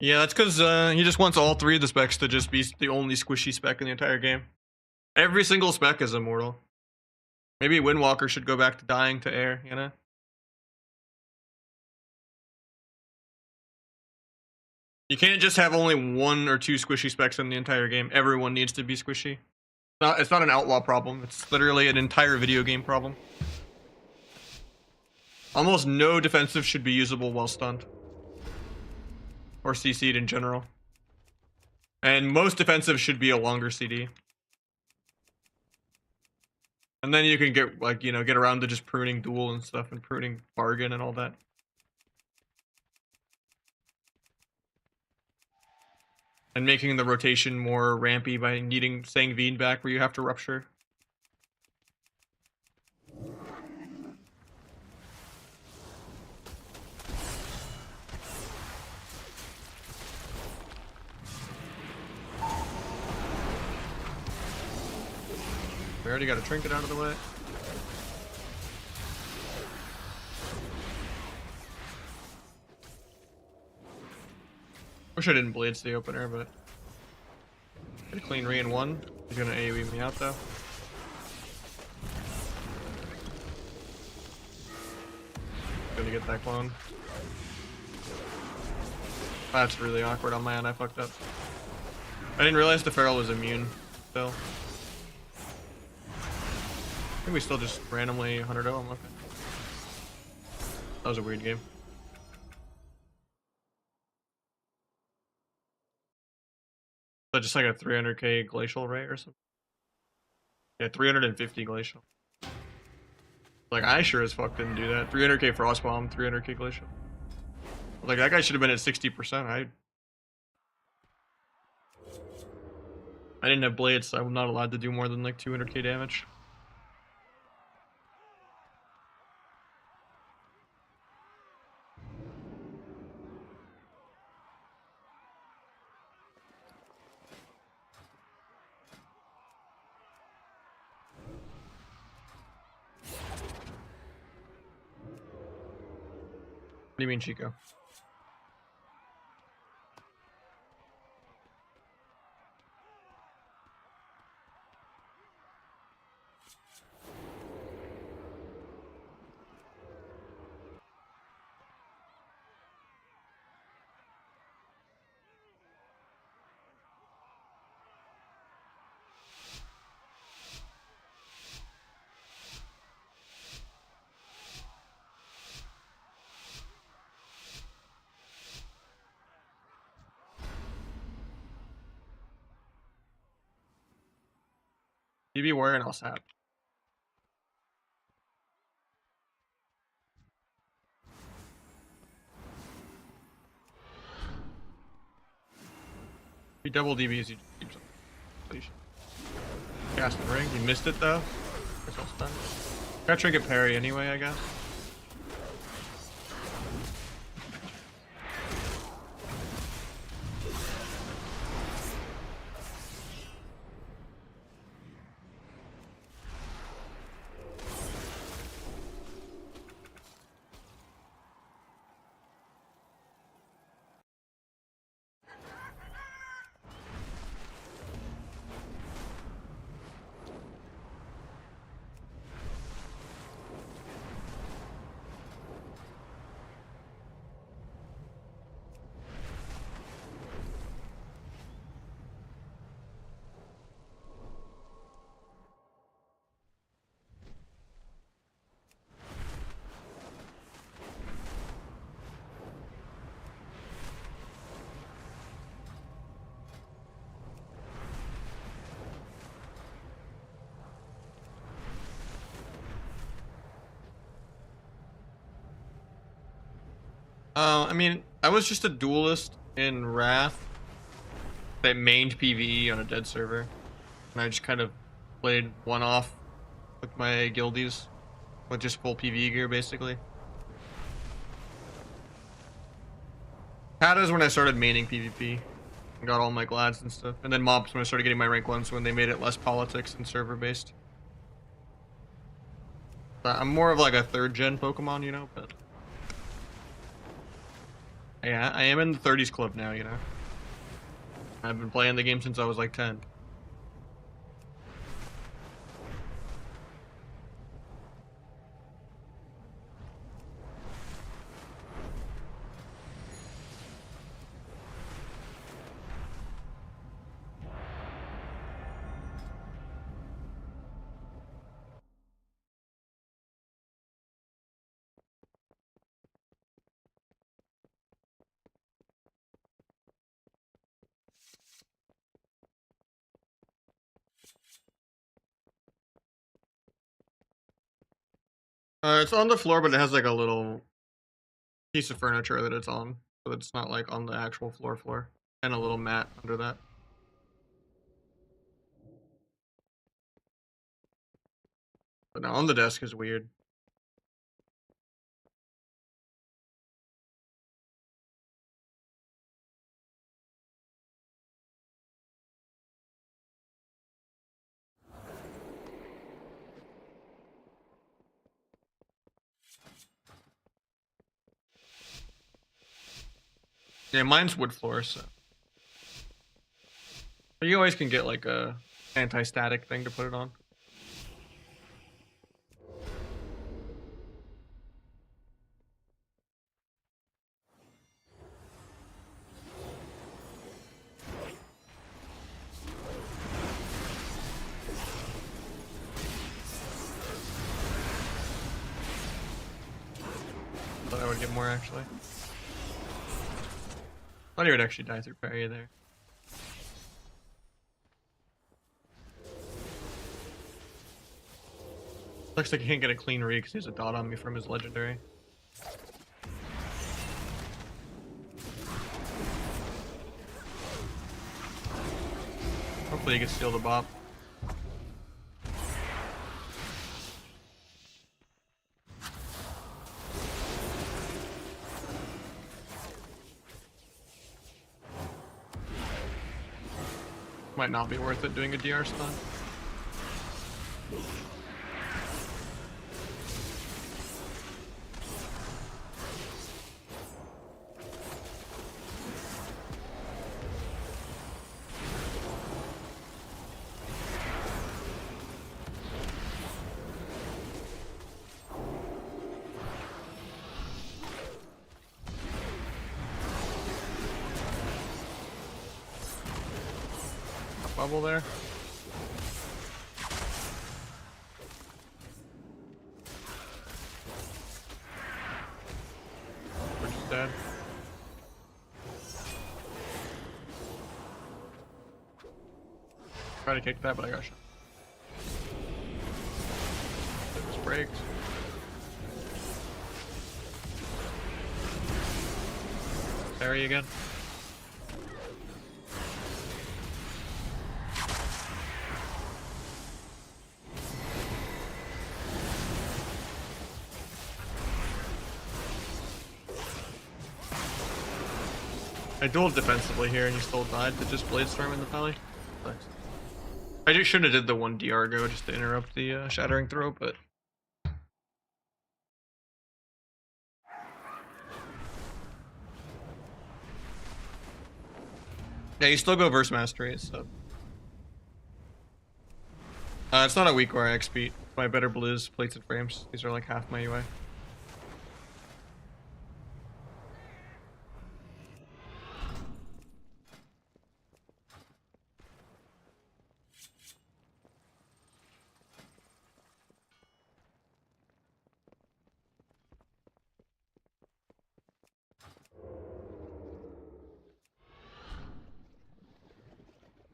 Yeah, that's because he just wants all three of the specs to just be the only squishy spec in the entire game. Every single spec is immortal. Maybe Windwalker should go back to dying to air, you know? You can't just have only one or two squishy specs in the entire game. Everyone needs to be squishy. It's not an outlaw problem. It's literally an entire video game problem. Almost no defensive should be usable while stunned. Or CC'd in general. And most defensive should be a longer CD. And then you can get, like, you know, get around to just pruning duel and stuff and pruning bargain and all that. And making the rotation more rampy by needing Sangveen back where you have to rupture. We already got a trinket out of the way. Wish I didn't blades the opener, but get a clean re in one. He's gonna AoE me out though. Gonna get that clone. That's really awkward on my end. I fucked up. I didn't realize the feral was immune still. I think we still just randomly 100-0 him. Okay. That was a weird game. Is that just like a 300k glacial rate or something? Yeah, 350 glacial. Like, I sure as fuck didn't do that. 300k frostbomb, 300k glacial. Like, that guy should have been at 60%. I didn't have blades, so I'm not allowed to do more than like 200k damage. What do you mean, Chico? DB Warrior and LSAT. He double DBs, he just keeps completion. Cast the ring, he missed it though. Got trinket parry anyway, I guess. I mean, I was just a duelist in Wrath that mained PvE on a dead server, and I just kind of played one off with my guildies with just full PvE gear, basically. Kata is when I started maining PvP and got all my glads and stuff, and then mobs when I started getting my rank ones when they made it less politics and server based. I'm more of like a third gen Pokemon, you know, but yeah, I am in the 30s club now, you know. I've been playing the game since I was like 10. It's on the floor, but it has like a little piece of furniture that it's on, so it's not like on the actual floor, and a little mat under that. But now on the desk is weird. Yeah, mine's wood floor, so but you always can get like a anti-static thing to put it on. Thought I would get more actually. Thought he would actually die through parry there. Looks like he can't get a clean read because he has a dot on me from his legendary. Hopefully he can steal the bop. Might not be worth it doing a DR stun. Bubble there. We're just dead. Try to kick that, but I got shot. It just breaks. Parry again. I dueled defensively here and he still died to just Blade Storm in the Pally. Thanks. I just shouldn't have did the one DR go just to interrupt the Shattering Throw, but yeah, you still go Verse Mastery, so it's not a weak or X beat. My better Blizz, Plates and Frames. These are like half my UI.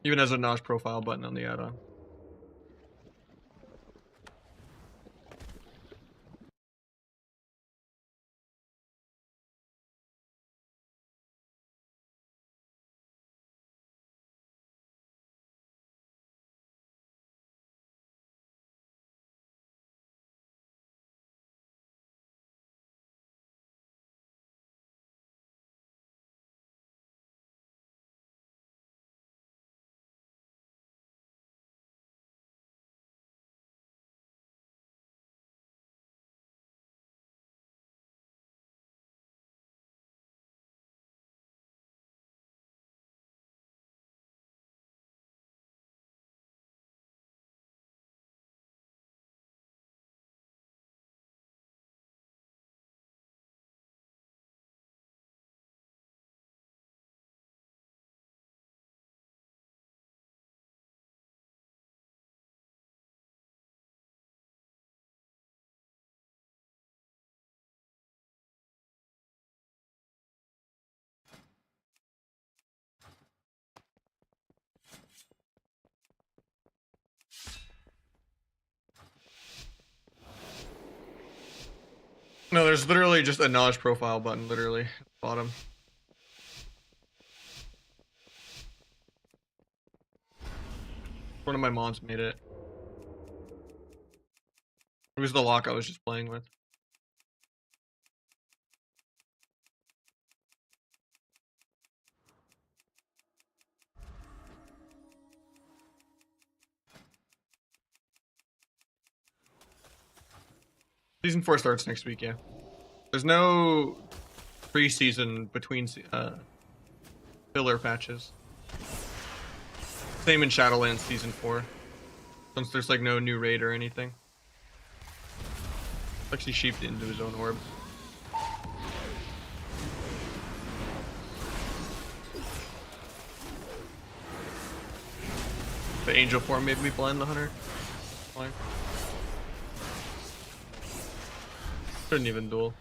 Even as a notch profile button on the add-on. No, there's literally just a knowledge profile button, literally, at the bottom. One of my mods made it. It was the lock I was just playing with. Season 4 starts next week, yeah. There's no preseason between filler patches. Same in Shadowlands Season 4. Since there's like no new raid or anything. Actually sheeped into his own orb. The angel form made me blind the hunter. Fine. Couldn't even duel.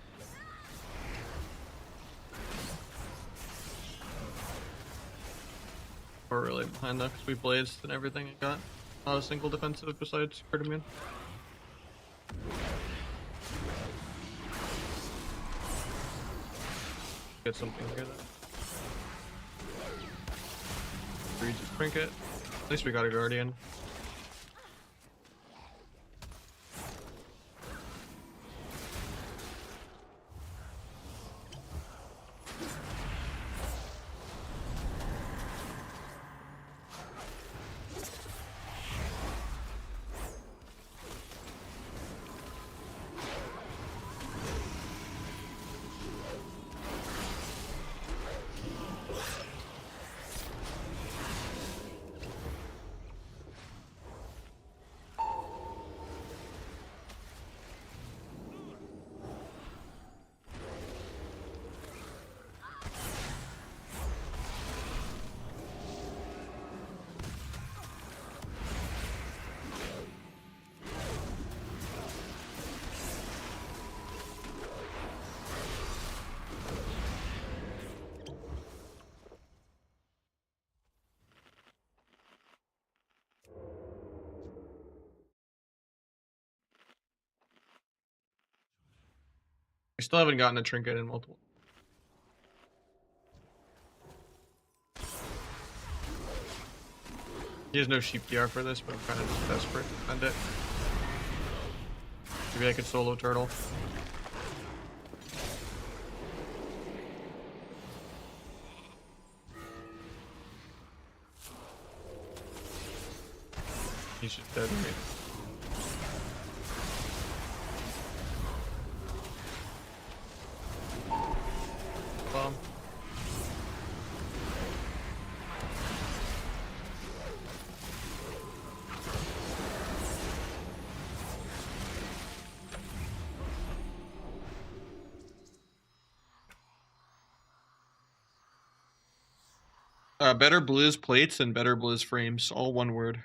We're really behind though, because we blazed and everything and got not a single defensive besides Cardamine. Get something here though. Read his trinket. At least we got a guardian. We still haven't gotten a trinket in multiple. He has no sheep DR for this, but I'm kind of just desperate to defend it. Maybe I could solo turtle. He's just dead, right? Bomb. Better Blizz plates and better Blizz frames, all one word.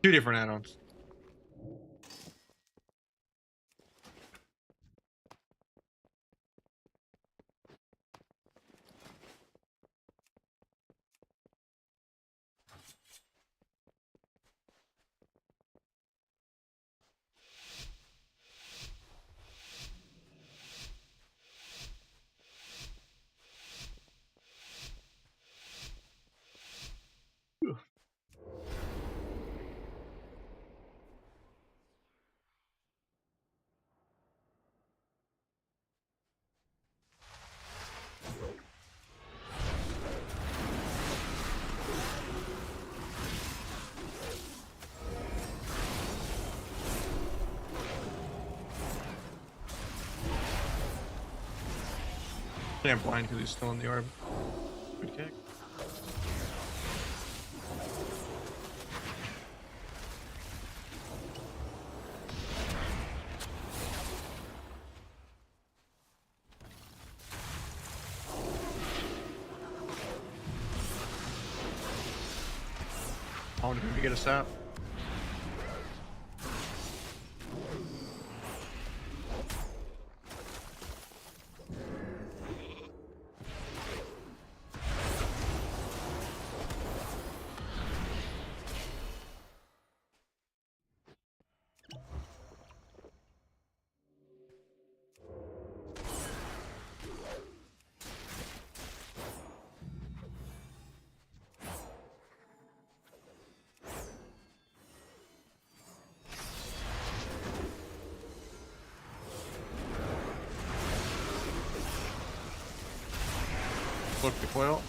Two different add-ons. Damn blind because he's still in the orb. Good kick. wanted him to get a sap. Look the coil.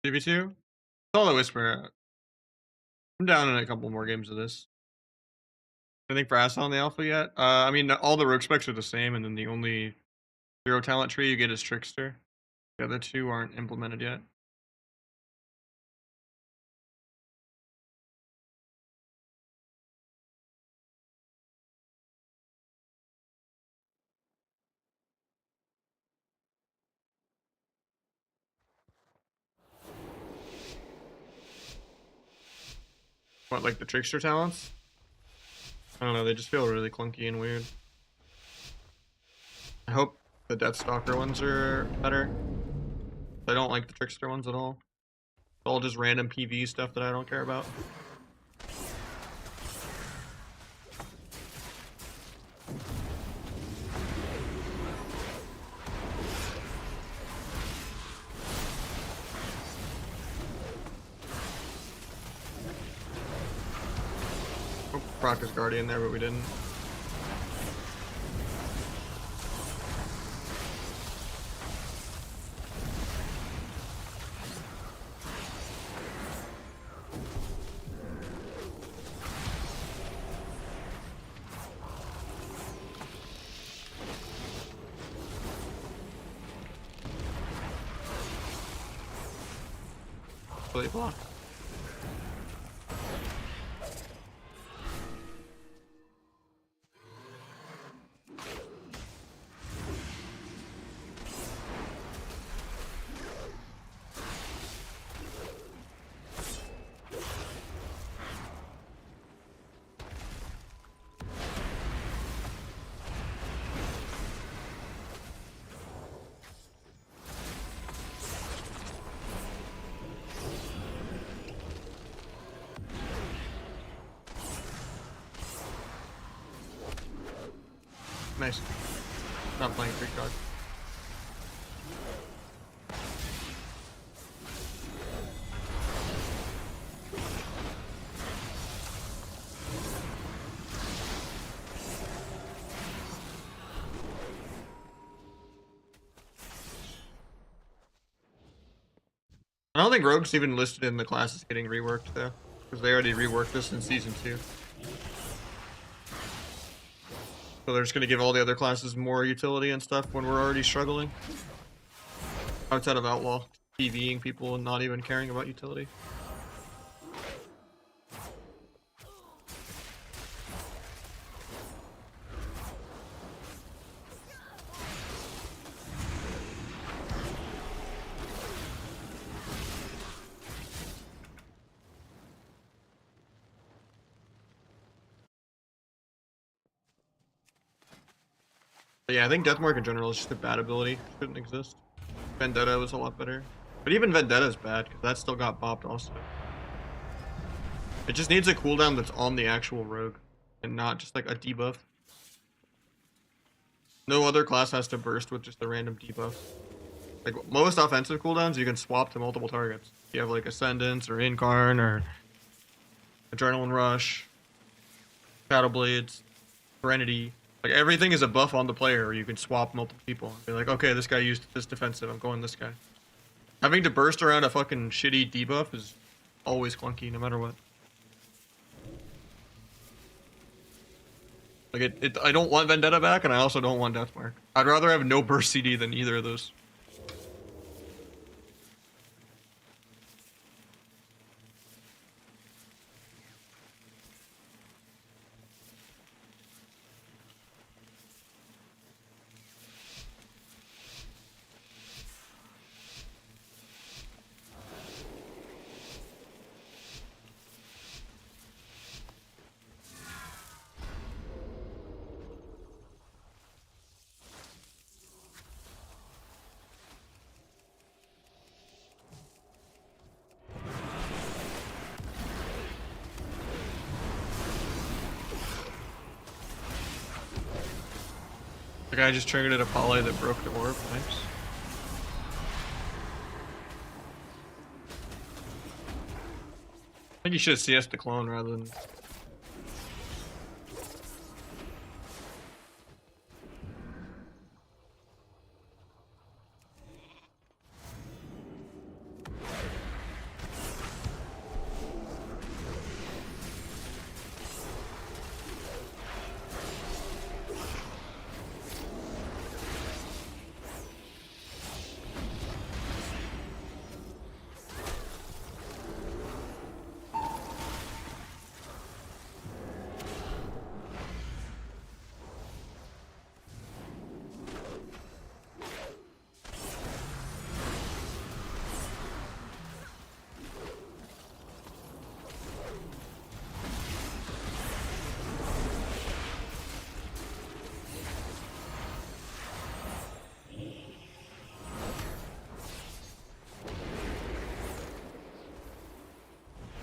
DB2? All the Whisper. I'm down in a couple more games of this. Anything for Asa on the alpha yet? I mean, all the rogue specs are the same, and then the only zero talent tree you get is Trickster. The other two aren't implemented yet. What, like the Trickster talents? I don't know, they just feel really clunky and weird. I hope the Deathstalker ones are better. I don't like the Trickster ones at all. It's all just random PV stuff that I don't care about. Hope proc his Guardian there, but we didn't. Fully blocked. Nice. Not playing free card. I don't think Rogue's even listed in the classes getting reworked though, because they already reworked this in Season 2. So they're just going to give all the other classes more utility and stuff when we're already struggling. Outside of Outlaw, PvEing people and not even caring about utility. But yeah, I think Deathmark in general is just a bad ability. Shouldn't exist. Vendetta was a lot better. But even Vendetta's bad, because that still got bopped also. It just needs a cooldown that's on the actual rogue, and not just like a debuff. No other class has to burst with just a random debuff. Like most offensive cooldowns, you can swap to multiple targets. You have like Ascendance or Incarn or Adrenaline Rush, Shadow Blades, Serenity. Like everything is a buff on the player. You can swap multiple people. Be like, okay, this guy used this defensive. I'm going this guy. Having to burst around a fucking shitty debuff is always clunky, no matter what. Like I don't want Vendetta back, and I also don't want Deathmark. I'd rather have no burst CD than either of those. The guy just triggered a poly that broke the orb. Nice. I think you should have CS the clone rather than.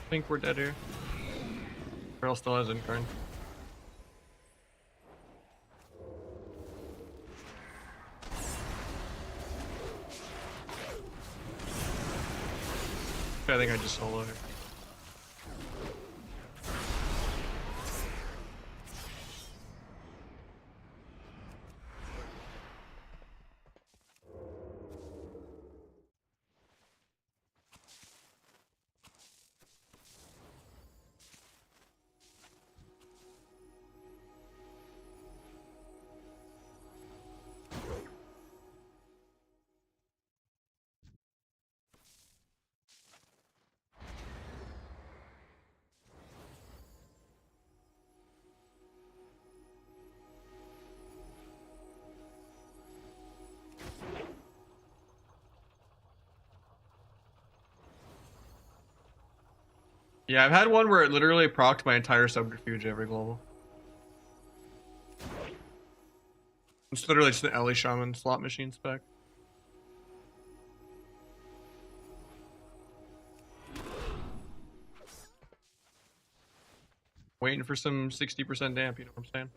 I think we're dead here. Pearl still has Incarn. I think I just solo her. Yeah, I've had one where it literally procced my entire subterfuge every global. It's literally just an Ellie Shaman slot machine spec. Waiting for some 60% damp, you know what I'm saying?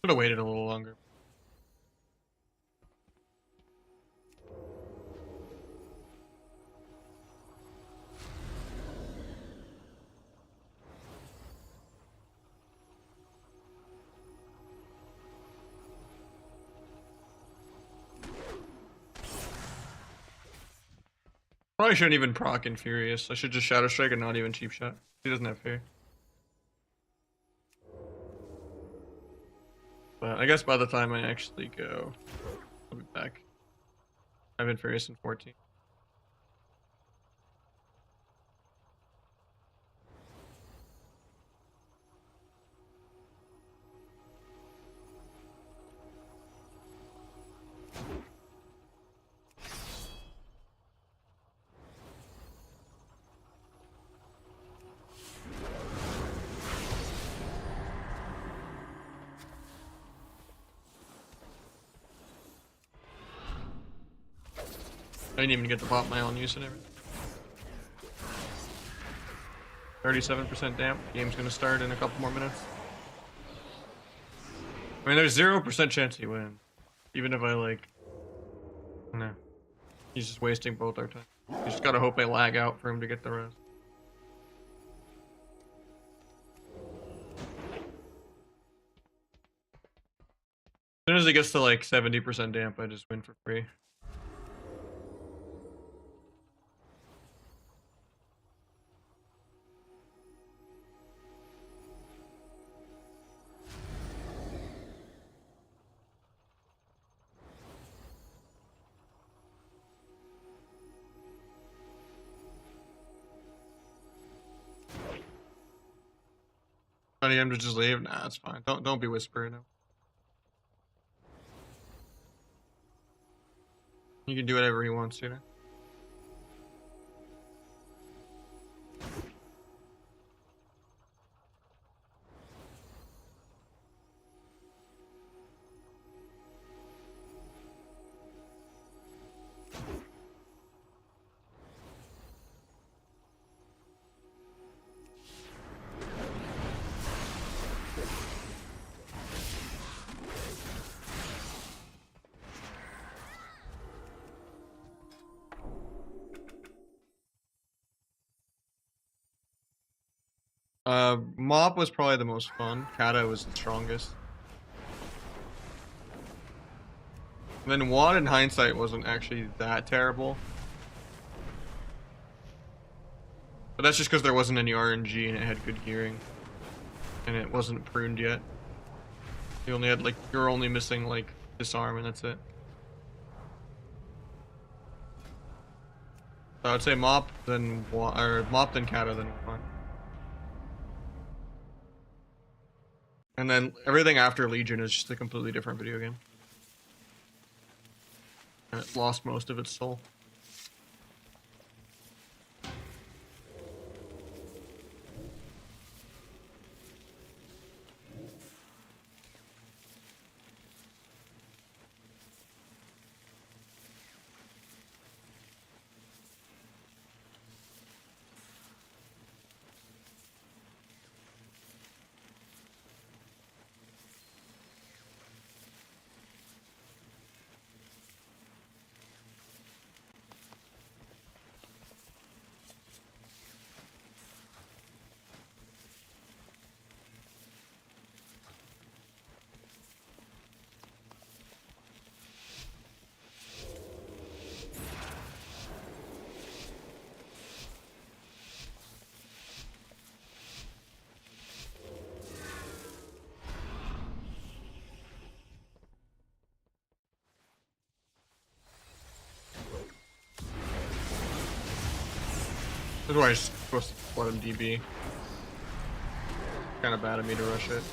Should have waited a little longer. Probably shouldn't even proc Infurious. I should just Shadow Strike and not even Cheap Shot. He doesn't have fear. But I guess by the time I actually go, I'll be back. I have Infurious in 14. I didn't even get to pop my own use and everything. 37% damp. Game's gonna start in a couple more minutes. I mean, there's 0% chance he wins. Even if I, like... No. He's just wasting both our time. You just gotta hope I lag out for him to get the rest. As soon as he gets to, like, 70% damp, I just win for free. I need him to just leave? Nah, it's fine. Don't be whispering him. He can do whatever he wants, you know? Mop was probably the most fun. Kata was the strongest. Then Wad in hindsight wasn't actually that terrible. But that's just because there wasn't any RNG and it had good gearing. And it wasn't pruned yet. You only had, like, you're only missing, like, disarm and that's it. So I would say Mop, then Mop, then Kata, then Wad. And then everything after Legion is just a completely different video game. And it lost most of its soul. This is why I'm supposed to let him DB. Kind of bad of me to rush it.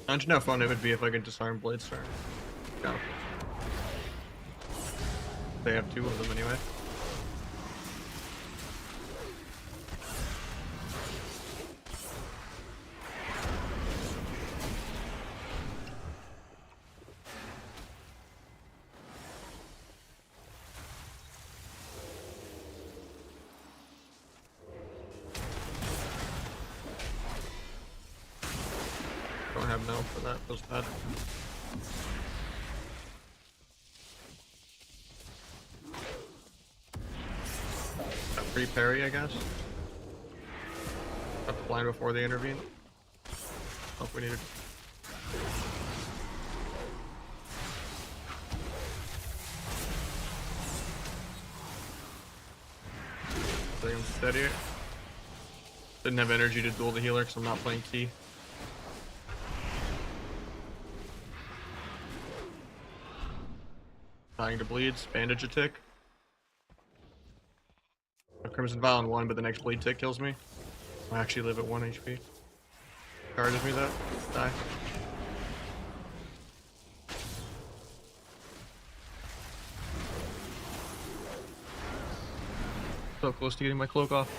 Imagine how fun it would be if I could disarm Bladestar. Yeah. They have two of them anyway. Don't have no for that, feels bad. Free parry, I guess. Got the blind before they intervene. Oh, we needed. Playing steady. Didn't have energy to duel the healer because I'm not playing key. Dying to bleeds, bandage a tick. Crimson Vial on 1, but the next bleed tick kills me. I actually live at 1 HP. Charges me that. Die. So close to getting my cloak off.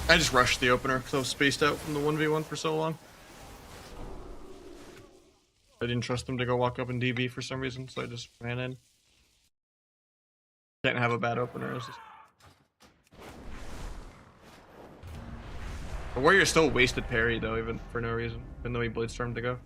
I just rushed the opener because I was spaced out from the 1v1 for so long. I didn't trust them to go walk up and DB for some reason, so I just ran in. Can't have a bad opener. The warrior still wasted parry though, even for no reason, even though he bladestormed to go.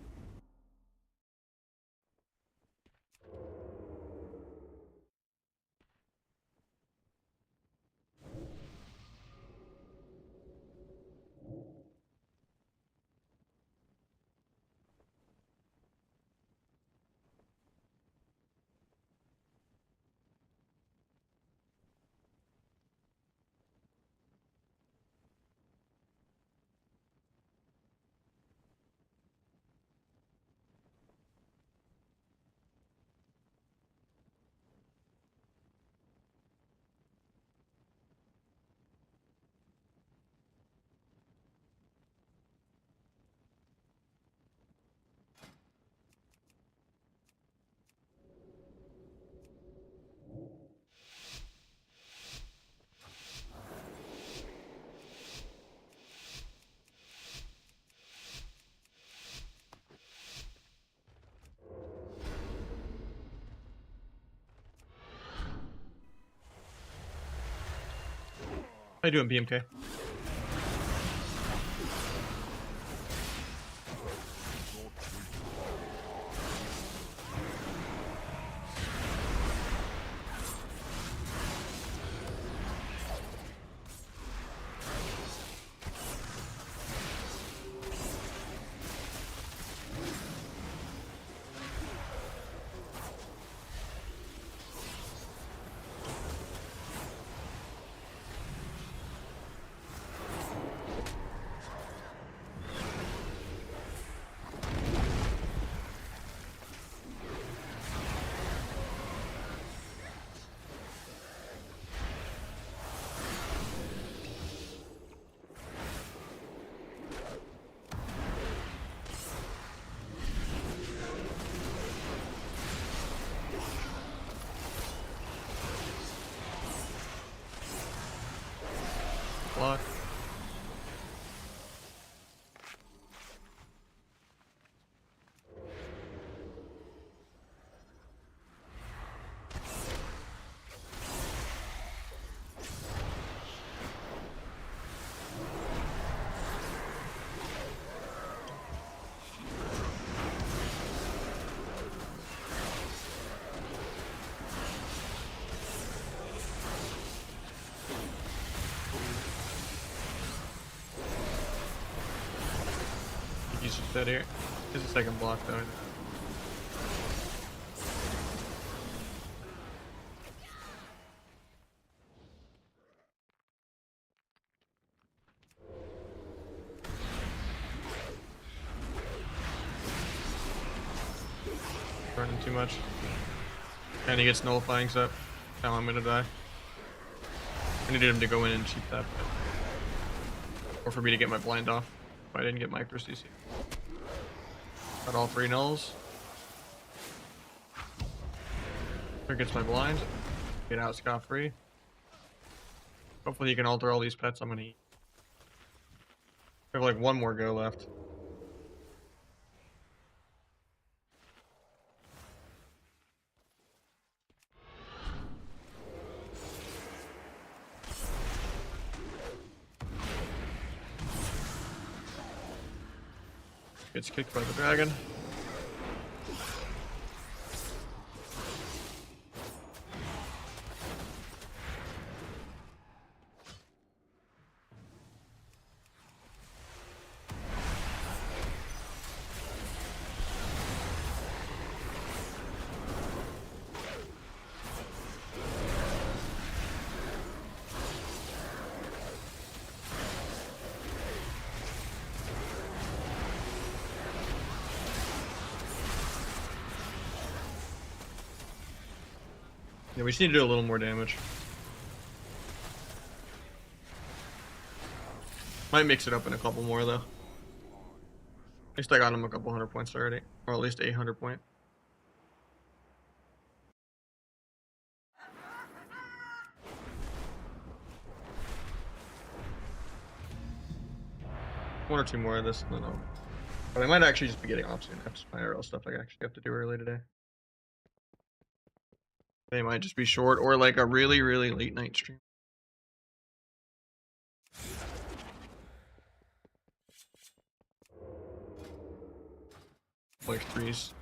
How you doing, BMK? Block. He's just dead here. There's a second block though. Running too much. And he gets nullifying up. Now I'm gonna die. I needed him to go in and cheat that, or for me to get my blind off if I didn't get micro CC. Got all 3 nulls. There gets my blind. Get out scot-free. Hopefully you can alter all these pets I'm gonna eat. I have like 1 more go left. Gets kicked by the dragon. Yeah, we just need to do a little more damage. Might mix it up in a couple more though. At least I got him a couple 100 points already, or at least 800 point. One or two more of this, and then I'll. But I might actually just be getting off soon after my IRL stuff I actually have to do early today. They might just be short or like a really, really late night stream. Like threes.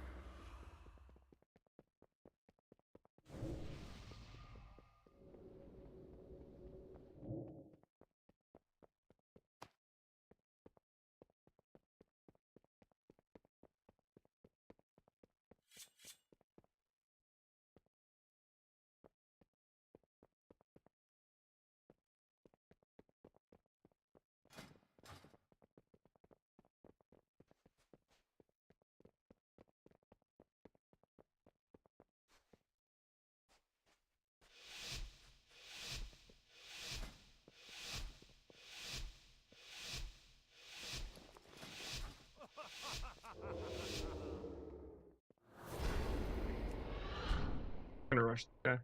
I'm gonna rush this guy.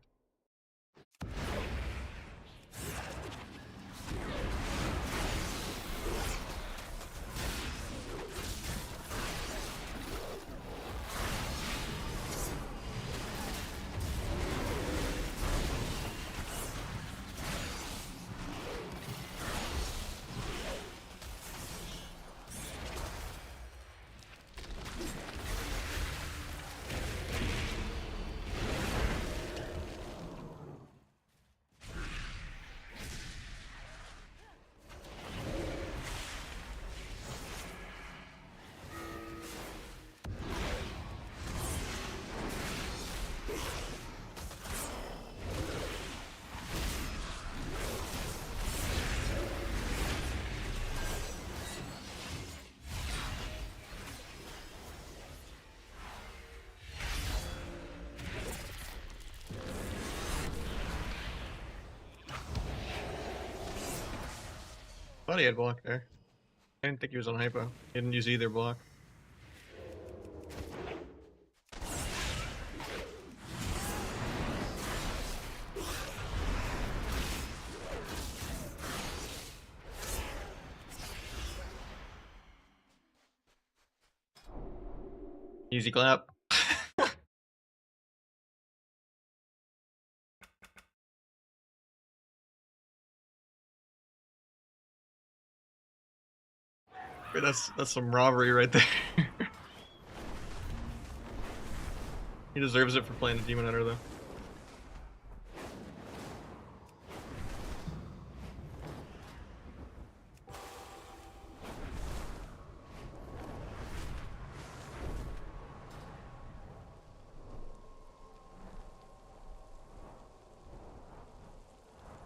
Thought he had block there. I didn't think he was on hypo. He didn't use either block. Easy clap. Wait, that's some robbery right there. He deserves it for playing a Demon Hunter though.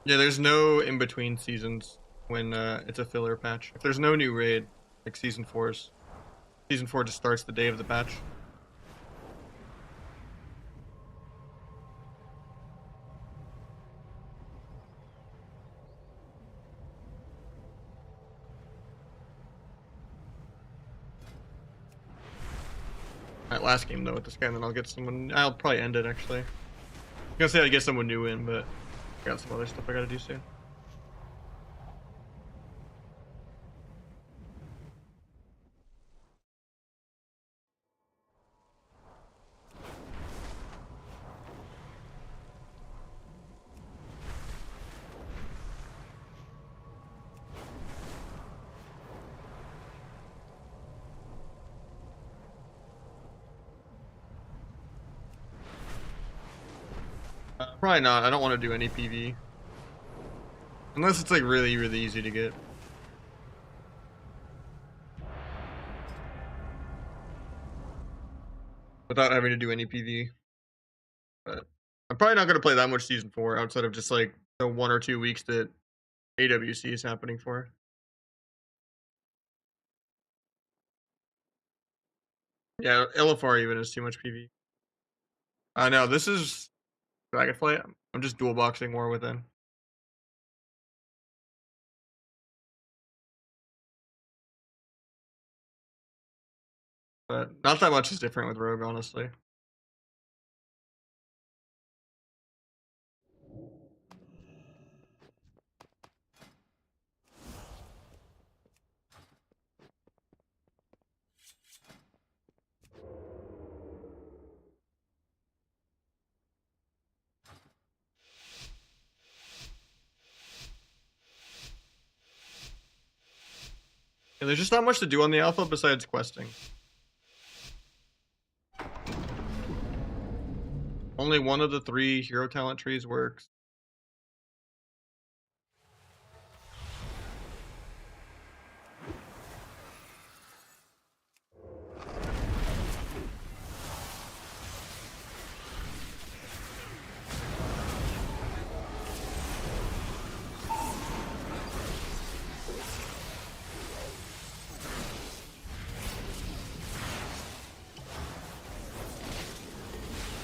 Yeah, there's no in between seasons when it's a filler patch. If there's no new raid, like season 4's, season 4 just starts the day of the patch. Alright, last game though with this guy, and then I'll get someone. I'll probably end it actually. I'm gonna say I'd get someone new in, but I got some other stuff I gotta do soon. Probably not. I don't want to do any PV. Unless it's like really, really easy to get. Without having to do any PV. But I'm probably not going to play that much season 4 outside of just like the 1 or 2 weeks that AWC is happening for. Yeah, LFR even is too much PV. I know, this is Dragonflight. I'm just dual boxing more within. But not that much is different with Rogue, honestly. And there's just not much to do on the alpha besides questing. Only one of the 3 hero talent trees works.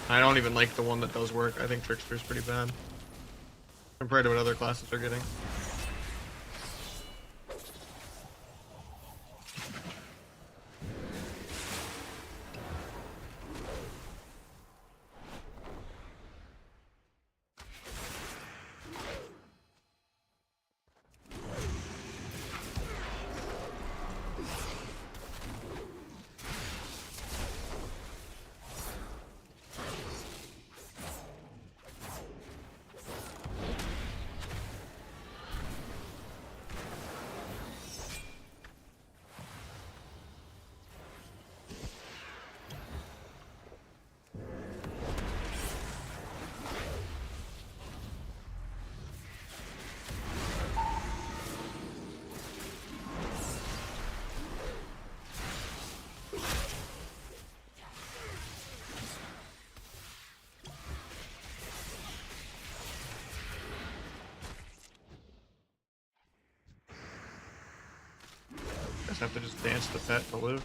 I don't even like the one that does work. I think Trickster's pretty bad compared to what other classes are getting. Guess I have to just dance the pet to live.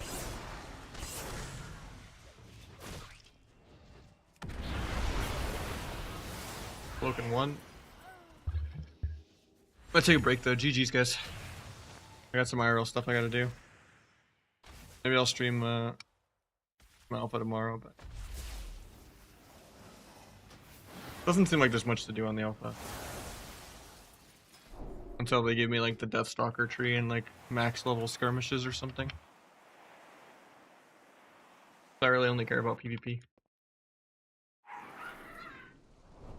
Broken 1. I'm gonna take a break though. GG's, guys. I got some IRL stuff I gotta do. Maybe I'll stream some alpha tomorrow, but doesn't seem like there's much to do on the alpha. Until they give me like the Deathstalker tree and like max level skirmishes or something. I really only care about PvP.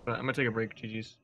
But I'm gonna take a break, GG's.